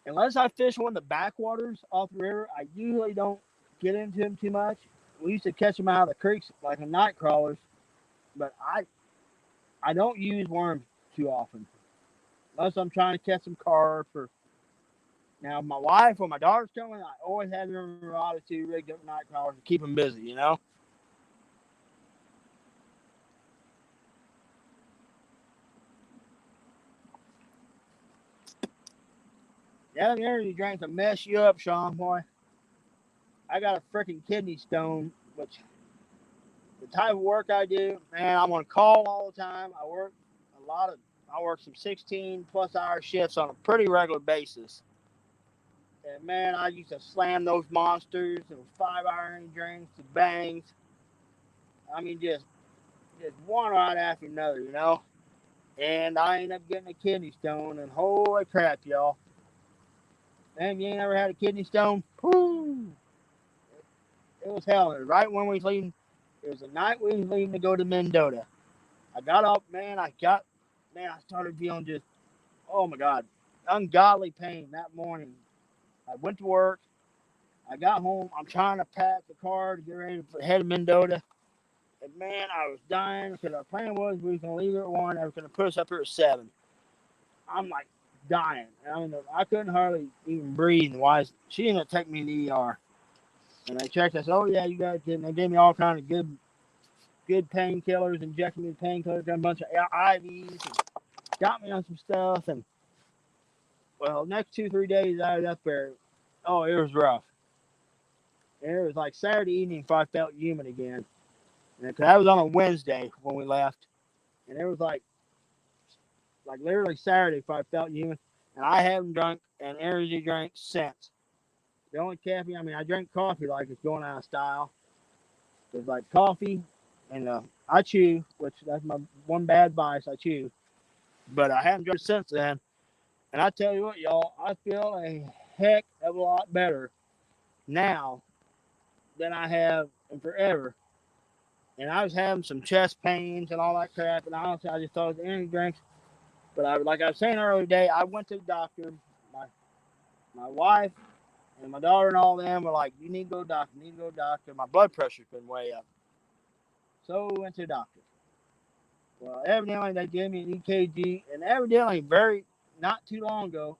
unless I fish one of the backwaters off the river. I usually don't get into them too much. We used to catch them out of the creeks like in night crawlers, but I don't use worms too often unless I'm trying to catch some carp or. Now, my wife or my daughter's coming, I always have them rod or two rigged up night crawlers to keep them busy, you know? Yeah, them energy drinks will mess you up, Sean, boy. I got a freaking kidney stone, which the type of work I do, man, I'm on call all the time. I work some 16 plus hour shifts on a pretty regular basis. And man, I used to slam those monsters, those 5-hour energy drinks, the bangs. I mean, just one right after another, you know? And I ended up getting a kidney stone, and holy crap, y'all. Man, you ain't ever had a kidney stone? Whoo! It was hell. It was right when we was leaving. It was the night we was leaving to go to Mendota. I got up, man. I started feeling just, oh my God, ungodly pain that morning. I went to work. I got home. I'm trying to pack the car to get ready to head to Mendota. And man, I was dying because our plan was we was going to leave at 1. I was going to put us up here at 7. I'm like dying. I mean, I couldn't hardly even breathe. And why? She ended up taking me to the ER. And they checked. I said, "Oh yeah, you got it." And they gave me all kind of good painkillers, injected me with painkillers, done a bunch of IVs, and got me on some stuff. And well, next 2-3 days I was up there. Oh, it was rough. And it was like Saturday evening before I felt human again. And that was on a Wednesday when we left, and it was like literally Saturday before I felt human. And I haven't drunk an energy drink since. The only caffeine, I mean, I drink coffee like it's going out of style. It's like coffee, and I chew, which that's my one bad vice. I chew, but I haven't drunk since then. And I tell you what, y'all, I feel a heck of a lot better now than I have in forever. And I was having some chest pains and all that crap, and honestly, I just thought it was energy drinks. But like I was saying earlier today, I went to the doctor. My wife and my daughter and all them were like, "You need to go to the doctor. You need to go to the doctor." My blood pressure's been way up, so we went to the doctor. Well, evidently they gave me an EKG, and evidently very not too long ago,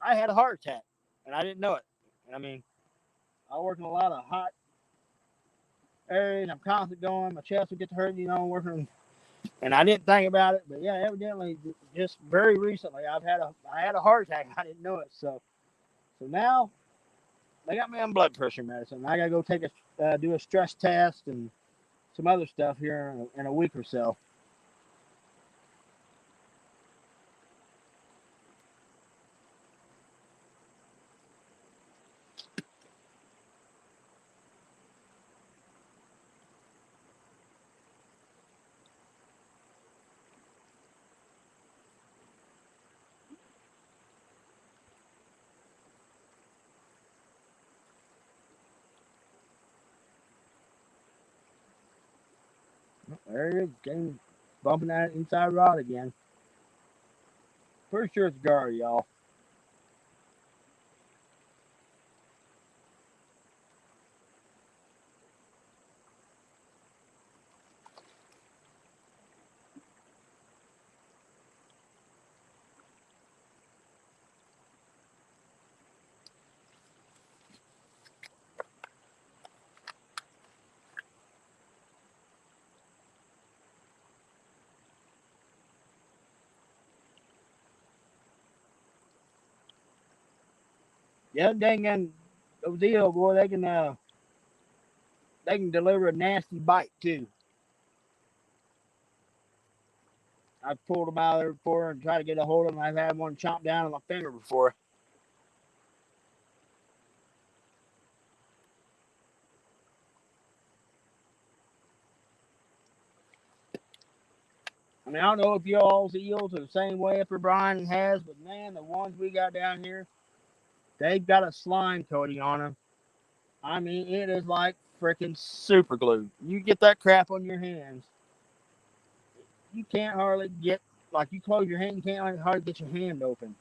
I had a heart attack, and I didn't know it. And I mean, I work in a lot of hot areas. I'm constantly going. My chest will get to hurt, you know, working, and I didn't think about it. But yeah, evidently, just very recently, I had a heart attack. I didn't know it. So now they got me on blood pressure medicine. I gotta go take do a stress test and some other stuff here in a week or so. There it is. Came bumping that inside rod again. Pretty sure it's a gar, y'all. Yeah, dang and those eels, boy, they can deliver a nasty bite too. I've pulled them out of there before and tried to get a hold of them. I've had one chomp down on my finger before. I mean, I don't know if y'all's eels are the same way up where Brian has, but man, the ones we got down here, they've got a slime coating on them. I mean, it is like freaking super glue. You get that crap on your hands, you can't hardly get, like, you close your hand, you can't hardly get your hand open.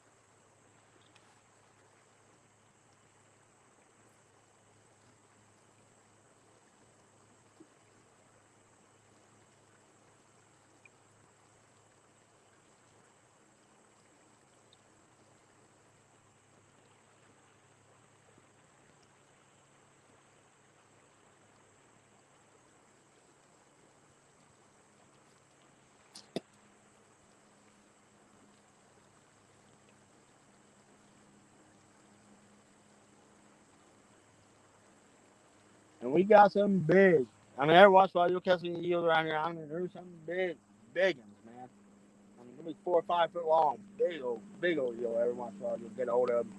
And we got some big. I mean, every once in a while you'll catch some eels around here. I mean, there's some big ones, man. I mean, they'll be 4 or 5 foot long. Big old eel every once in a while you'll get a hold of them.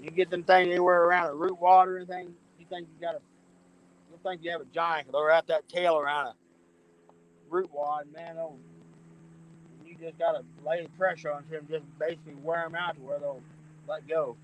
You get them things anywhere around a root water or anything, you think you have a giant because they're at that tail around a root wad, man. You just got to lay the pressure on them, just basically wear them out to where they'll let go.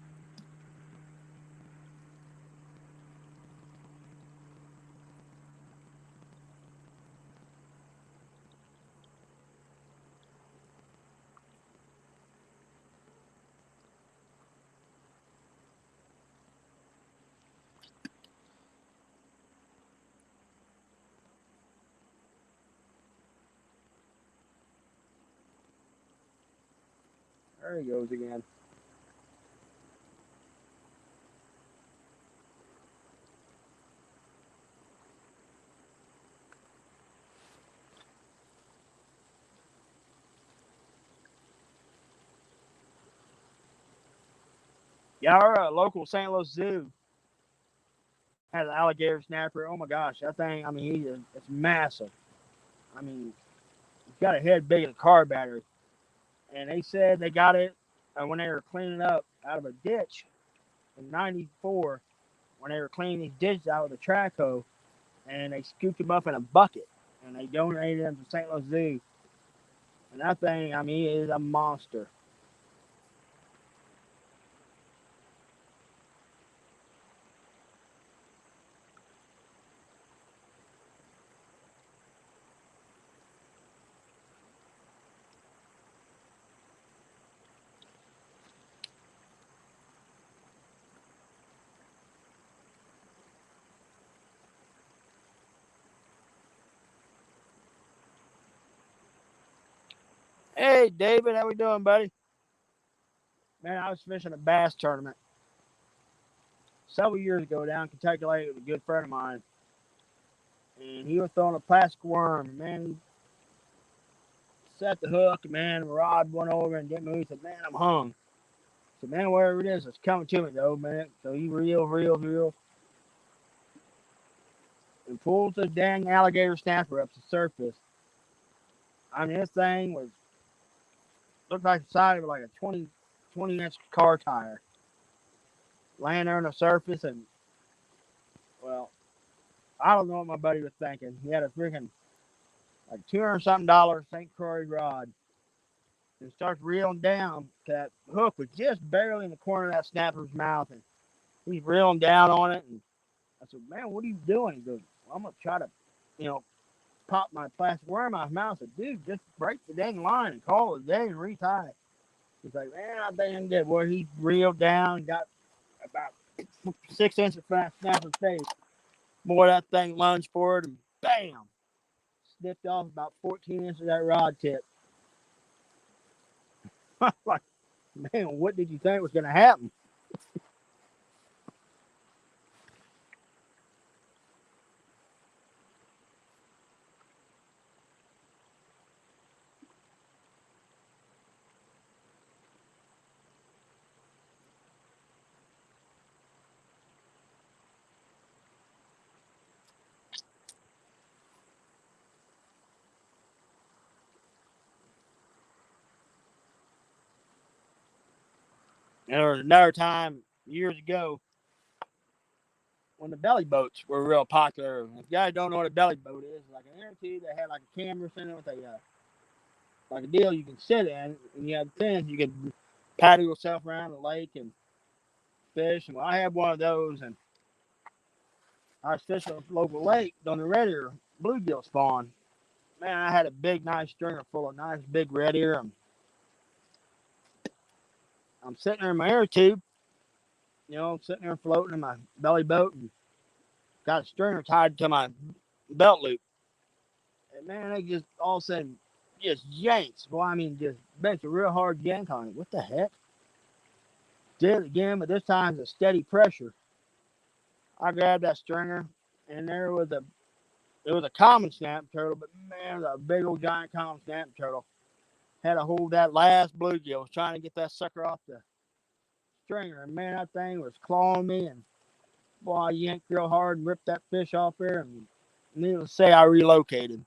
There he goes again. Yeah, our local St. Louis Zoo has an alligator snapper. Oh my gosh, that thing! I mean, it's massive. I mean, it's got a head big as a car battery. And they said they got it when they were cleaning up out of a ditch in '94 when they were cleaning these ditches out with a track hoe, and they scooped them up in a bucket and they donated them to St. Louis Zoo. And that thing, I mean, is a monster. Hey, David, how we doing, buddy? Man, I was fishing a bass tournament several years ago down in Kentucky Lake with a good friend of mine, and he was throwing a plastic worm. Man, set the hook, man, the rod went over and didn't move. He said, "Man, I'm hung." I said, "Man, wherever it is, it's coming to me, though, man." So he reels, and pulls the dang alligator snapper up to the surface. I mean, this thing was looked like the side of like a 20-inch car tire laying there on the surface. And, well, I don't know what my buddy was thinking. He had a freaking like $200 something St. Croix rod and starts reeling down. That hook was just barely in the corner of that snapper's mouth. And He's reeling down on it, and I said, "Man, what are you doing?" He goes, well, "I'm gonna try to, you know, pop my plastic worm out of his mouth." I said, "Dude, just break the dang line and call it a day and retie it." He's like, "Man, I think I'm good." Boy, he reeled down, got about 6 inches from that snapper's face. Boy, that thing lunged forward and bam, snipped off about 14 inches of that rod tip. Like, man, what did you think was going to happen? And there was another time years ago when the belly boats were real popular. If you guys don't know what a belly boat is, like an inner tube that had like a camera in it with like a deal you can sit in, and you have fins, you can paddle yourself around the lake and fish. And well, I had one of those, and I was fishing a local lake on the red ear bluegill spawn. Man, I had a big, nice stringer full of nice big red ear. And I'm sitting there in my air tube, sitting there floating in my belly boat, and got a stringer tied to my belt loop. And man, they just all of a sudden just yanks. Well, I mean, just makes a real hard yank on it. What the heck? Did it again, but this time it's a steady pressure. I grabbed that stringer, and there was a common snap turtle, but man, it was a big old giant common snap turtle. Had to hold that last bluegill. Was trying to get that sucker off the stringer, and man, that thing was clawing me, and boy, I yanked real hard and ripped that fish off there, and needless to say, I relocated.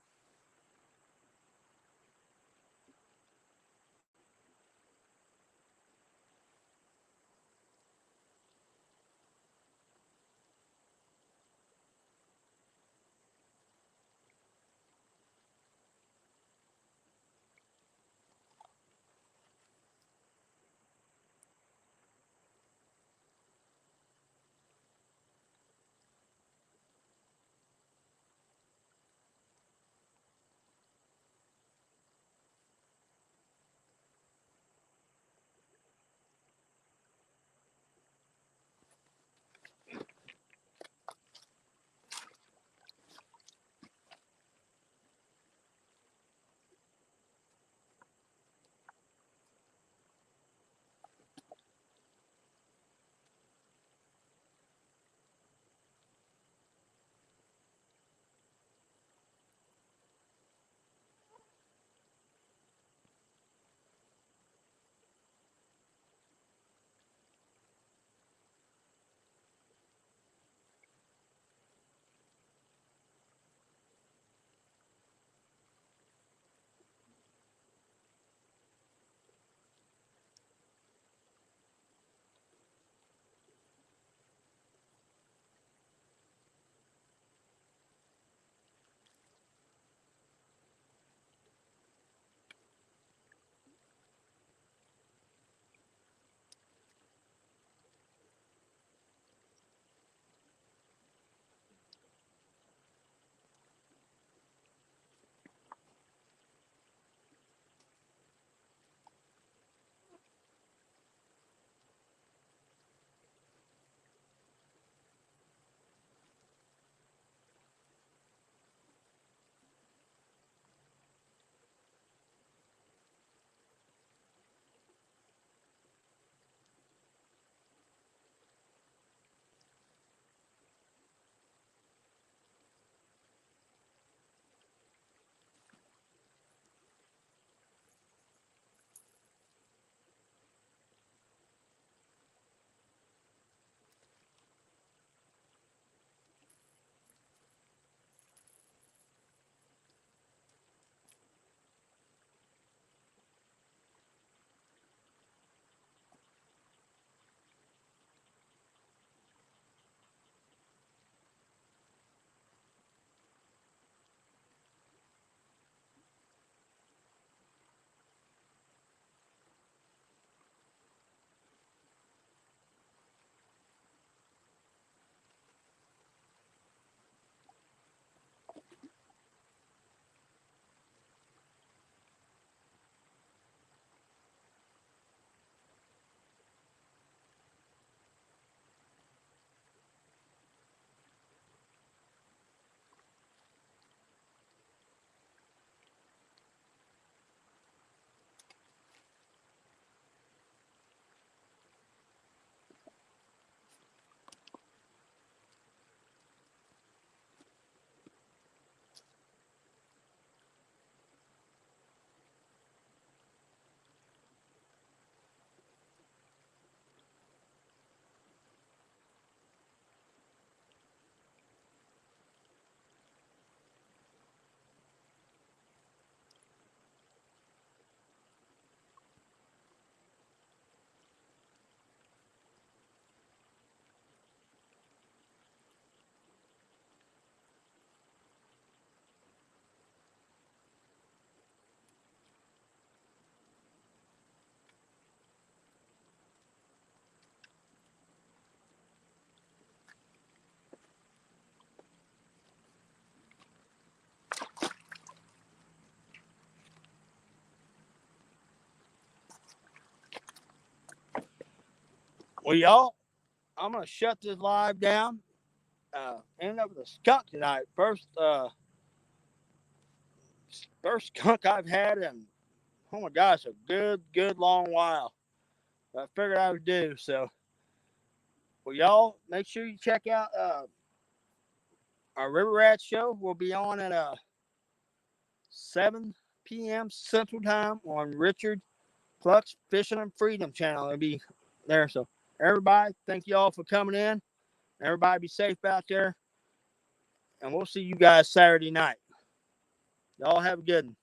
Well, y'all, I'm gonna shut this live down. Ended up with a skunk tonight. First skunk I've had in, oh my gosh, a good long while. I figured I would do so. Well, y'all, make sure you check out our River Rat show. We'll be on at 7 p.m. Central Time on Richard Cluck's Fishing and Freedom channel. It'll be there. So, everybody, thank you all for coming in. Everybody be safe out there. And we'll see you guys Saturday night. Y'all have a good one.